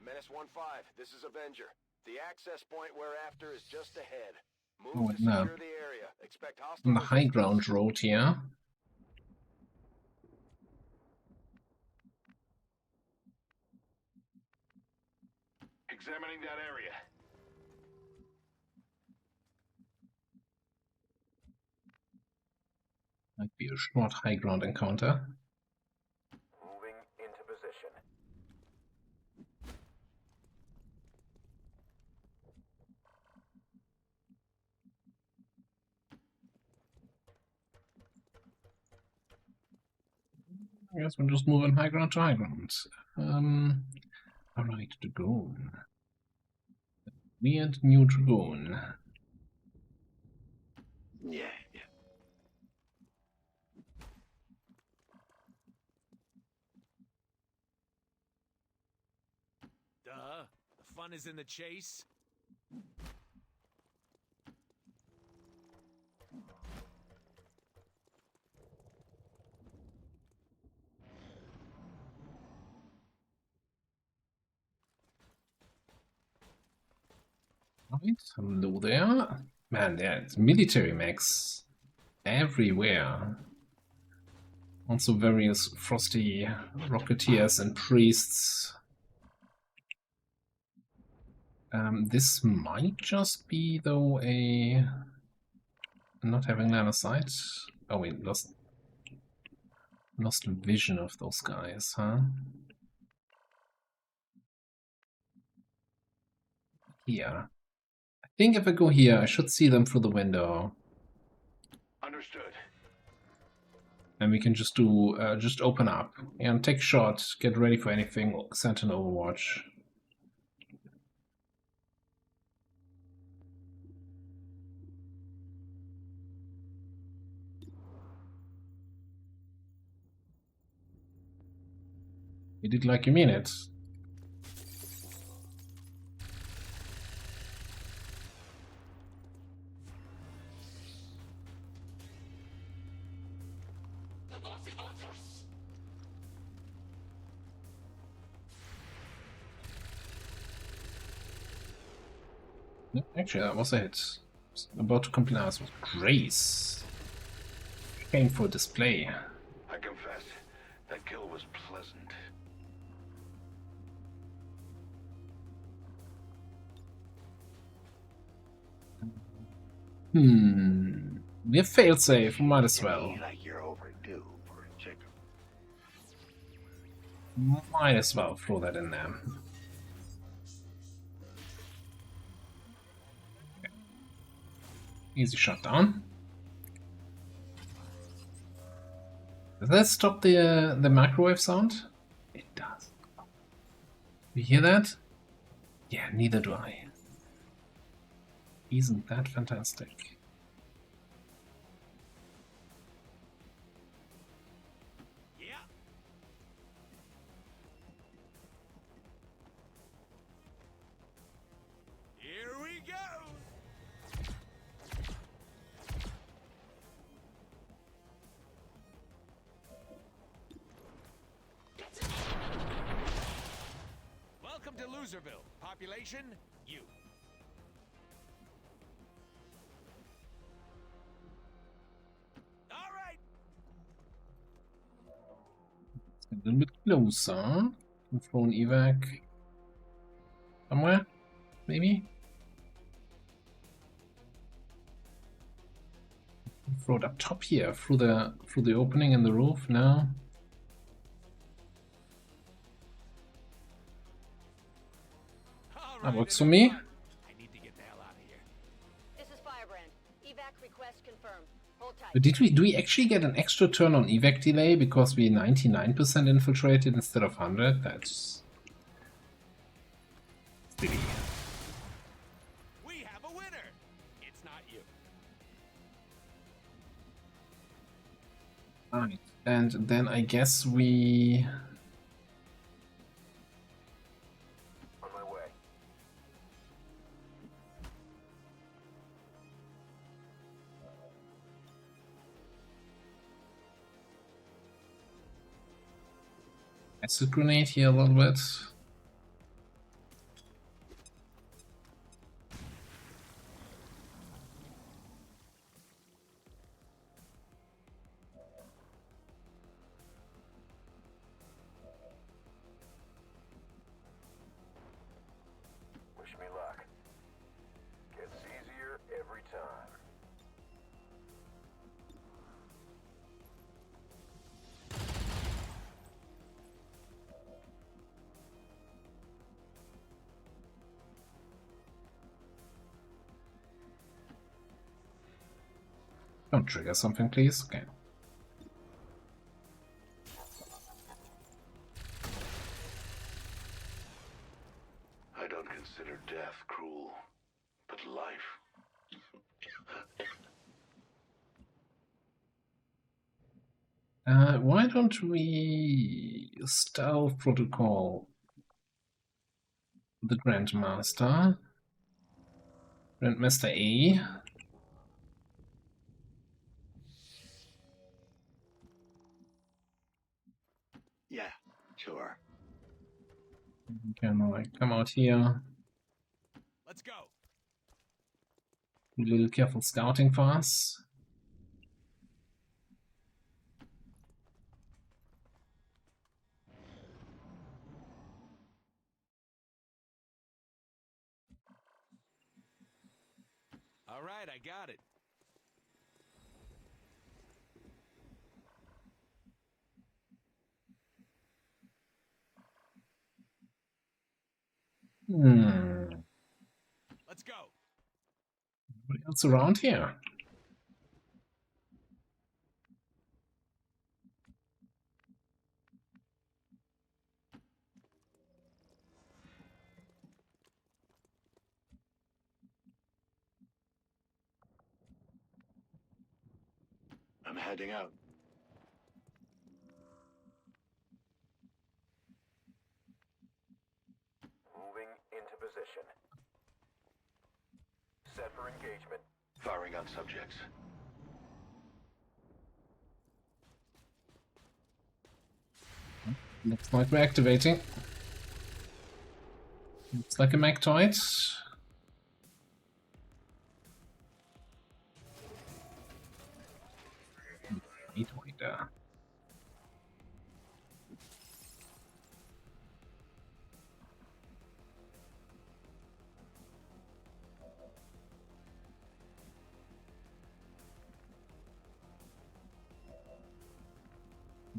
Menace 1-5, this is Avenger. The access point we're after is just ahead. Move Oh, to secure the area. Expect hostile on the high ground road here. Examining that area. Might be a short high ground encounter. Moving into position. I guess we're just moving high ground to high ground. Alright, Dragoon. Weird new Dragoon. Yeah. Duh. The fun is in the chase. Right, hello there. Man, there's military mechs everywhere. Also various frosty rocketeers and priests. This might just be, though, a not having line of sight. Oh, we lost vision of those guys, huh? Here. I think if I go here, I should see them through the window. Understood. And we can just do, just open up and take shots, get ready for anything, send an overwatch. You did like you mean it. Actually, that was a hit. About to complete us with grace. Painful display. I confess, that kill was pleasant. We have failed safe, might as well. Like you're overdue for a chicken. Might as well throw that in there. Okay. Easy shutdown. Does that stop the microwave sound? It does. You hear that? Yeah, neither do I. Isn't that fantastic? Yeah. Here we go. Welcome to Loserville. Population, you. All right. A little bit closer. Can throw an evac somewhere, maybe. Throw it up top here through the opening in the roof. No. That works for me. I need to get the hell out of here. This is Firebrand. Evac request confirmed. Hold tight. But do we actually get an extra turn on evac delay because we 99% infiltrated instead of 100? That's silly. We have a winner. It's not you. Right, and then I guess we. On my way. Acid grenade here a little bit. Wish me luck. Gets easier every time. Don't trigger something, please. Okay. I don't consider death cruel, but life. Why don't we stealth protocol the Grandmaster? Grandmaster A. Yeah, sure. Can like come out here. Let's go. A little careful scouting for us. All right, I got it. Let's go. What else around here? I'm heading out. Moving into position. Set for engagement. Firing on subjects. Looks like we're activating. Looks like a Mactoid. There.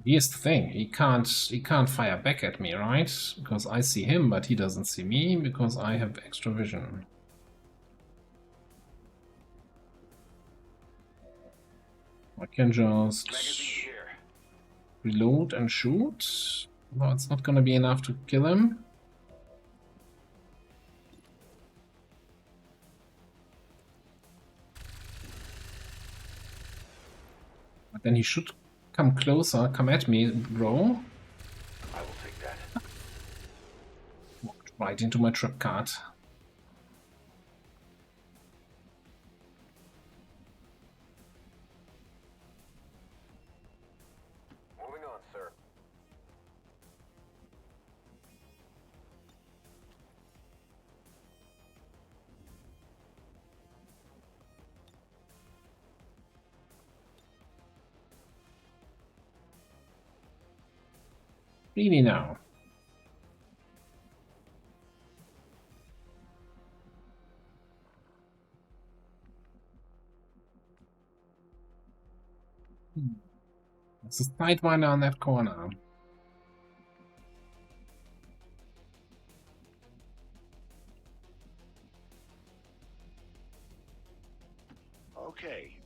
Here's the thing, he can't fire back at me, right? Because I see him, but he doesn't see me, because I have extra vision. I can just reload and shoot. No, it's not gonna be enough to kill him. But then he should come closer, come at me, bro. I will take that. Walked right into my trap card. Moving on, sir. Really now. There's a sidewinder on that corner. Okay.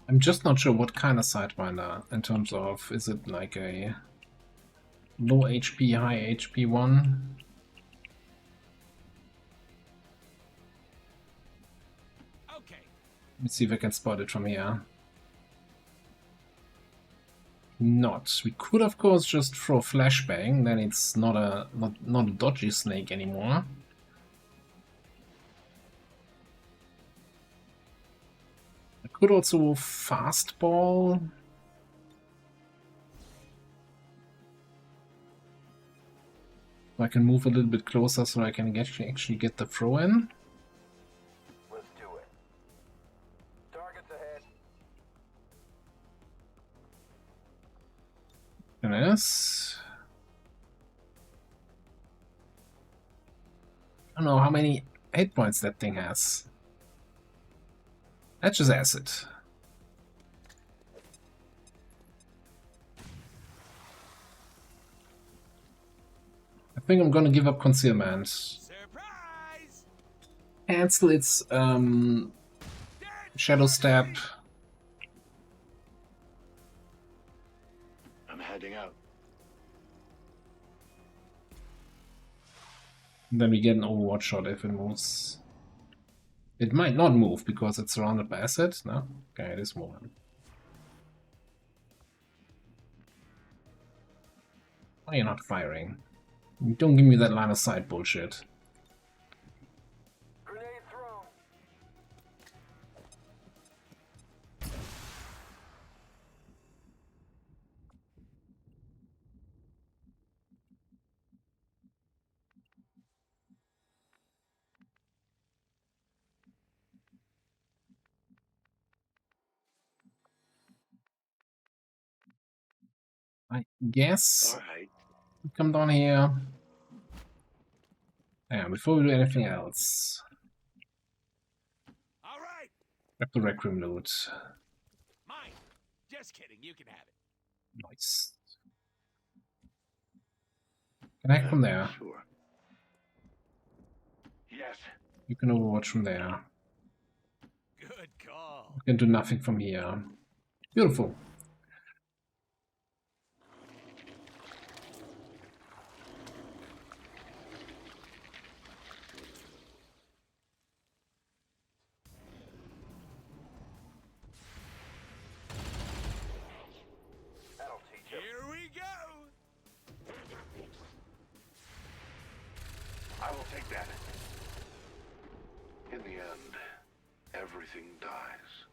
I'm just not sure what kind of sidewinder in terms of, is it like a low HP, high HP one? Okay. Let me see if I can spot it from here. Not. We could of course just throw flashbang, then it's not a dodgy snake anymore. I could also fastball. I can move a little bit closer so I can actually get the throw in. Let's do it. Targets ahead. Yes. I don't know how many hit points that thing has. That's just acid. I think I'm gonna give up concealment. Surprise! Cancel its shadow step. I'm heading out. And then we get an overwatch shot if it moves. It might not move because it's surrounded by acid. No? Okay, it is moving. Why are you not firing? Don't give me that line of sight bullshit. Grenade thrown. I guess. All right. Come down here. Yeah, before we do anything else, All right, grab the rec room loot. mine. Just kidding. You can have it. Nice. Connect from there. Sure. Yes. You can overwatch from there. Good call. You can do nothing from here. Beautiful. Here we go. I will take that. In the end, everything dies.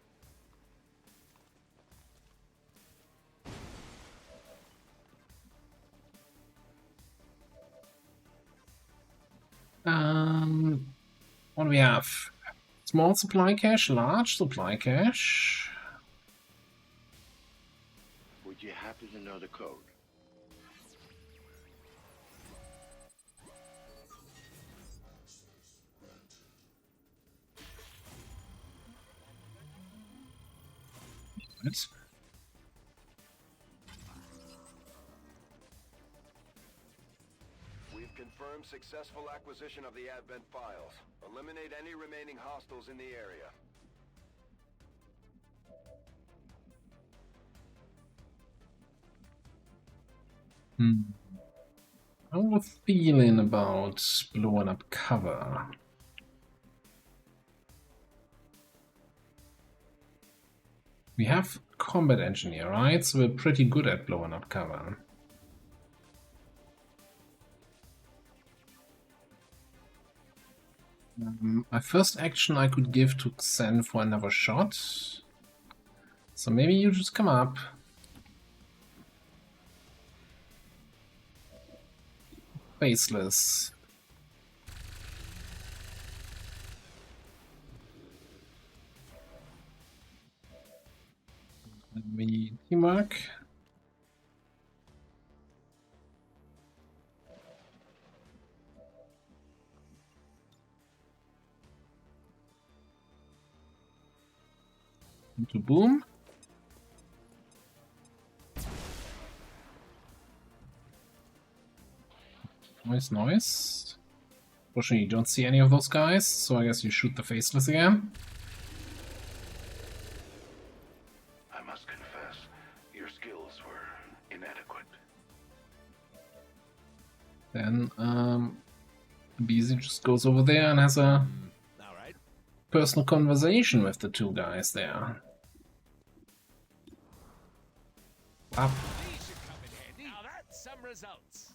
What do we have? Small supply cache, large supply cache. Would you happen to know the code? Right. We've confirmed successful acquisition of the Advent files. Eliminate any remaining hostiles in the area. I have a feeling about blowing up cover. We have combat engineer, right? So we're pretty good at blowing up cover. My first action I could give to Xen for another shot. So maybe you just come up. Faceless. Let me teamwork. Into boom. Nice, nice. Fortunately, you don't see any of those guys, so I guess you shoot the faceless again. I must confess, your skills were inadequate. Then, BZ just goes over there and has a All right. personal conversation with the two guys there. Up. These should come in handy. Now that's some results.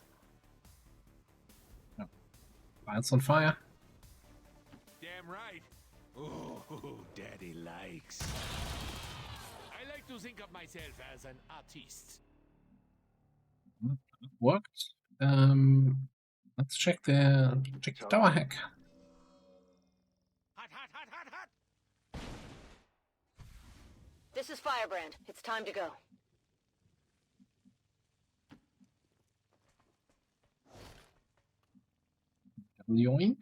Lights on fire. Damn right. Oh, daddy likes. I like to think of myself as an artiste. Worked. Let's check the tower hack. Hot, hot, hot, hot, hot. This is Firebrand. It's time to go. Yoink.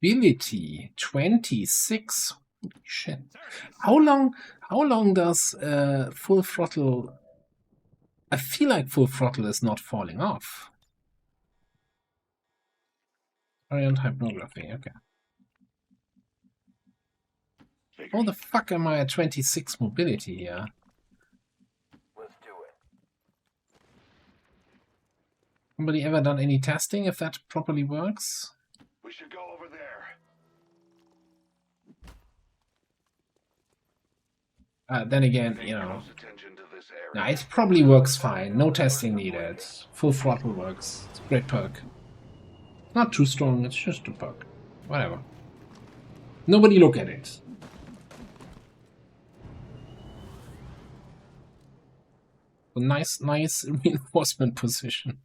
Ability 26. Holy shit. How long does full throttle? I feel like full throttle is not falling off. Variant hypnography, okay. How the fuck am I at 26 mobility here? Let's do it. Somebody ever done any testing if that properly works? We should go over there. Then again, Pay you know, close attention to this area. nah, it probably works fine. No testing needed. Full throttle works. It's a great perk. Not too strong, it's just a perk. Whatever. Nobody look at it. A nice reinforcement position.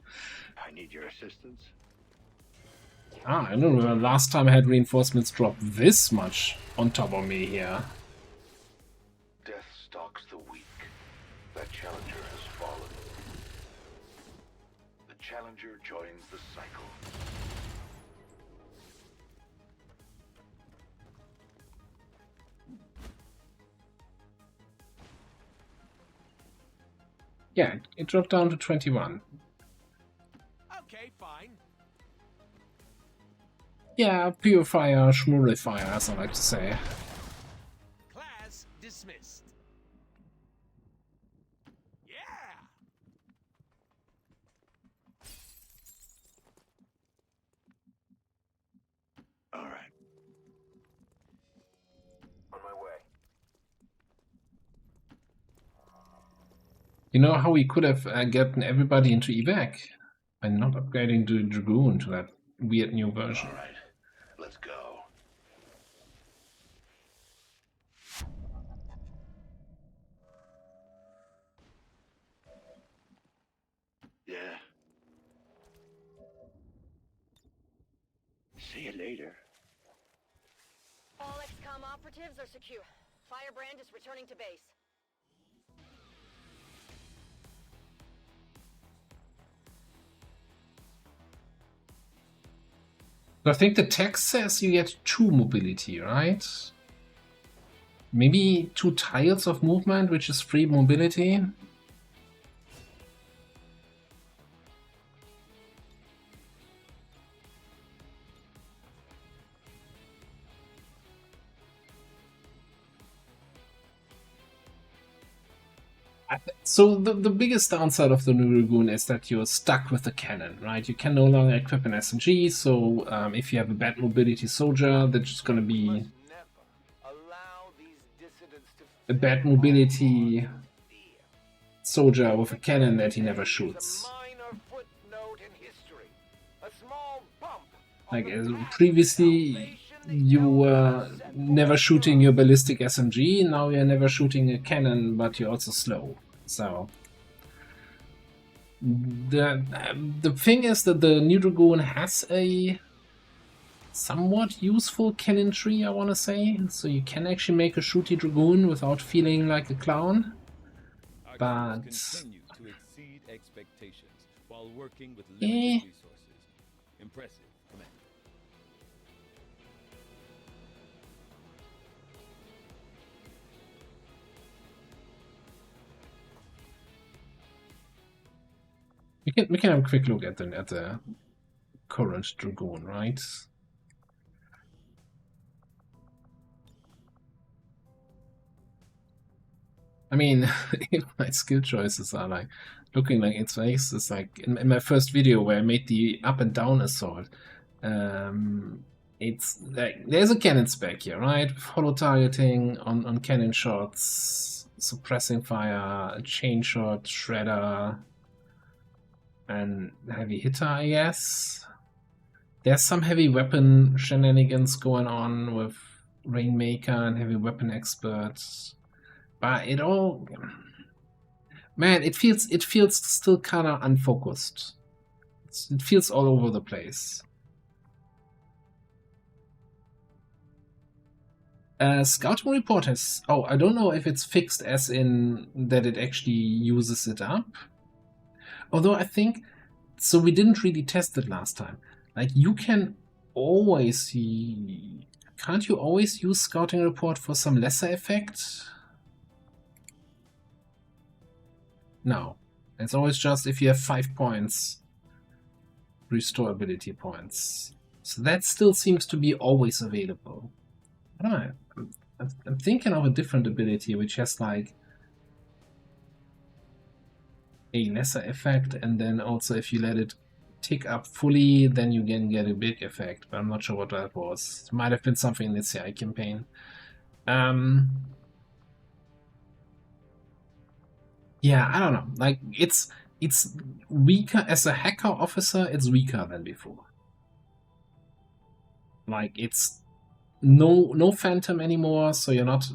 I need your assistance. Ah, I don't remember last time I had reinforcements drop this much on top of me here. Death stalks the weak. That challenger has fallen. The challenger joins the cycle. Yeah, it dropped down to 21. Okay, fine. Yeah, purifier, schmurifier, as I like to say. Class dismissed. Yeah! All right. On my way. You know how we could have gotten everybody into evac by not upgrading the Dragoon to that weird new version. All right. Let's go. Yeah. See you later. All XCOM operatives are secure. Firebrand is returning to base. I think the text says you get 2 mobility, right? Maybe 2 tiles of movement, which is free mobility. So the biggest downside of the new Dragoon is that you're stuck with the cannon, right? You can no longer equip an SMG, so if you have a bad mobility soldier, that's just going to be a bad mobility soldier with a cannon that he never shoots. Like previously, you were never shooting your ballistic SMG, now you're never shooting a cannon, but you're also slow. So the thing is that the new Dragoon has a somewhat useful cannon tree, I want to say. So you can actually make a shooty Dragoon without feeling like a clown. But continue to exceed expectations while working with limited resources. Impressive, Commander. We can have a quick look at the current Dragoon, right? I mean, if my skill choices are like looking like its face, it's like in my first video where I made the up and down assault. It's like there's a cannon spec here, right? Follow targeting on cannon shots, suppressing fire, chain shot, shredder, and heavy hitter, I guess. There's some heavy weapon shenanigans going on with Rainmaker and heavy weapon experts. But it all, man, it feels still kind of unfocused. It feels all over the place. Scouting report has, oh, I don't know if it's fixed as in that it actually uses it up. Although I think, so we didn't really test it last time. Like you can always, can't you always use scouting report for some lesser effect? No, it's always just if you have 5 points, restore ability points. So that still seems to be always available. I don't know. I'm thinking of a different ability which has like a lesser effect, and then also if you let it tick up fully, then you can get a big effect. But I'm not sure what that was. It might have been something in the CI campaign. Yeah, I don't know. Like it's weaker as a hacker officer. It's weaker than before. Like it's no phantom anymore, so you're not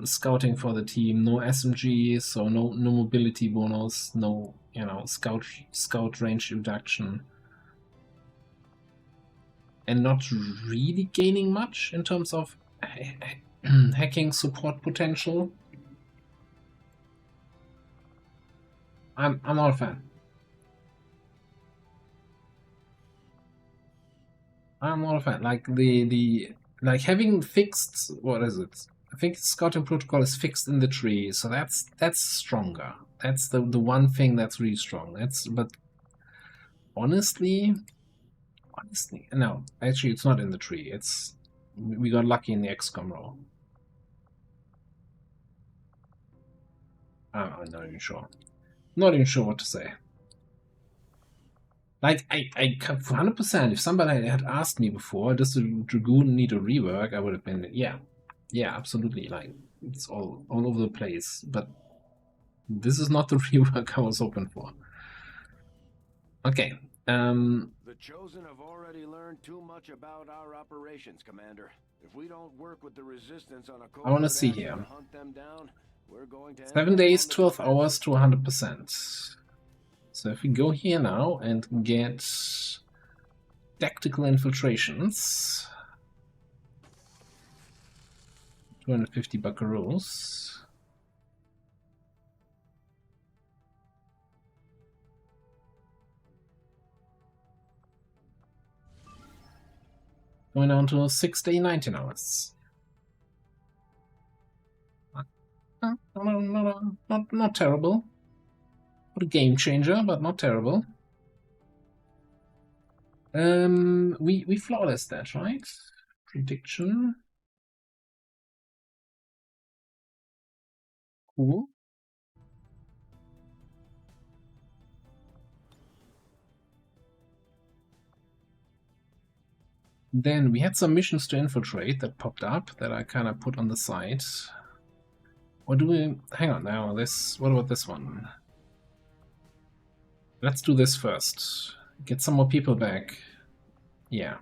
scouting for the team. No SMG, so no mobility bonus. No, scout range reduction, and not really gaining much in terms of hacking support potential. I'm not a fan. I'm not a fan. Like like having fixed, what is it? I think Scouting Protocol is fixed in the tree, so that's stronger. That's the one thing that's really strong. But honestly, no, actually it's not in the tree. We got lucky in the XCOM roll. I'm not even sure. Not even sure what to say. Like, I 100%, if somebody had asked me before, does the Dragoon need a rework, I would have been, yeah, absolutely. Like, it's all over the place. But this is not the rework I was hoping for. Okay. The Chosen have already learned too much about our operations, Commander. If we don't work with the Resistance on a I want to covert see action here. to hunt them down, we're going to end 7 up days, on the 12 defensive. hours to 100%. So if we go here now and get tactical infiltrations, 250 buckaroos. Going down to 6 day, 19 hours. Not terrible. Not a game changer, but not terrible. We flawless that, right? Prediction. Cool. Then we had some missions to infiltrate that popped up that I kind of put on the side. Or do we... Hang on now, what about this one? Let's do this first. Get some more people back. Yeah.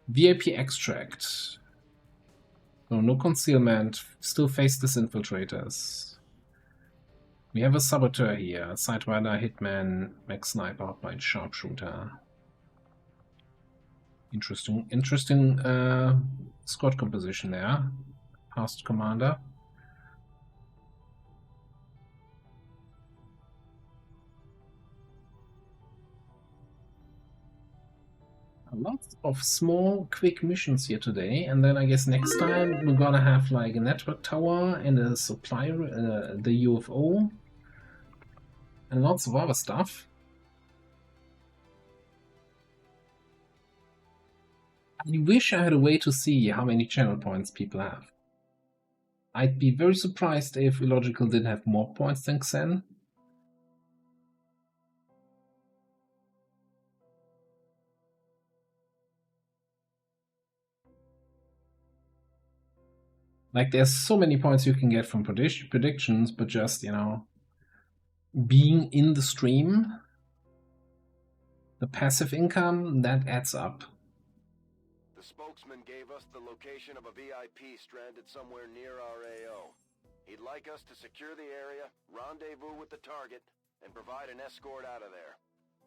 VIP extract. So no concealment, still face disinfiltrators. We have a saboteur here, Sidewinder, Hitman, Mech Sniper, Hotline, Sharpshooter. Interesting squad composition there. Past commander. Lots of small, quick missions here today, and then I guess next time we're gonna have like a network tower and a supply, the UFO, and lots of other stuff. I wish I had a way to see how many channel points people have. I'd be very surprised if Illogical didn't have more points than Xen. Like, there's so many points you can get from predictions, but just, you know, being in the stream, the passive income, that adds up. The spokesman gave us the location of a VIP stranded somewhere near our AO. He'd like us to secure the area, rendezvous with the target, and provide an escort out of there.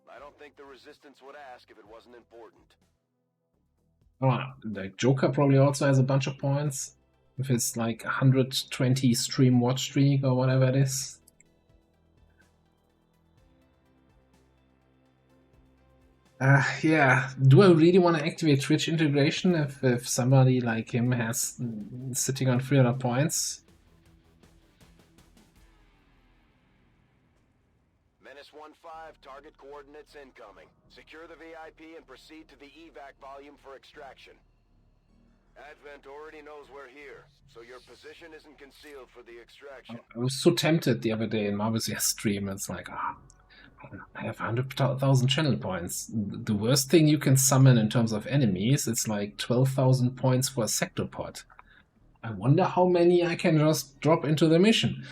I don't think the Resistance would ask if it wasn't important. Oh, like Joker probably also has a bunch of points. If it's like 120 stream watch streak or whatever it is. Yeah, do I really want to activate Twitch integration if somebody like him has sitting on 300 points? Menace 1-5, target coordinates incoming. Secure the VIP and proceed to the evac volume for extraction. Advent already knows we're here, so your position isn't concealed for the extraction. I was so tempted the other day in Marvel's stream. It's like, I have 100,000 channel points. The worst thing you can summon in terms of enemies, it's like 12,000 points for a sector pod. I wonder how many I can just drop into the mission.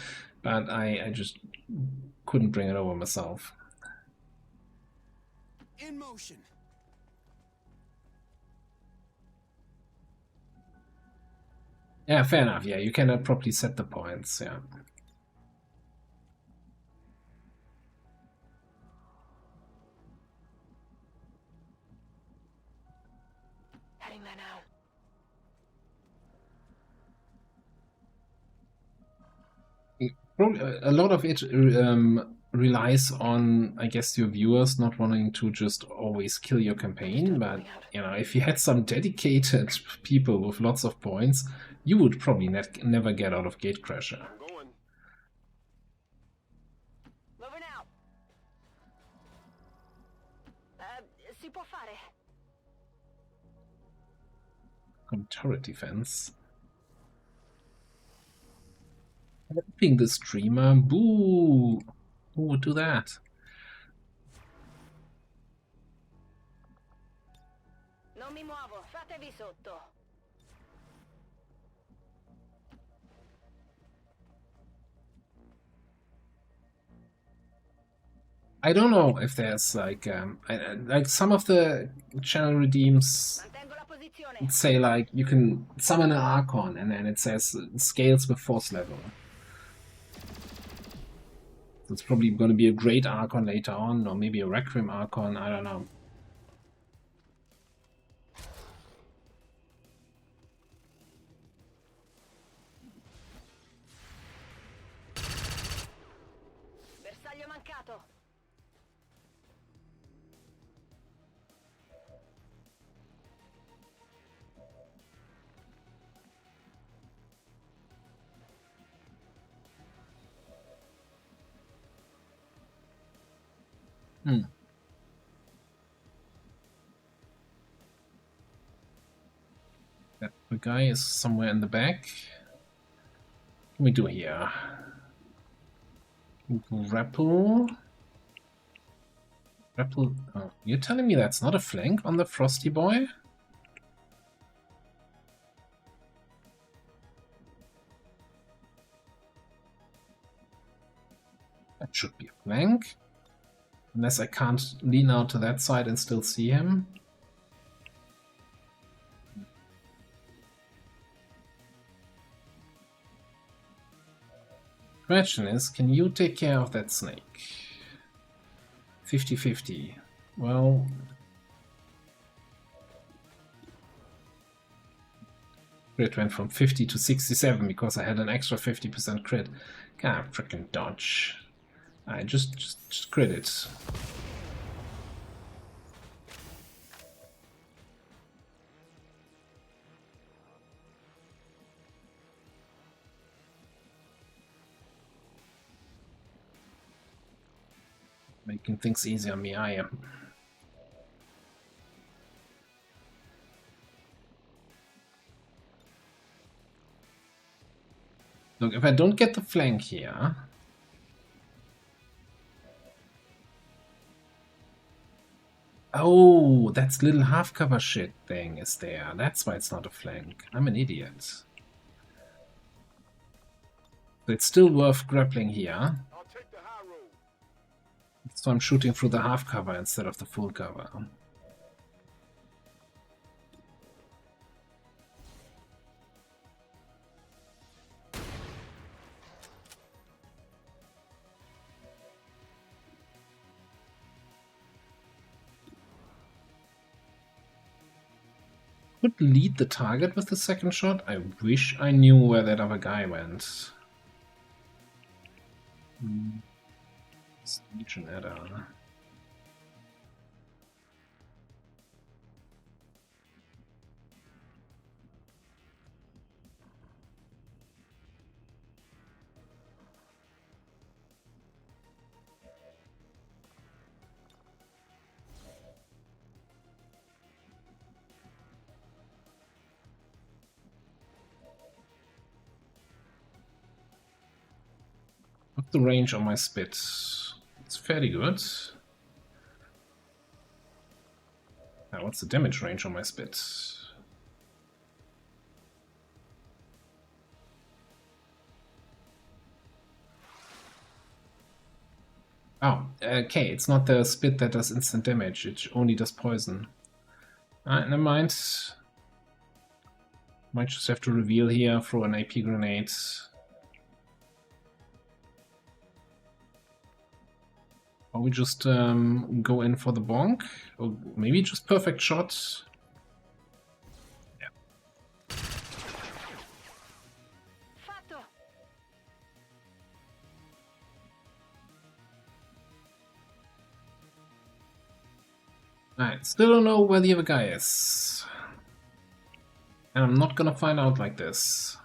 But I just couldn't bring it over myself. In motion. Yeah, fair enough. Yeah, you cannot properly set the points. Yeah. Heading there now. Probably a lot of it relies on, I guess, your viewers not wanting to just always kill your campaign, but you know, if you had some dedicated people with lots of points, you would probably never get out of Gatecrasher. I'm going. Moving out. Si può fare. Turret defense. Helping the streamer, boo! Who would do that? Non mi muovo, fatevi sotto. I don't know if there's like like some of the channel redeems say like you can summon an Archon and then it says scales with force level. So it's probably going to be a great Archon later on, or maybe a Requiem Archon, I don't know. Bersaglio mancato. That the guy is somewhere in the back. What can we do here? Grapple. Grapple. Oh, you're telling me that's not a flank on the Frosty Boy? That should be a flank. Unless I can't lean out to that side and still see him. Question is, can you take care of that snake? 50-50. Well... Crit went from 50 to 67 because I had an extra 50% crit. God, frickin' dodge. I just crit it. Making things easy on me, I am. Look, if I don't get the flank here... Oh, that's little half cover shit thing is there. That's why it's not a flank. I'm an idiot. But it's still worth grappling here. So I'm shooting through the half cover instead of the full cover. Could lead the target with the second shot. I wish I knew where that other guy went. Legion add-on. What's the range on my spit? It's fairly good. Now, what's the damage range on my spit? Oh, okay, it's not the spit that does instant damage, it only does poison. Alright, never mind. Might just have to reveal here, throw an AP grenade. Or we just go in for the bonk, or maybe just perfect shot. Yeah. Alright, still don't know where the other guy is. And I'm not gonna find out like this.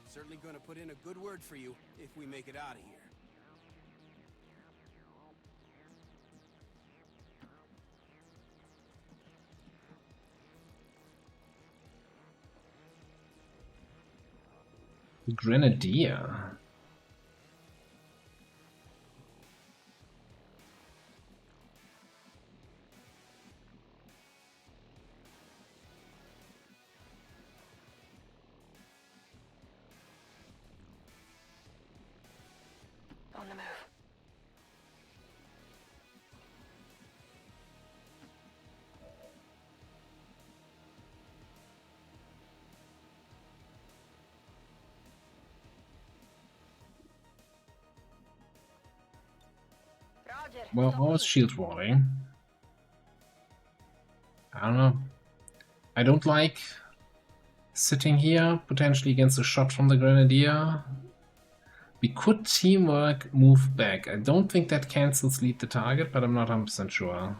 Certainly gonna put in a good word for you if we make it out of here. Grenadier. On the move. Roger. Well, Stop what was me. shield walling? I don't know. I don't like sitting here, potentially against a shot from the Grenadier. We could teamwork move back. I don't think that cancels lead the target, but I'm not 100% sure.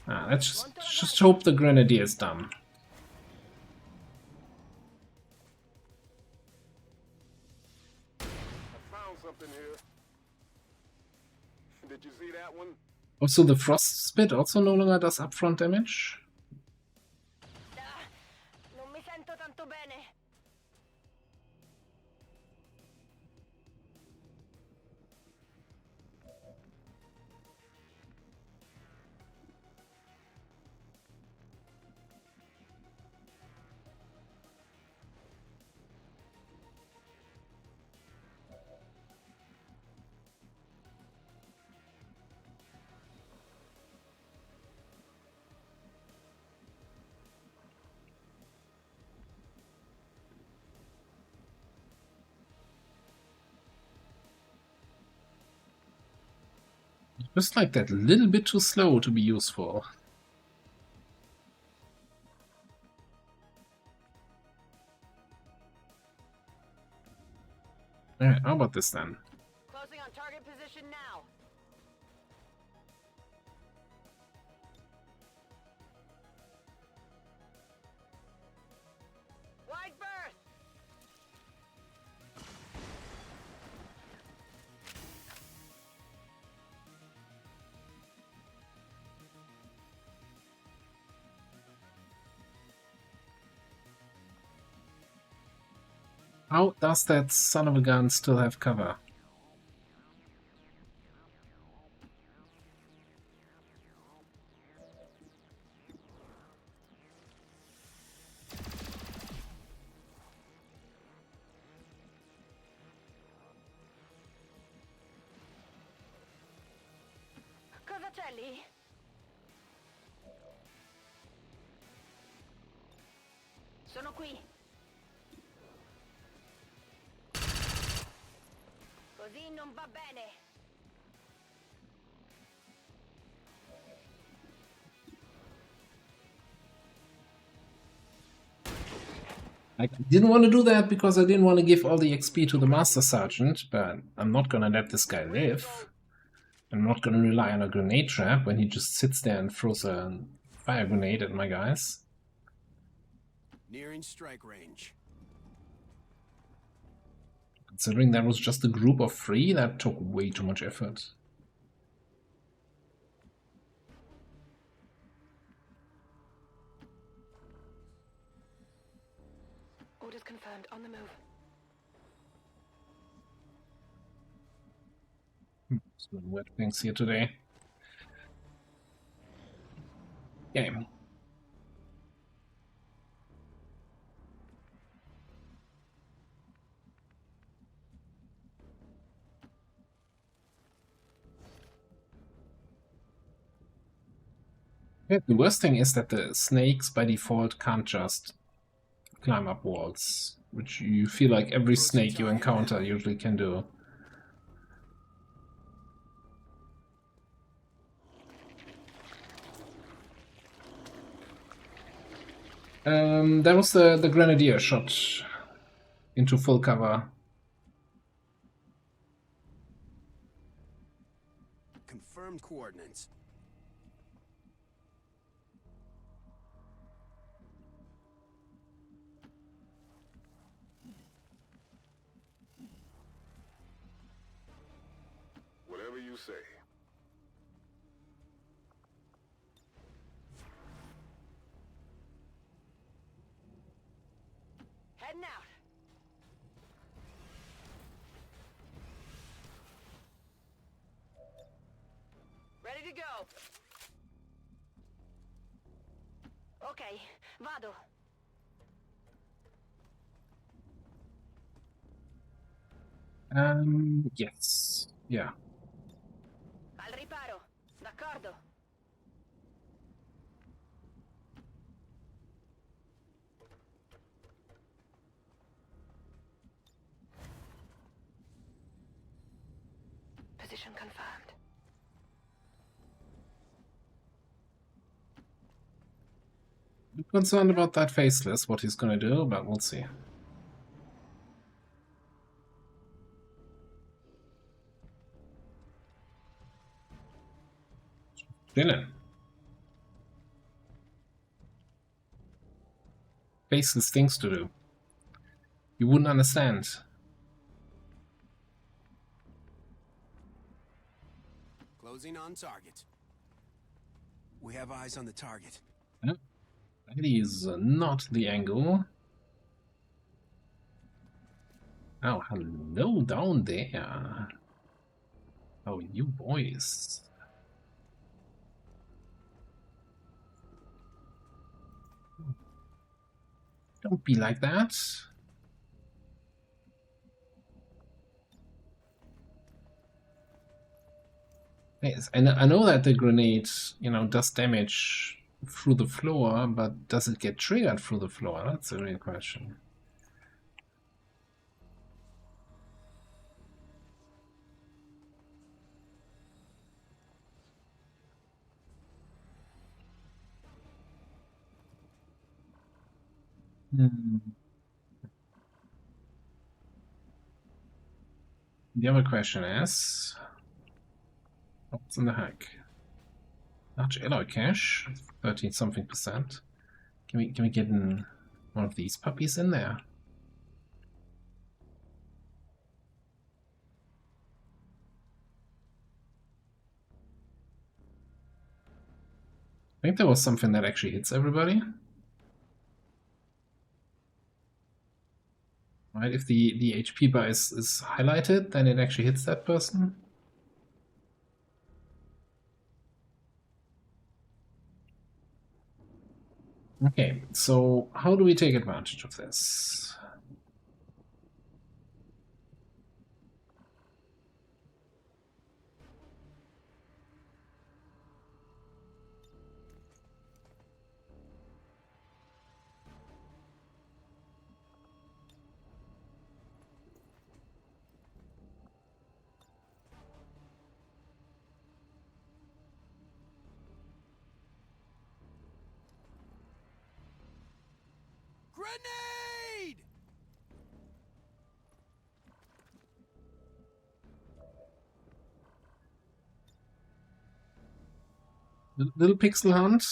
Let's just hope the Grenadier is done. I found something here. Did you see that one? Also, the Frost Spit also no longer does upfront damage. Non mi sento tanto bene. Just like that, a little bit too slow to be useful. Alright, how about this then? Closing on target position now. Wide berth. How does that son of a gun still have cover? Cosa c'è lì? Sono qui. Così non va bene. I didn't want to do that because I didn't want to give all the XP to the Master Sergeant, but I'm not gonna let this guy live. I'm not gonna rely on a grenade trap when he just sits there and throws a fire grenade at my guys. Nearing strike range. Considering that was just a group of 3, that took way too much effort. Orders confirmed. On the move. Some weird things here today. Game. Yeah, the worst thing is that the snakes by default can't just climb up walls, which you feel like every snake you encounter usually can do. That was the Grenadier shot into full cover. Confirmed coordinates. you say. Heading out. Ready to go. Okay, vado. Yes. Yeah. Al riparo. D'accordo. Position confirmed. I'm concerned about that faceless, what he's gonna do, but we'll see. Dylan. Faceless things to do. You wouldn't understand. Closing on target. We have eyes on the target. That is not the angle. Oh, hello down there. Oh, you boys. Don't be like that. Yes, and I know that the grenade, does damage through the floor, but does it get triggered through the floor? That's a real question. The other question is, what's in the hack? Large alloy cache, 13 something percent. Can we get one of these puppies in there? I think there was something that actually hits everybody. Right, if the HP bar is highlighted, then it actually hits that person. Okay, so how do we take advantage of this? Grenade! Little pixel hunt.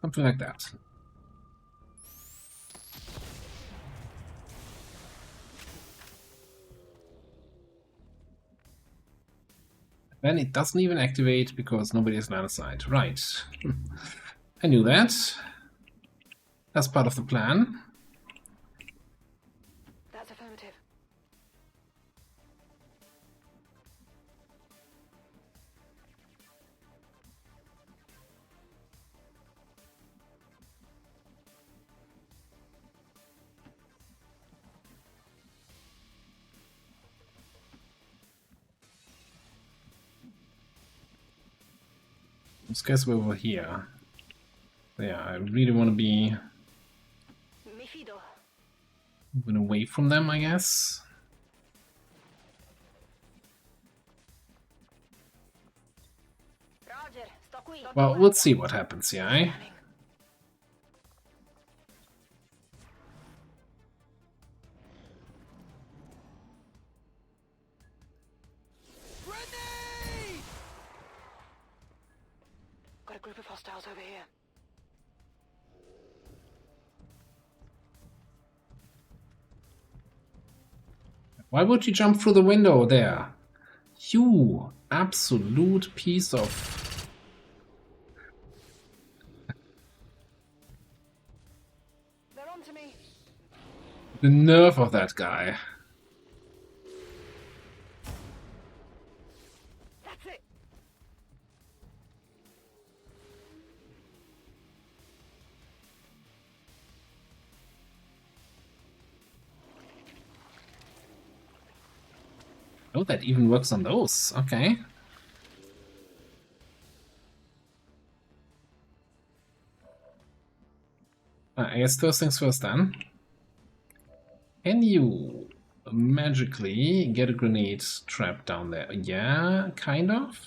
Something like that. Then it doesn't even activate because nobody is line of sight. Right. I knew that. That's part of the plan. That's affirmative. These guys were over here. Yeah, I really want to be Mi fido. moving away from them, I guess. Roger, sto qui. Well, we'll see what happens here, eh? Grenade! Got a group of hostiles over here. Why would you jump through the window there? You absolute piece of... They're on to me. The nerve of that guy. That's it. Oh, that even works on those. Okay. I guess first things first then. Can you magically get a grenade trap down there? Yeah, kind of.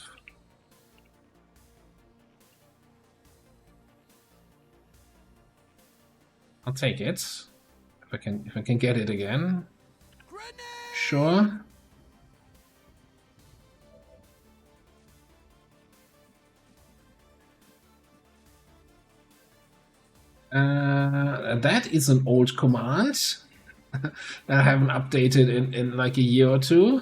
I'll take it. If I can get it again. Sure. That is an old command that I haven't updated in like a year or two.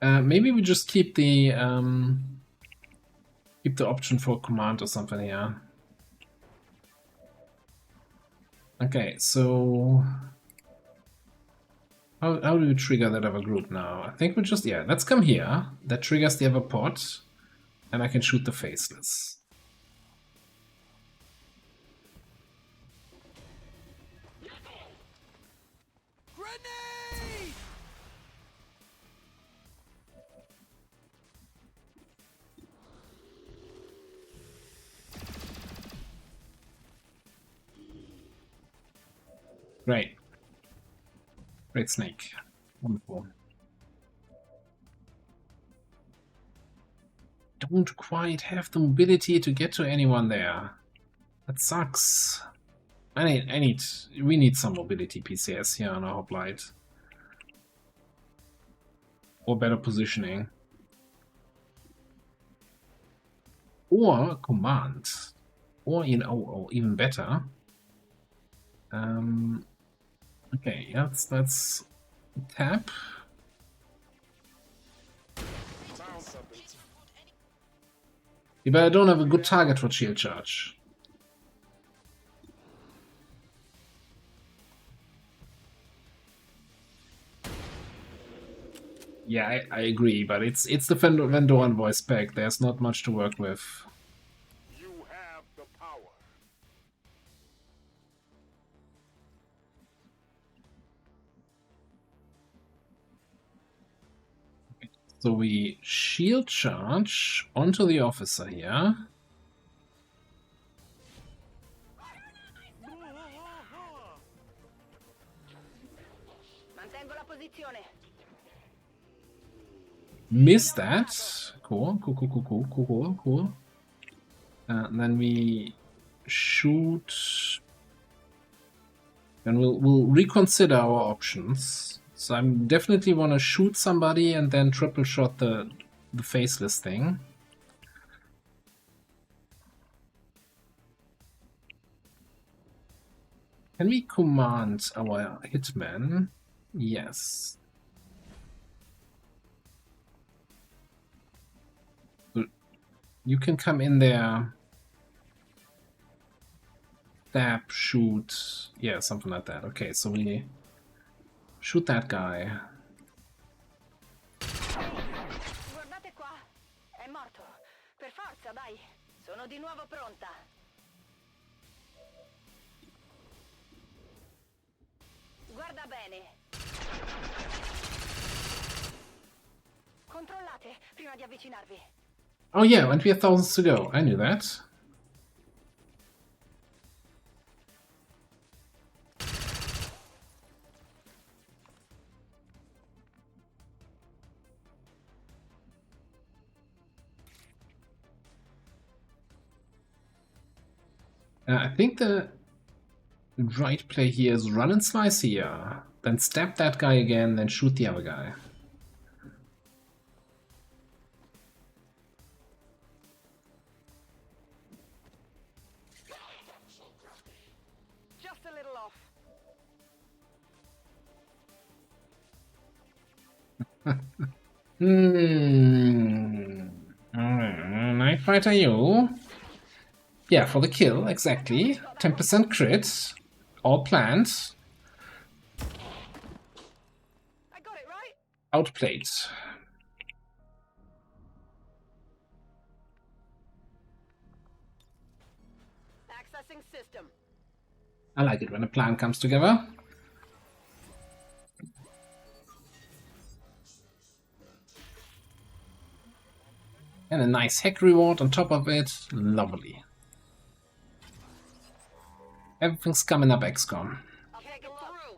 Maybe we just keep the option for command or something here. Okay, so how do we trigger that other group now? I think we just, yeah, let's come here. That triggers the other pod, and I can shoot the faceless. Grenade! Great. Great snake. Wonderful. Don't quite have the mobility to get to anyone there. That sucks. We need some mobility PCS here on our hoplite. Or better positioning. Or command. Or even better. Okay, let's tap. Yeah, but I don't have a good target for shield charge. Yeah, I agree, but it's the Vendoran voice pack. There's not much to work with. You have the power. So we shield charge onto the officer here. Mantengo la posizione. Miss that. Cool. And then we shoot. And we'll reconsider our options. So I definitely want to shoot somebody and then triple shot the faceless thing. Can we command our hitman? Yes. You can come in there, stab, shoot, yeah, something like that. Okay, so we shoot that guy. Guardate qua, è morto. Per forza, dai. Sono di nuovo pronta. Guarda bene. Controllate prima di avvicinarvi. Oh yeah, and we have thousands to go. I knew that. I think the right play here is run and slice here, then stab that guy again, then shoot the other guy. Night Fighter, you. Yeah, for the kill, exactly. 10% crit. All planned. I got it right. Outplayed. Accessing system. I like it when a plan comes together. And a nice hack reward on top of it. Lovely. Everything's coming up, XCOM. I'll take it through.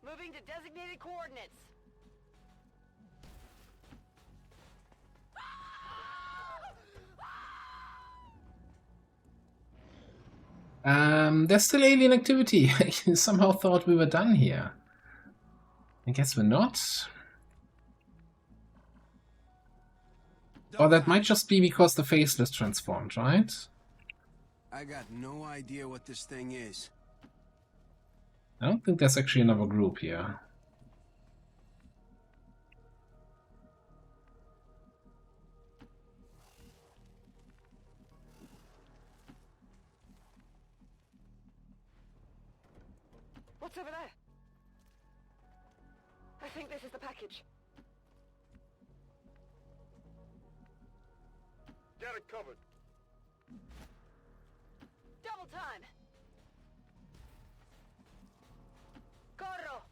Moving to designated coordinates. There's still alien activity. I somehow thought we were done here. I guess we're not. Or that might just be because the faceless transformed, right? I got no idea what this thing is. I don't think there's actually another group here. What's over there? I think this is the package. Got it covered. Double time. Corro.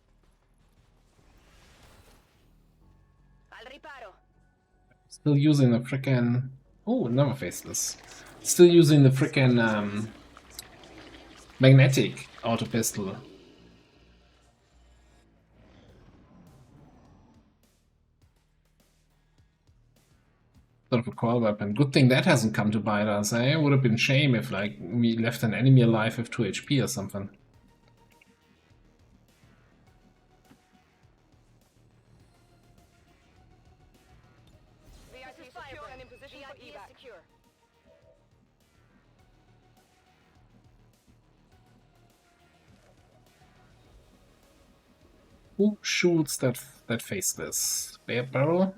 Al riparo. Still using the frickin'... Oh, another faceless. Still using the frickin' magnetic auto pistol. Sort of a call weapon. Good thing that hasn't come to bite us, eh? Would have been shame if, like, we left an enemy alive with 2 HP or something. VIP secure and in position for evac. Secure. Who shoots that faceless? Bear barrel?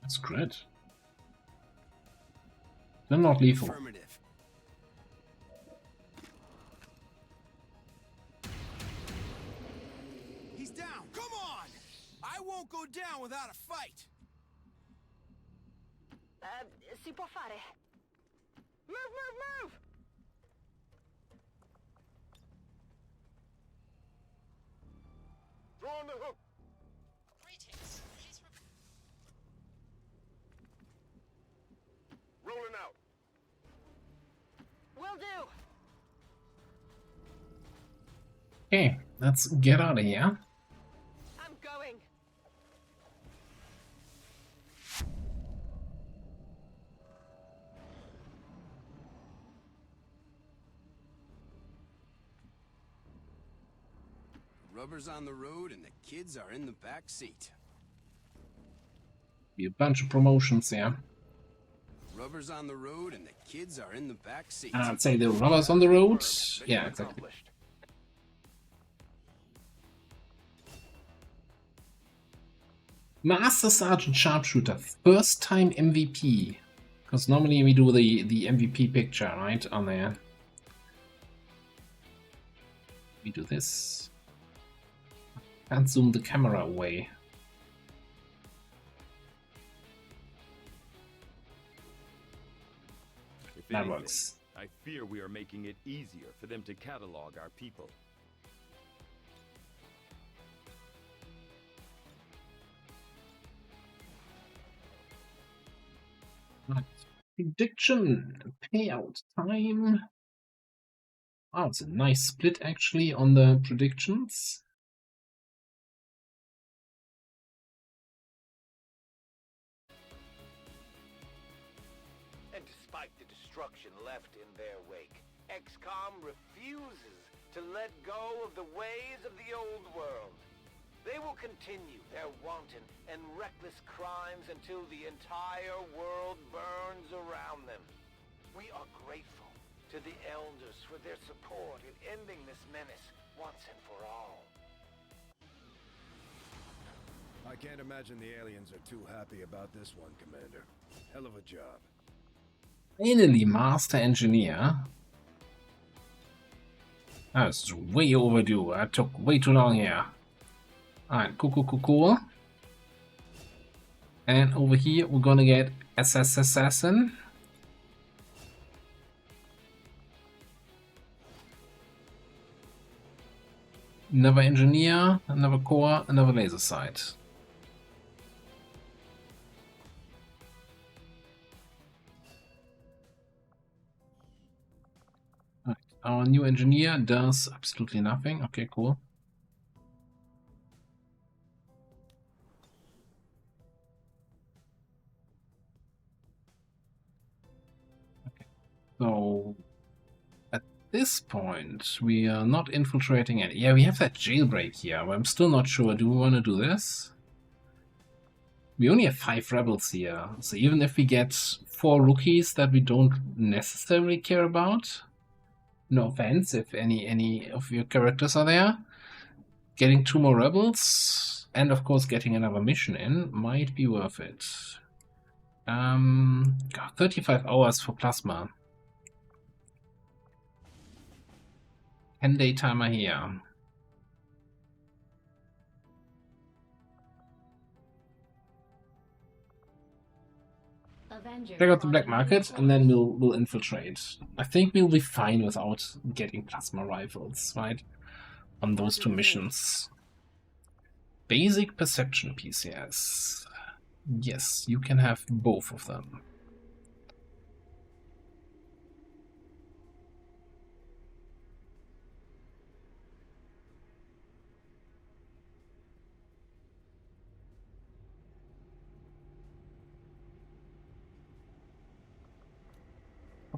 That's great. They're not lethal. Affirmative. He's down. Come on! I won't go down without a fight. Si può fare. Move! Throw on the hook. Greetings. Please Rolling out. Will do. Okay, let's get out of here. I'm going. Rubber's on the road and the kids are in the back seat. Be a bunch of promotions here. Rubber's on the road and the kids are in the back seat. I'd say the rubbers on the road. Yeah, exactly. Master Sergeant Sharpshooter, first time MVP. Because normally we do the MVP picture, right, on there. We do this. Can't zoom the camera away. If That anything, works. I fear we are making it easier for them to catalog our people. Right. Prediction payout time. Oh, it's a nice split actually on the predictions. And despite the destruction left in their wake, XCOM refuses to let go of the ways of the old world. They will continue their wanton and reckless crimes until the entire world burns around them. We are grateful to the Elders for their support in ending this menace once and for all. I can't imagine the aliens are too happy about this one, Commander. Hell of a job. Finally, Master Engineer. That's way overdue. I took way too long here. Alright, cool. And over here, we're gonna get Assassin. Another Engineer, another Core, another Laser Sight. Right. Our new Engineer does absolutely nothing. Okay, cool. Okay. So at this point, we are not infiltrating any. Yeah, we have that jailbreak here, but I'm still not sure. Do we want to do this? We only have 5 rebels here, so even if we get 4 rookies that we don't necessarily care about, no offense if any of your characters are there, getting 2 more rebels and of course getting another mission in might be worth it. God, 35 hours for plasma. 10-day timer here. Check out the black market and then we'll infiltrate. I think we'll be fine without getting plasma rifles, right? On those 2 missions. Basic perception PCS. Yes, you can have both of them.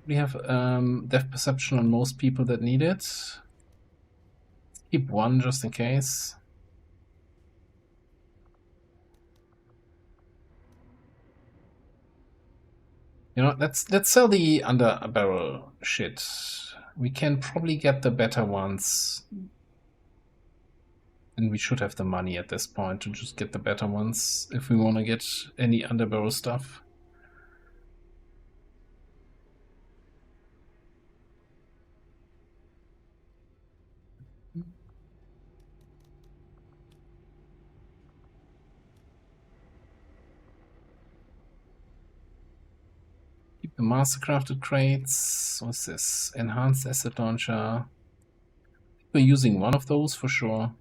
We have depth perception on most people that need it. Keep 1 just in case. You know, let's sell the under barrel shit. We can probably get the better ones. And we should have the money at this point to just get the better ones if we want to get any under barrel stuff. The mastercrafted crates. What's this? Enhanced asset launcher. We're using one of those for sure.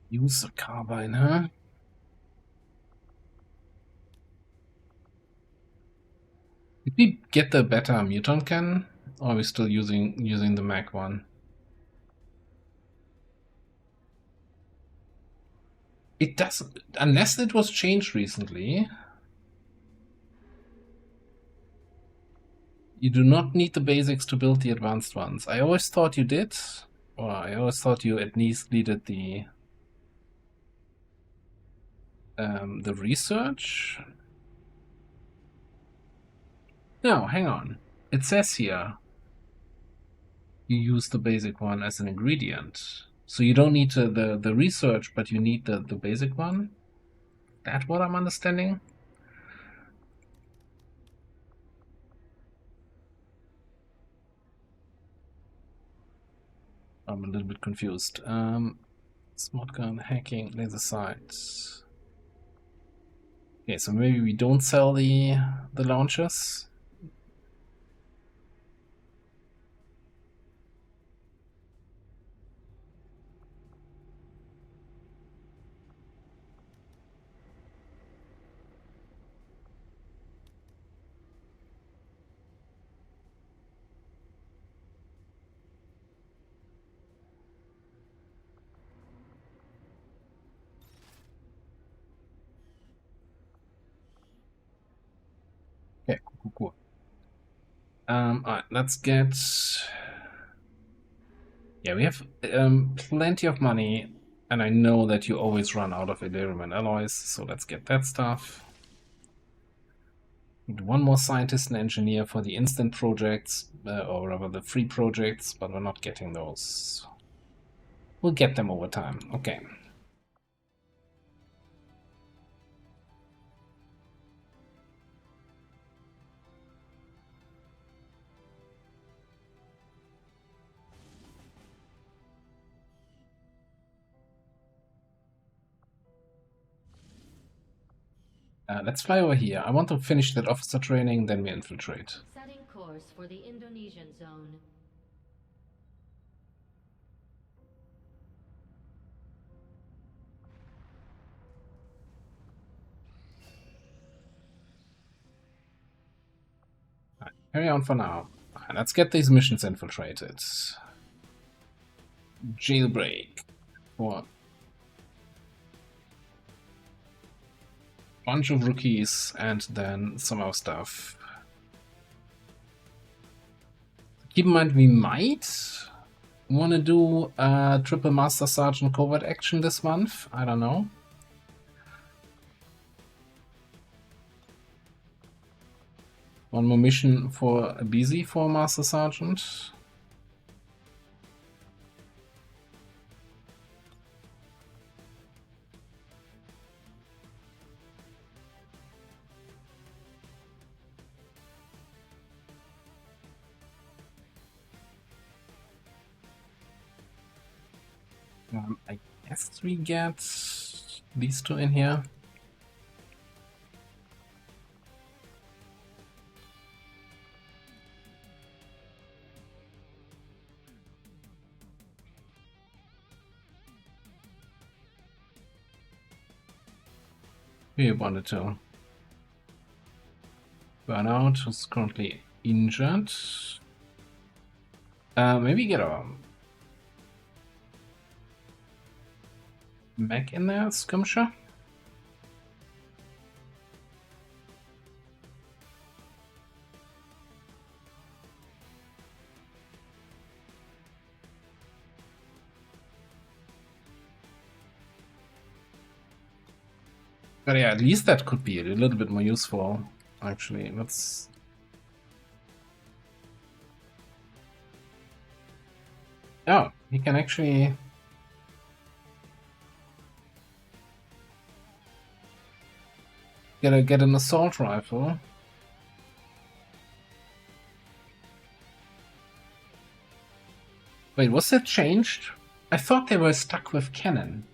Use the carbine, huh? Did we get the better muton cannon? Or are we still using the Mac one? It doesn't, unless it was changed recently. You do not need the basics to build the advanced ones. I always thought you did. Or I always thought you at least needed the research. No, hang on. It says here you use the basic one as an ingredient. So you don't need the research, but you need the basic one? That's what I'm understanding? I'm a little bit confused. Smart gun, hacking, laser sights. Okay, so maybe we don't sell the launchers. Alright, let's get... Yeah, we have plenty of money, and I know that you always run out of Illyrium and alloys, so let's get that stuff. Need one more scientist and engineer for the instant projects, or rather the free projects, but we're not getting those. We'll get them over time. Okay. Let's fly over here. I want to finish that officer training, then we infiltrate. Setting course for the Indonesian zone. Right, carry on for now. Right, let's get these missions infiltrated. Jailbreak. For bunch of rookies and then some other stuff. Keep in mind, we might want to do a triple Master Sergeant covert action this month. I don't know. One more mission for a busy for Master Sergeant. I guess we get these two in here. We wanted to. Burnout, who's currently injured. Maybe get a mech in there, skirmisher. But yeah, at least that could be a little bit more useful, actually. Let's... Oh, he can actually... get an assault rifle. Wait, was that changed? I thought they were stuck with cannon.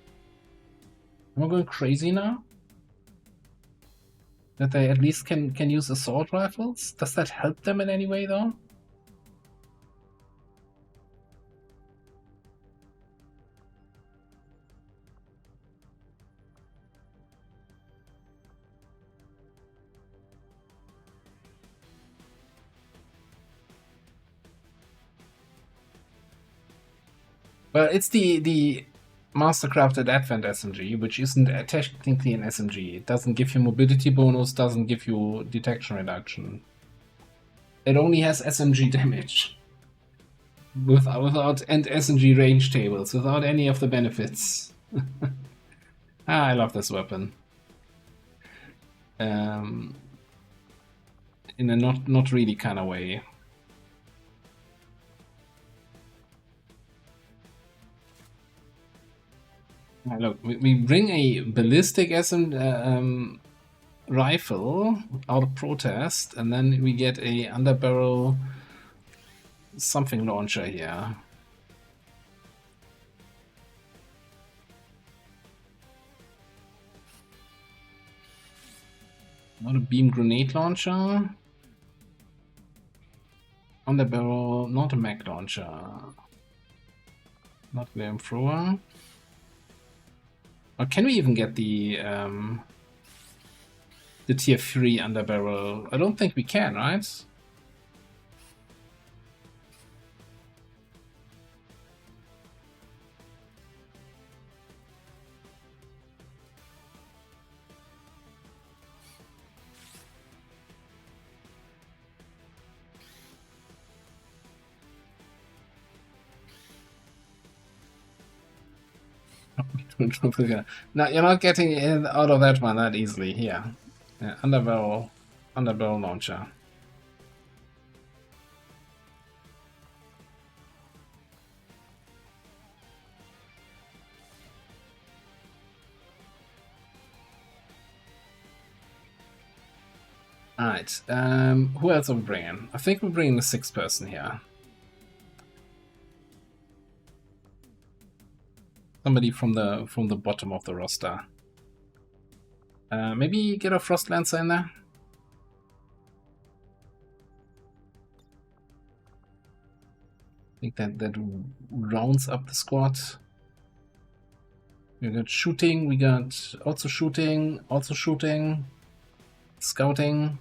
Am I going crazy now? That they at least can use assault rifles? Does that help them in any way, though? Well, it's the Mastercrafted Advent SMG, which isn't technically an SMG. It doesn't give you mobility bonus, doesn't give you detection reduction. It only has SMG damage. Without and SMG range tables, without any of the benefits. I love this weapon. In a not really kind of way. Look, we bring a ballistic rifle out of protest, and then we get a underbarrel something launcher here. Not a beam grenade launcher. Underbarrel, not a mech launcher. Not flamethrower. Or can we even get the tier 3 underbarrel? I don't think we can, right? No, you're not getting in out of that one that easily. Here, yeah, underbarrel launcher. Alright, who else are we bringing? I think we're bringing the 6th person here. Somebody from the bottom of the roster. Maybe get a Frost Lancer in there? I think that rounds up the squad. We got shooting, we got also shooting, scouting,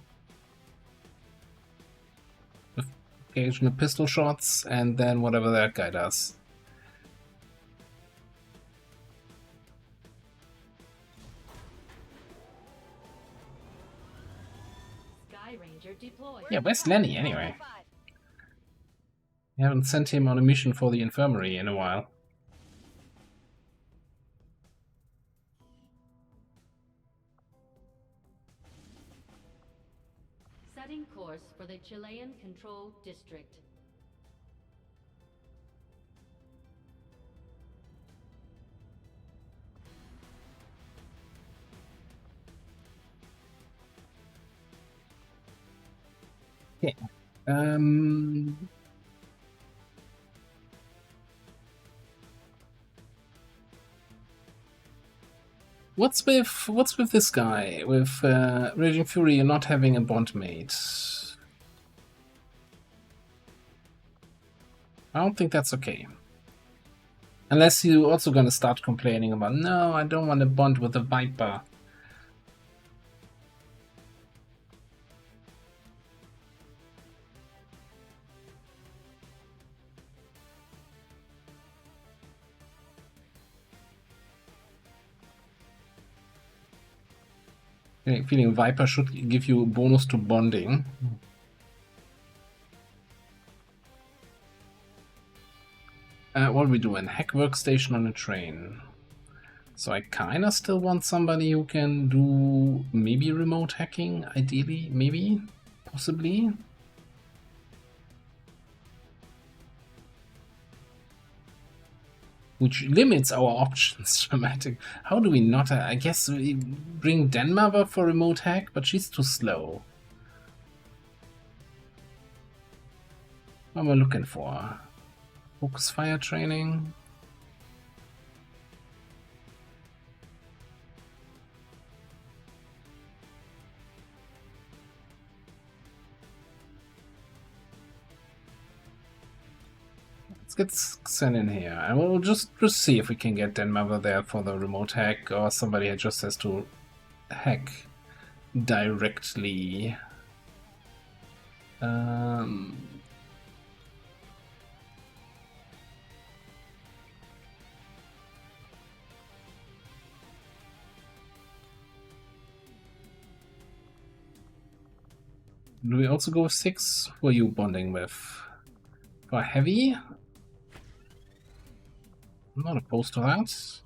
with occasional pistol shots, and then whatever that guy does. Sky Ranger deployed. Yeah, where's Lenny anyway? We haven't sent him on a mission for the infirmary in a while. Setting course for the Chilean Control District. Okay. What's with this guy with Raging Fury and not having a bond mate? I don't think that's okay. Unless you're also gonna start complaining about, no, I don't want to bond with a Viper. Feeling Viper should give you a bonus to bonding. What are we doing? Hack workstation on a train. So I kinda still want somebody who can do maybe remote hacking, ideally, maybe, possibly. Which limits our options dramatic. How do we not? I guess we bring Denmother for remote hack, but she's too slow. What am I looking for? Focus fire training. Let's get Xen in here, and we'll just see if we can get Denmother there for the remote hack, or somebody just has to hack directly. Do we also go with 6? Who are you bonding with? For heavy? I'm not opposed to that.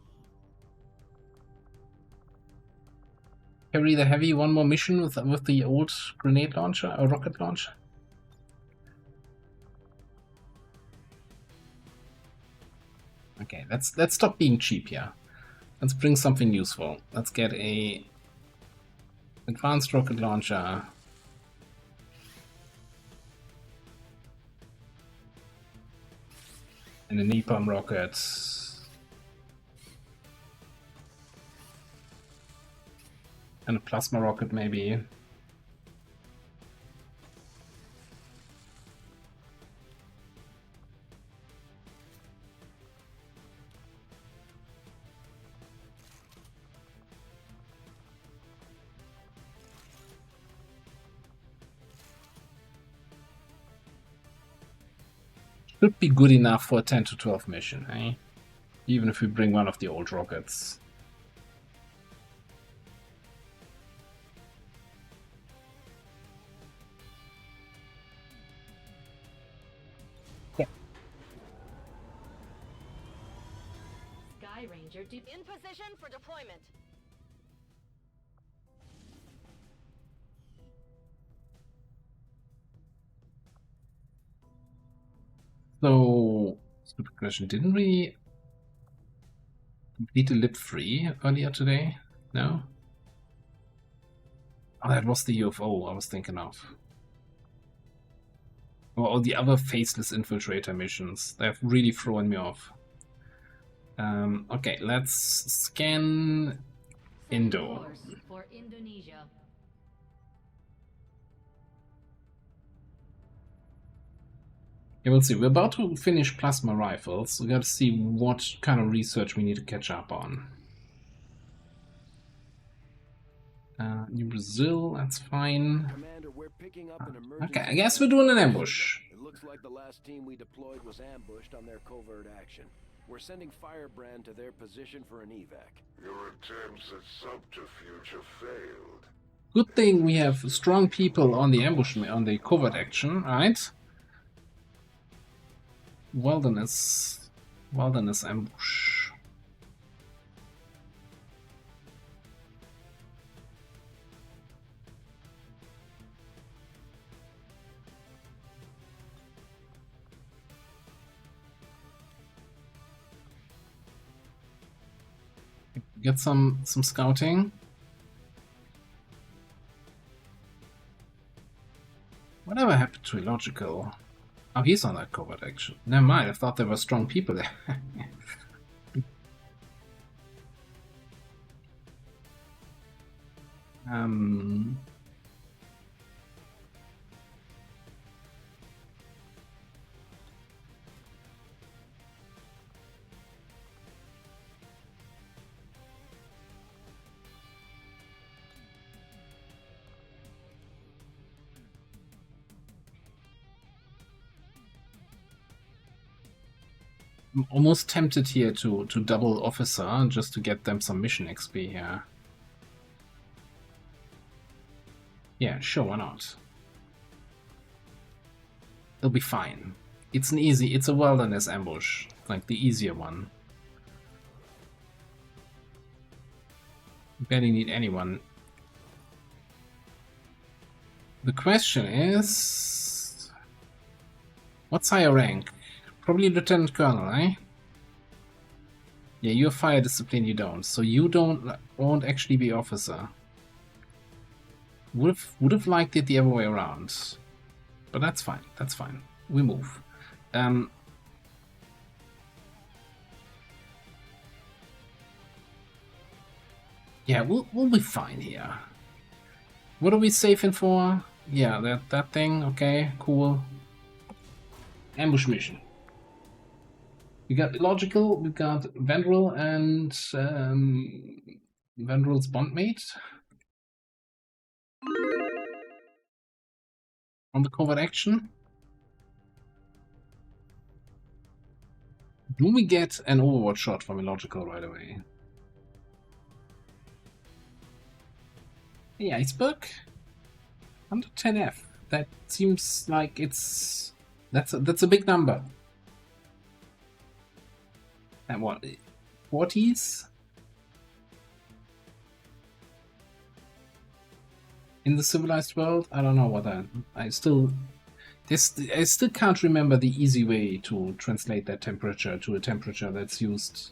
Carry the heavy one more mission with the old grenade launcher or rocket launcher. Okay, let's stop being cheap here. Let's bring something useful. Let's get a advanced rocket launcher. And a napalm rocket. And a plasma rocket, maybe. Should be good enough for a 10 to 12 mission, eh? Even if we bring one of the old rockets. Sky Ranger Roger. In position for deployment. So, stupid question. Didn't we complete the lip free earlier today? No? Oh, that was the UFO I was thinking of. Or the other faceless infiltrator missions. They've really thrown me off. Okay, let's scan Indo. For Indonesia. Yeah, we'll see. We're about to finish plasma rifles. We gotta see what kind of research we need to catch up on. New Brazil, that's fine. Commander, we're picking up an Okay, emergency I guess we're doing an transfer. ambush. It looks like the last team we deployed was ambushed on their covert action. We're sending Firebrand to their position for an evac. Your attempts at subterfuge have failed. Good thing we have strong people on the ambush, on the covert action, right? Wilderness ambush. Get some scouting. Whatever happened to Illogical? Oh, he's on that covert action. Never mind, I thought there were strong people there. I'm almost tempted here to double officer just to get them some mission XP here. Yeah, sure, why not? They'll be fine. It's a wilderness ambush, like the easier one. Barely need anyone. The question is, what's higher rank? Probably Lieutenant Colonel, eh? Yeah, you're fire discipline, you don't. So you won't actually be officer. Would have liked it the other way around. But that's fine, that's fine. We move. Yeah, we'll be fine here. What are we saving for? Yeah, that thing, okay, cool. Ambush mission. We got Illogical, we got Vendrell and Vendrell's bondmate on the covert action. Do we get an Overwatch shot from Illogical right away? Hey, Iceberg? 110F. That seems like that's a big number. And what, 40s? In the civilized world? I don't know what I still can't remember the easy way to translate that temperature to a temperature that's used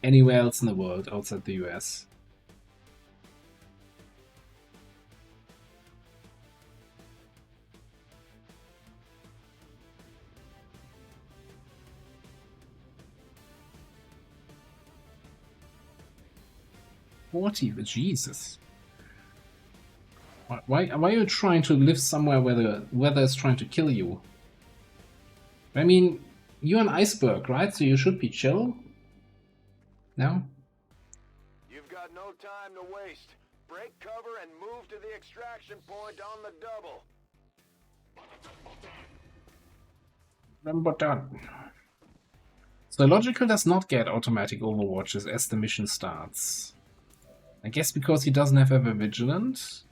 anywhere else in the world outside the US. Jesus. Why are you trying to live somewhere where the weather is trying to kill you? I mean, you're an iceberg, right? So you should be chill? No? You've got no time to waste. Break cover and move to the extraction point on the double. Remember that. So Logical does not get automatic overwatches as the mission starts. I guess because he doesn't have ever vigilant.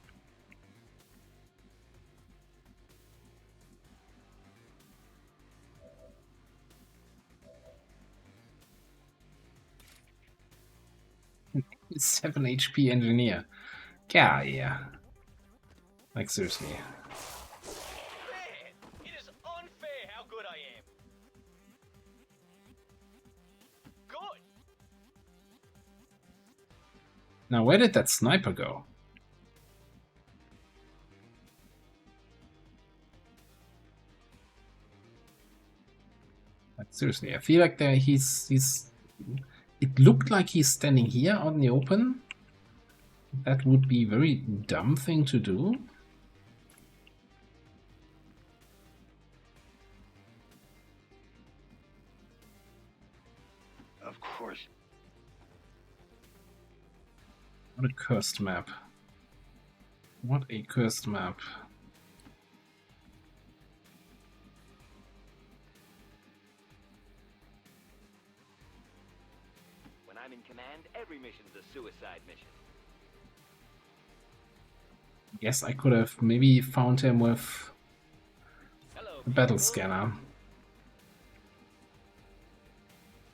7 HP engineer. Yeah, yeah. Like, seriously. Man, it is unfair how good I am. Good. Now, where did that sniper go? Like, seriously, I feel like he's. It looked like he's standing here out in the open. That would be a very dumb thing to do. Of course. What a cursed map. What a cursed map. When I'm in command, every mission's a suicide mission. Guess I could have maybe found him with a battle scanner.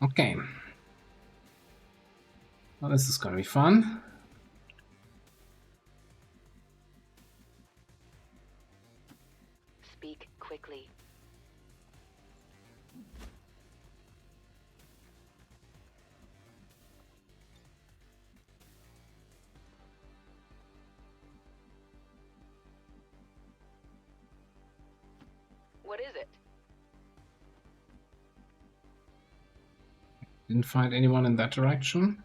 Okay. Well, this is gonna be fun. Speak quickly. What is it? Didn't find anyone in that direction.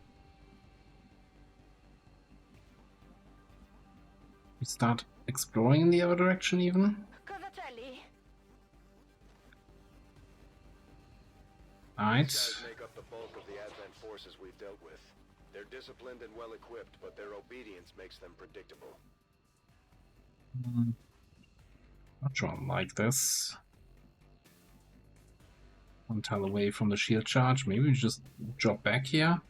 We start exploring in the other direction even. Alright. These guys make up the bulk of the Advent forces we've dealt with. They're disciplined and well equipped, but their obedience makes them predictable. Not sure I like this. 1 tile away from the shield charge. Maybe we just drop back here.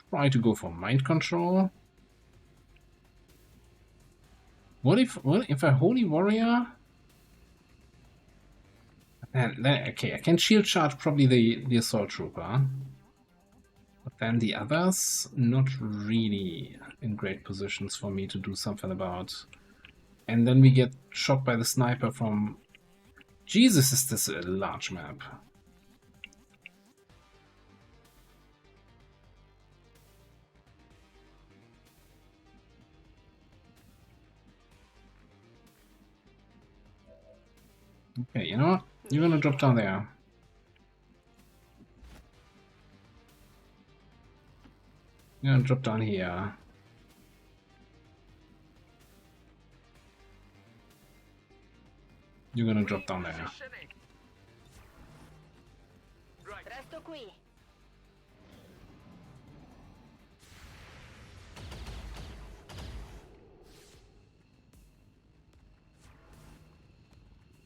Try to go for mind control. What if a holy warrior? Okay, I can shield charge probably the assault trooper. But then the others, not really in great positions for me to do something about. And then we get shot by the sniper from... Jesus, is this a large map? Okay, you know what? You're gonna drop down there. You're gonna drop down here. You're gonna drop down there. Resto qui.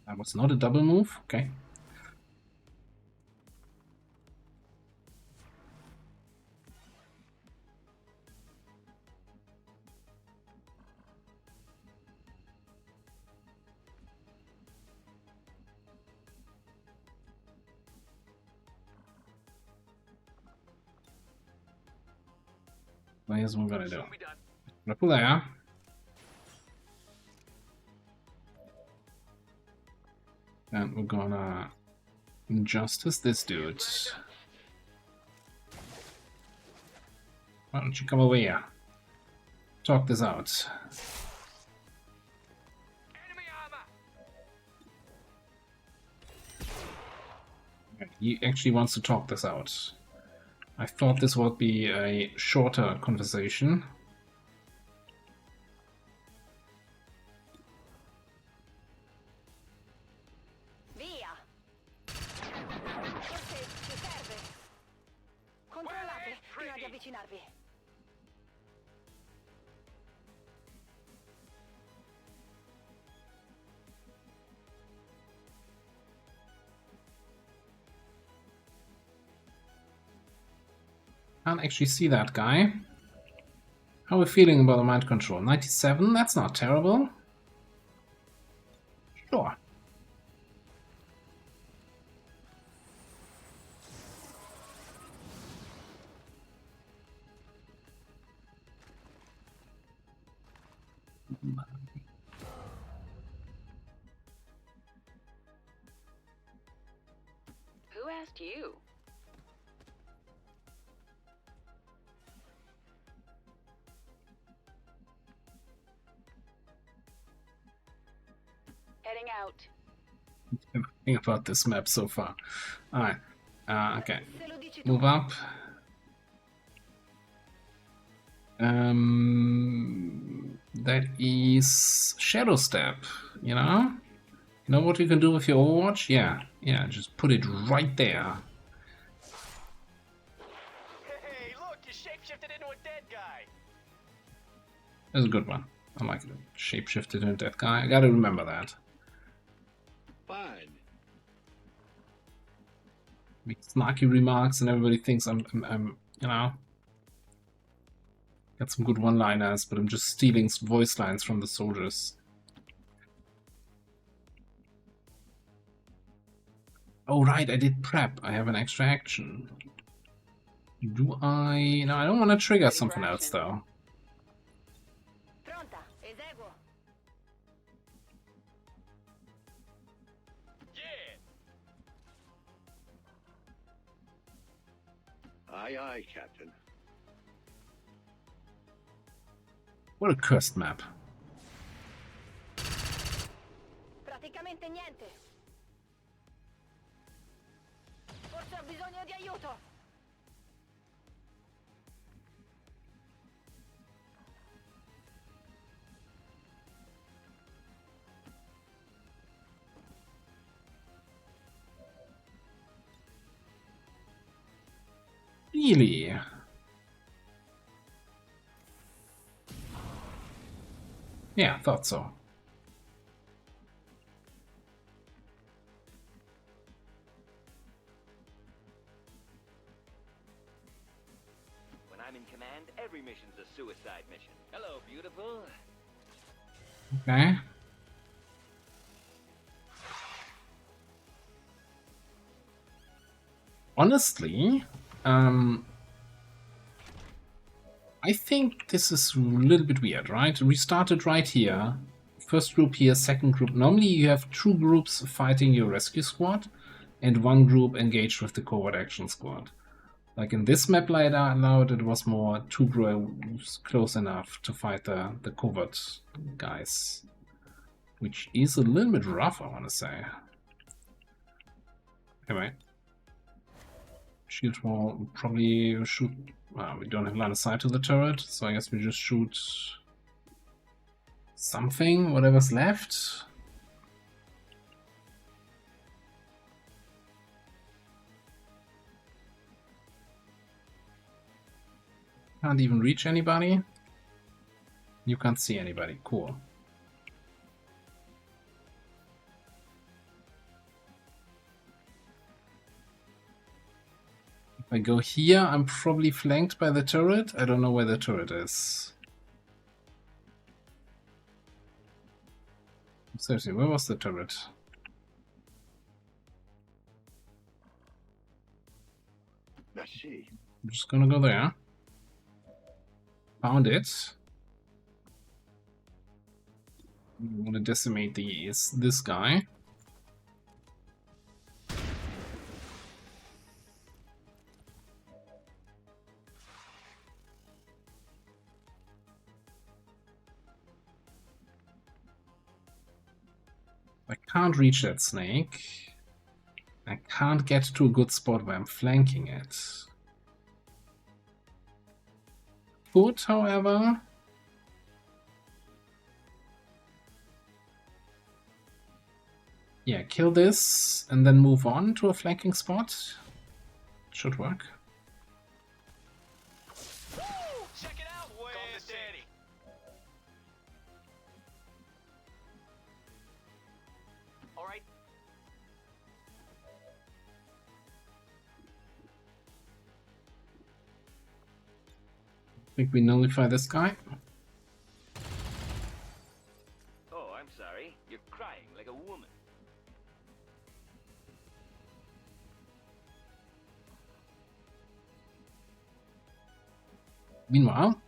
That was not a double move. Okay. Well, here's what we're gonna do. Gonna pull there. And we're gonna injustice this dude. Why don't you come over here? Talk this out. He actually wants to talk this out. I thought this would be a shorter conversation. Via. Forse ci serve. Controllate prima di avvicinarvi. Can't actually see that guy. How are we feeling about the mind control? 97? That's not terrible. Sure. Who asked you? Heading out. Everything about this map so far. Alright. Okay. Move up. That is Shadow Step, you know? You know what you can do with your Overwatch? Yeah, just put it right there. Hey, look, you shapeshifted into a dead guy. That's a good one. I like it. Shapeshifted into that guy. I gotta remember that. Fine. Make snarky remarks and everybody thinks I'm you know, got some good one-liners, but I'm just stealing voice lines from the soldiers. Oh right, I did prep. I have an extra action. Do I? No, I don't want to trigger something else though. Pronta, eseguo. Aye, aye, Captain. What a cursed map. Praticamente niente. Forse ho bisogno di aiuto. Really? Yeah, thought so. When I'm in command, every mission's a suicide mission. Hello, beautiful. Okay. Honestly, I think this is a little bit weird, right? We started right here. First group here, second group. Normally you have two groups fighting your rescue squad and one group engaged with the covert action squad. Like in this map layout, it was more two groups close enough to fight the covert guys. Which is a little bit rough, I want to say. Anyway. Shield wall, probably shoot... we don't have line of sight to the turret, so I guess we just shoot something, whatever's left. Can't even reach anybody. You can't see anybody. Cool. If I go here, I'm probably flanked by the turret. I don't know where the turret is. Seriously, where was the turret? Let's see. I'm just gonna go there. Found it. I want to decimate this guy. I can't reach that snake. I can't get to a good spot where I'm flanking it. Could, however. Yeah, kill this and then move on to a flanking spot. Should work. Check it out, way daddy. All right. I think we nullify this guy. Oh, I'm sorry. You're crying like a woman. Meanwhile,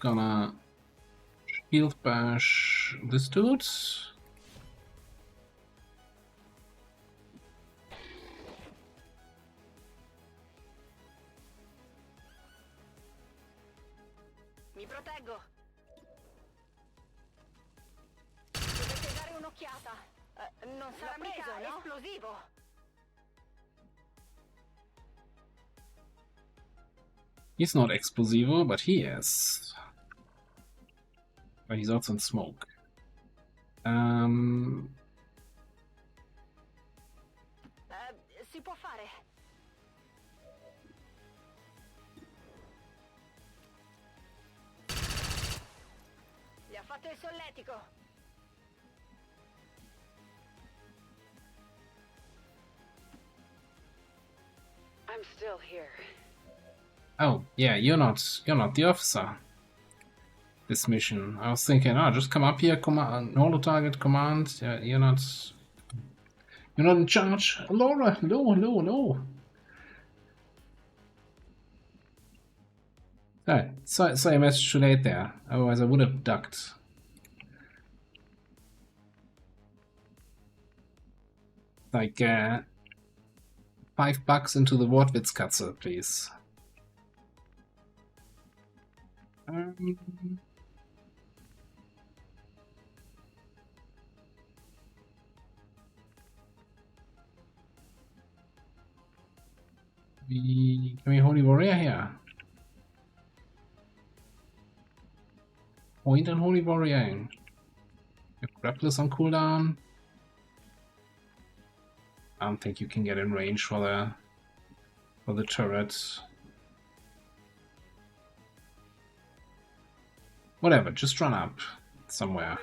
gonna shield bash this dude. Mi proteggo. Dovete dare un'occhiata. Non sarà mica esplosivo. He's not explosivo, but he is. But he's also in smoke. Si può fare. Gli ha fatto il solletico. I'm still here. Oh, yeah, you're not the officer. This mission. I was thinking, oh, just come up here, command, hold the target, command. Yeah, you're not in charge. Laura, no. Alright, saw your message too late there. Otherwise I would have ducked. Like, $5 into the Wortwitzkatze, please. Can we Holy Warrior here? Point and Holy Warrior. Grapplers on cooldown. I don't think you can get in range for the turret. Whatever, just run up somewhere.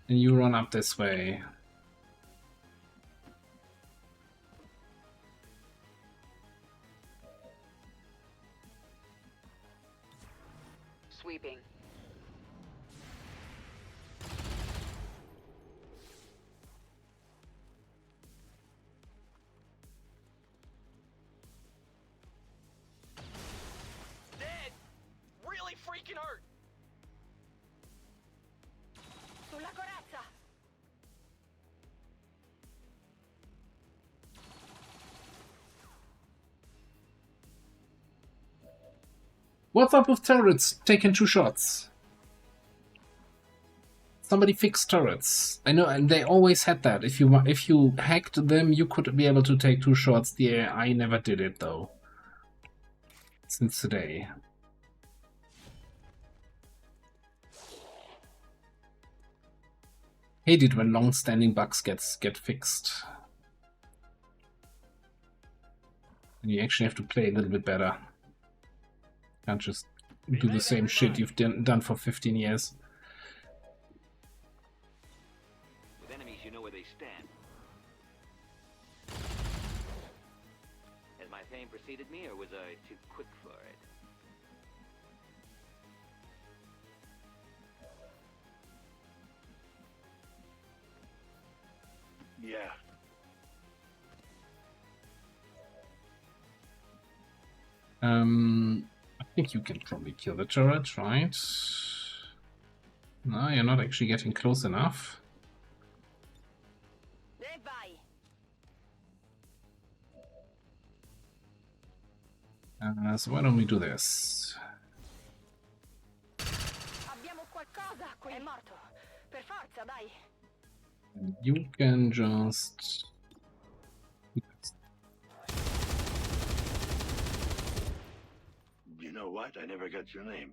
And you run up this way. Sweeping. Dead! Really freaking hurt! Sulla corazza. What's up with turrets taking 2 shots? Somebody fixed turrets. I know, and they always had that. If you hacked them, you could be able to take 2 shots. Yeah, I never did it though. Since today. Hate it when long-standing bugs get fixed. And you actually have to play a little bit better. Can't just do the same shit you've done for 15 years. With enemies, you know where they stand. Has my pain preceded me, or was I too quick for it? Yeah. I think you can probably kill the turret, right? No, you're not actually getting close enough. So why don't we do this? Abbiamo qualcosa qui. È morto. Per forza, dai. And you can just... You know what? I never got your name.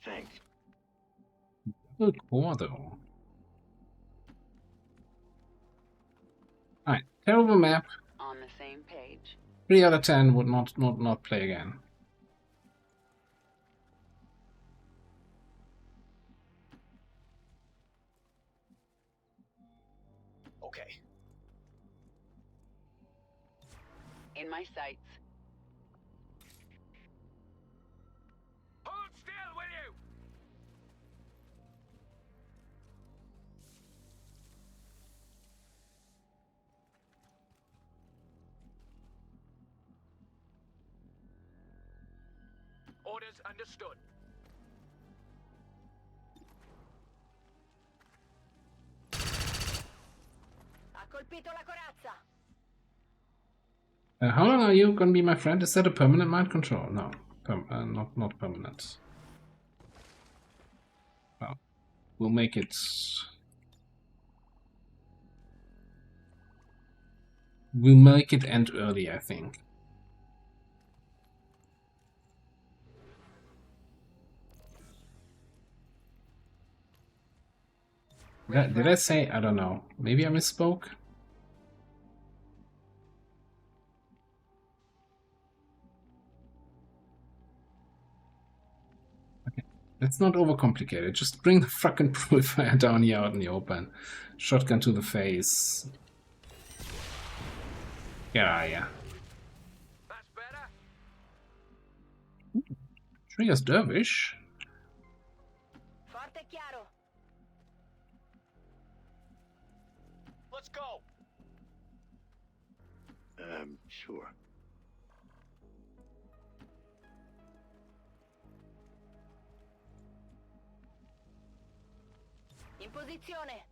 Thanks. Good core though. Alright, terrible map. On the same page. 3 out of 10 would not play again. Okay. In my sights. Hold still, will you? Orders understood. Ha colpito la corazza. How long are you gonna be my friend? Is that a permanent mind control? No, not permanent. Well, we'll make it. We'll make it end early, I think. Did I say? I don't know. Maybe I misspoke. Okay, let's not overcomplicate it. Just bring the fucking purifier down here out in the open. Shotgun to the face. Get out of here. That's better. Trias Dervish. Forte chiaro. Let's go. Sure. In posizione.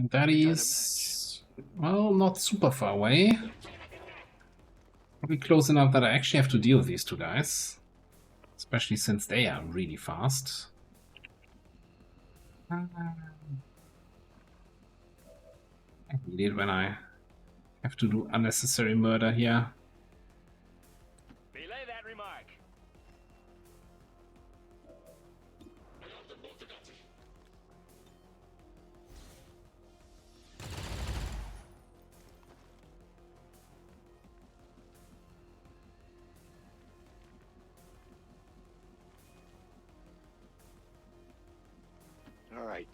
That is, well, not super far away. Probably close enough that I actually have to deal with these two guys. Especially since they are really fast. I hate it when I have to do unnecessary murder here. Relay that remark. All right.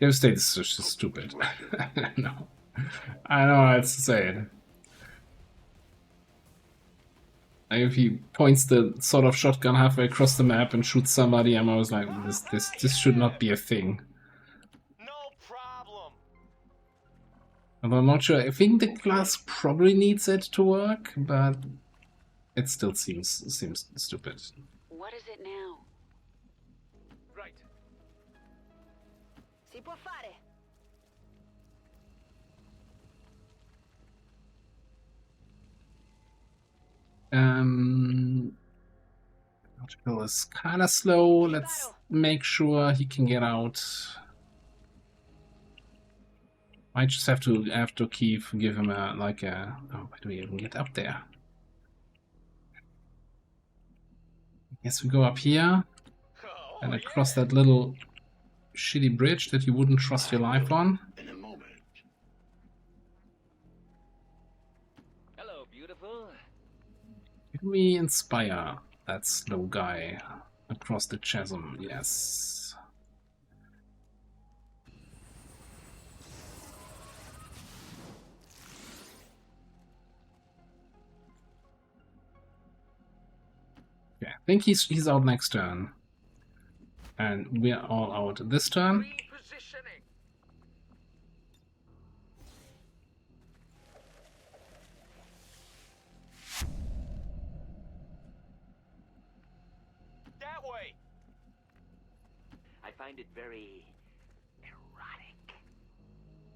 Devastate is just stupid. No. I know how to say it. Like if he points the sort of shotgun halfway across the map and shoots somebody, I'm always like, this should not be a thing. No problem. Although I'm not sure. I think the class probably needs it to work, but it still seems stupid. What is it now? Right. Si può fare. Article is kind of slow. Let's make sure he can get out. I just have to give him a like a. Oh, why do we even get up there? I guess we go up here and across that little shitty bridge that you wouldn't trust your life on. In a moment. Hello, beautiful. Can we inspire that slow guy across the chasm? Yes. Okay, I think he's out next turn. And we're all out this turn. Repositioning. That way. I find it very erotic.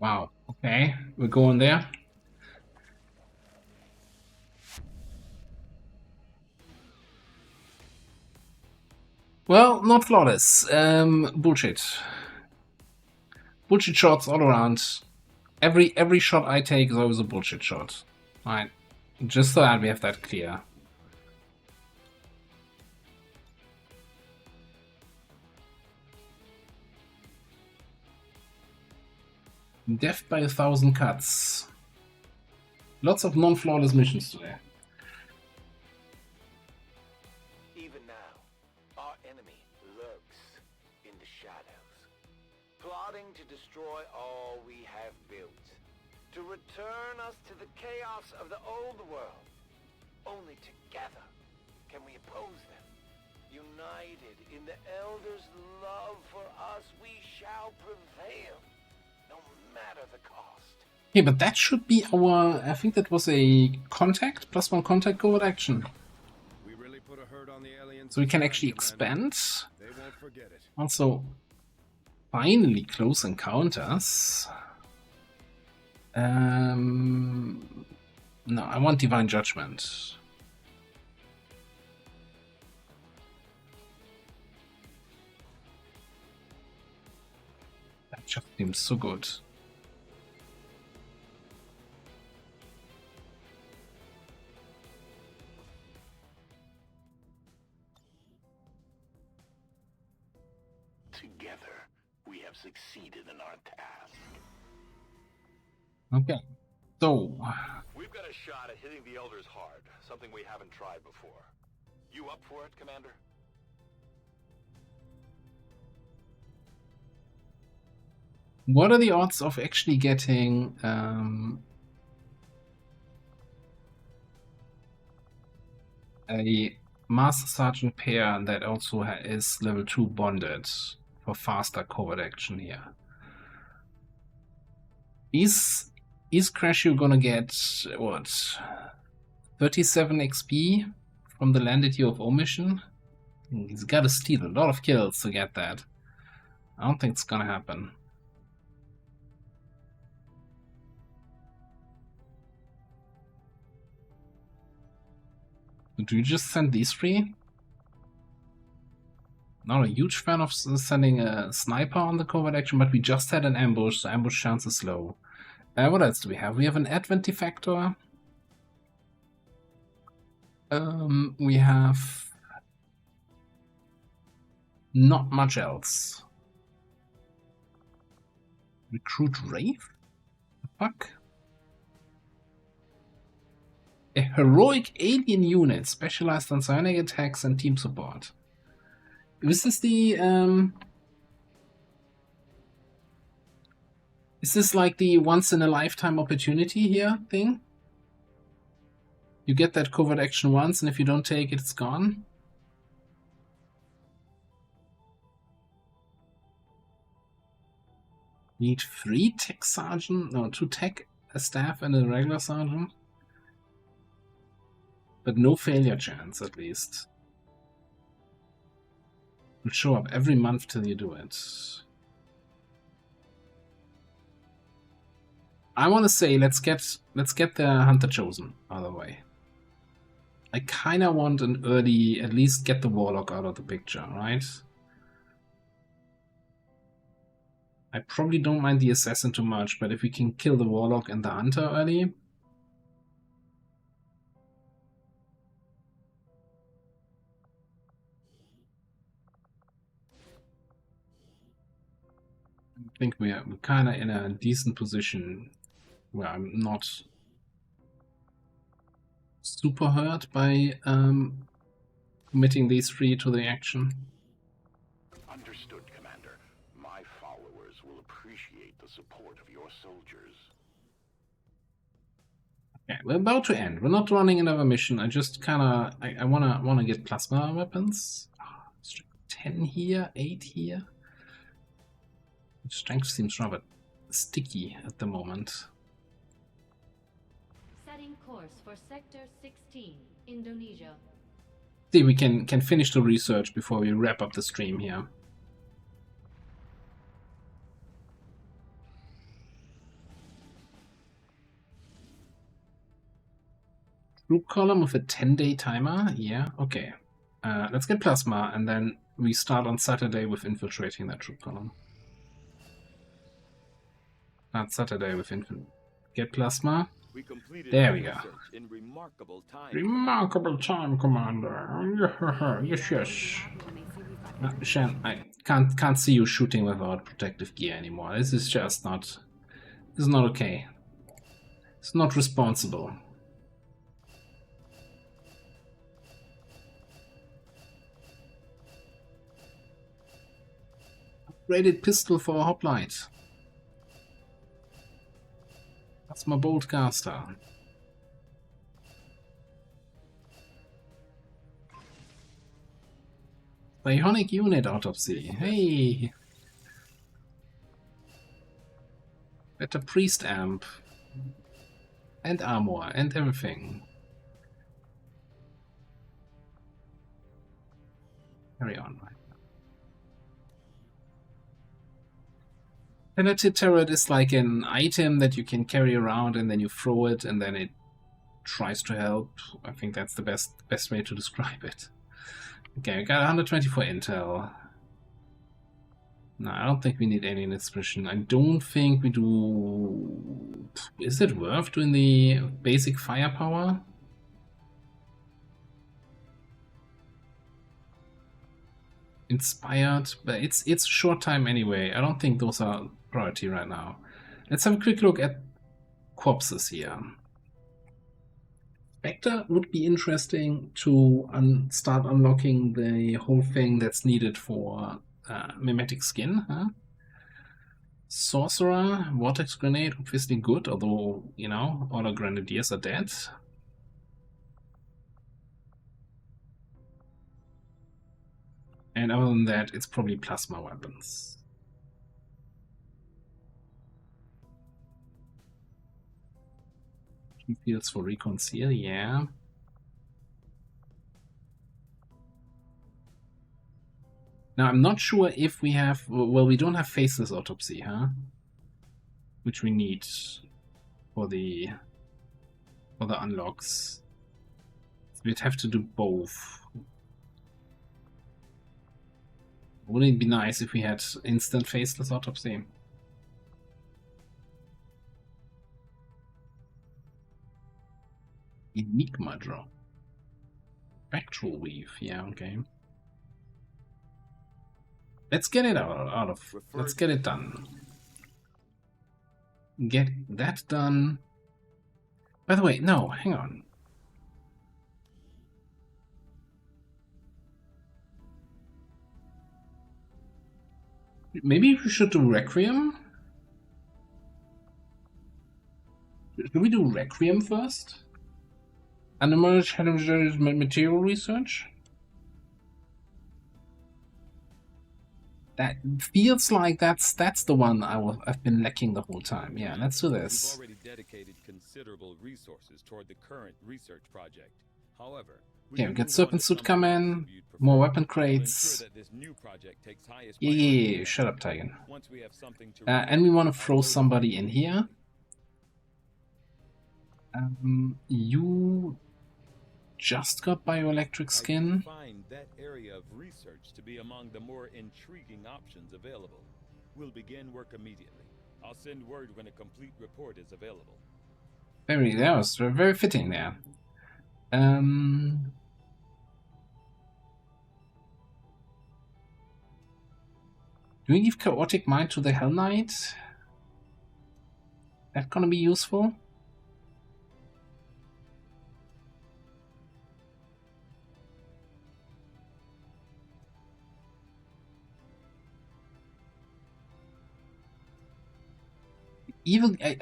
Wow, okay, we're going there. Well, not flawless. Bullshit. Bullshit shots all around. Every shot I take is always a bullshit shot. Right. Just so that we have that clear. Death by 1,000 cuts. Lots of non-flawless missions today. Even now, our enemy lurks in the shadows. destroy all we have built. To return us to the chaos of the old world. Only together can we oppose them. United in the Elders' love for us, we shall prevail, no matter the cost. Yeah, but that should be our... I think that was a contact, +1 contact covert action. We really put a hurt on the aliens. So we can actually expand. They won't forget it. Also, finally close encounters. No, I want Divine Judgment. That just seems so good. Together, we have succeeded in our task. Okay, so... We've got a shot at hitting the Elders hard, something we haven't tried before. You up for it, Commander? What are the odds of actually getting a Master Sergeant pair that also is level 2 bonded for faster covert action here? Is Crashu gonna get, what, 37 XP from the Landed Year of Omission? He's gotta steal a lot of kills to get that. I don't think it's gonna happen. Do you just send these three? Not a huge fan of sending a sniper on the covert action, but we just had an ambush, so ambush chance is low. What else do we have? We have an Advent Defector. We have not much else. Recruit Wraith? The fuck? A heroic alien unit specialized on psionic attacks and team support. Is this the is this like the once in a lifetime opportunity here thing? You get that covert action once, and if you don't take it, it's gone. Need 3 tech sergeant? No, 2 tech, a staff, and a regular sergeant. But no failure chance, at least. Will show up every month till you do it. I want to say let's get the Hunter Chosen out of the way. I kind of want an early, at least get the Warlock out of the picture, right? I probably don't mind the Assassin too much, but if we can kill the Warlock and the Hunter early... I think we're kind of in a decent position where I'm not super hurt by committing these 3 to the action. Understood, Commander. My followers will appreciate the support of your soldiers. Okay, we're about to end. We're not running another mission. I just kind of I wanna get plasma weapons. 10 here, 8 here. Strength seems rather sticky at the moment. Setting course for Sector 16, Indonesia. See, we can finish the research before we wrap up the stream here. Troop column with a 10-day timer? Yeah, okay. Let's get plasma, and then we start on Saturday with infiltrating that troop column. Not Saturday with infant. Get plasma. There we go. In remarkable time. Remarkable time, Commander. Yes, yes. Shan, I can't see you shooting without protective gear anymore. This is just not. This is not okay. It's not responsible. Upgraded pistol for a hoplite. It's my Boltcaster. Bionic unit autopsy. Hey! Better priest amp. And armor and everything. Carry on. Penalty turret is like an item that you can carry around and then you throw it and then it tries to help. I think that's the best way to describe it. Okay, we got 124 intel. No, I don't think we need alien expression. I don't think we do... Is it worth doing the basic firepower? Inspired, but it's short time anyway. I don't think those are priority right now. Let's have a quick look at corpses here. Spectre would be interesting to start unlocking the whole thing that's needed for mimetic skin. Huh? Sorcerer, vortex grenade, obviously good, although, you know, all our grenadiers are dead. And other than that, it's probably plasma weapons. Fields for reconcile, yeah. Now, I'm not sure if we have... Well, we don't have faceless autopsy, huh? Which we need for the unlocks. So we'd have to do both. Wouldn't it be nice if we had instant faceless autopsy? Enigma draw. Spectral weave, yeah, okay. Let's get it out of. Let's get it done. Get that done. By the way, no, hang on. Maybe we should do Requiem? Should we do Requiem first? Animal material research? That feels like that's the one I've been lacking the whole time. Yeah, let's do this. We've already dedicated considerable resources toward the current research project. However, yeah, we got Serpent Suit come in, more weapon crates. Yeah, shut up, Tigan. And we want to throw somebody in here. You just got bioelectric skin. I find that area of research to be among the more intriguing options available. We'll begin work immediately. I'll send word when a complete report is available. That was very fitting there. Do we give Chaotic Mind to the Hell Knight? That gonna be useful?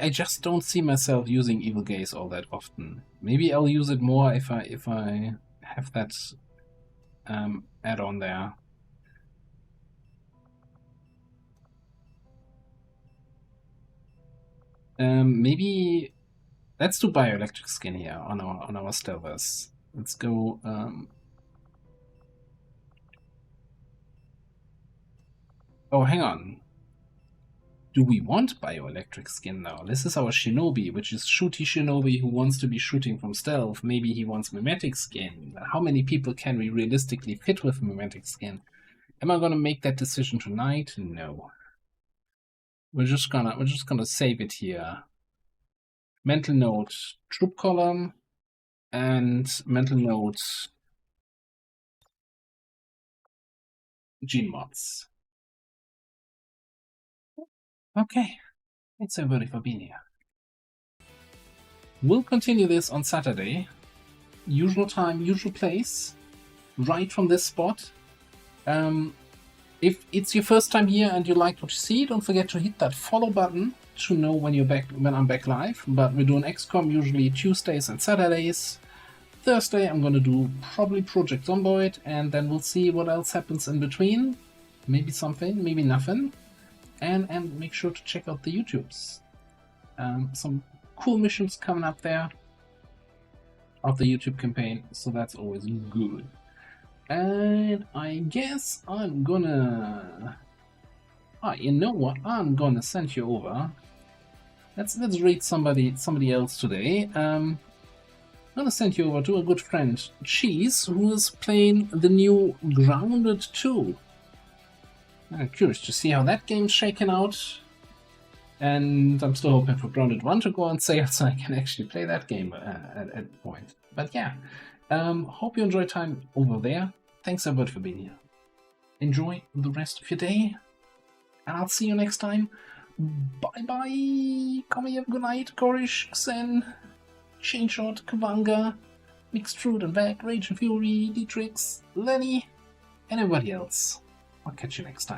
I just don't see myself using Evil Gaze all that often. Maybe I'll use it more if I have that add-on there. Maybe let's do bioelectric skin here on our Stealthers. Let's go. Oh, hang on. Do we want bioelectric skin now? This is our Shinobi, which is shooty Shinobi who wants to be shooting from stealth. Maybe he wants mimetic skin. How many people can we realistically fit with mimetic skin? Am I gonna make that decision tonight? No. We're just gonna save it here. Mental note troop column and mental note gene mods. Okay, thanks everybody for being here. We'll continue this on Saturday. Usual time, usual place. Right from this spot. If it's your first time here and you like what you see, don't forget to hit that follow button to know when I'm back live. But we're doing XCOM usually Tuesdays and Saturdays. Thursday I'm gonna do probably Project Zomboid, and then we'll see what else happens in between. Maybe something, maybe nothing. And make sure to check out the YouTubes. Some cool missions coming up there of the YouTube campaign, so that's always good. And I guess I'm gonna... you know what? I'm gonna send you over. Let's read somebody else today. I'm gonna send you over to a good friend, Cheese, who is playing the new Grounded 2. I'm curious to see how that game's shaking out. And I'm still hoping for Grounded 1 to go on sale so I can actually play that game at a point. But yeah, hope you enjoy time over there. Thanks everybody for being here. Enjoy the rest of your day. And I'll see you next time. Bye bye. Come here, good night, Korish, Xen, Chainshot, Kavanga, Mixed Fruit and Vag, Rage and Fury, Dietrix, Lenny, and everybody else. I'll catch you next time.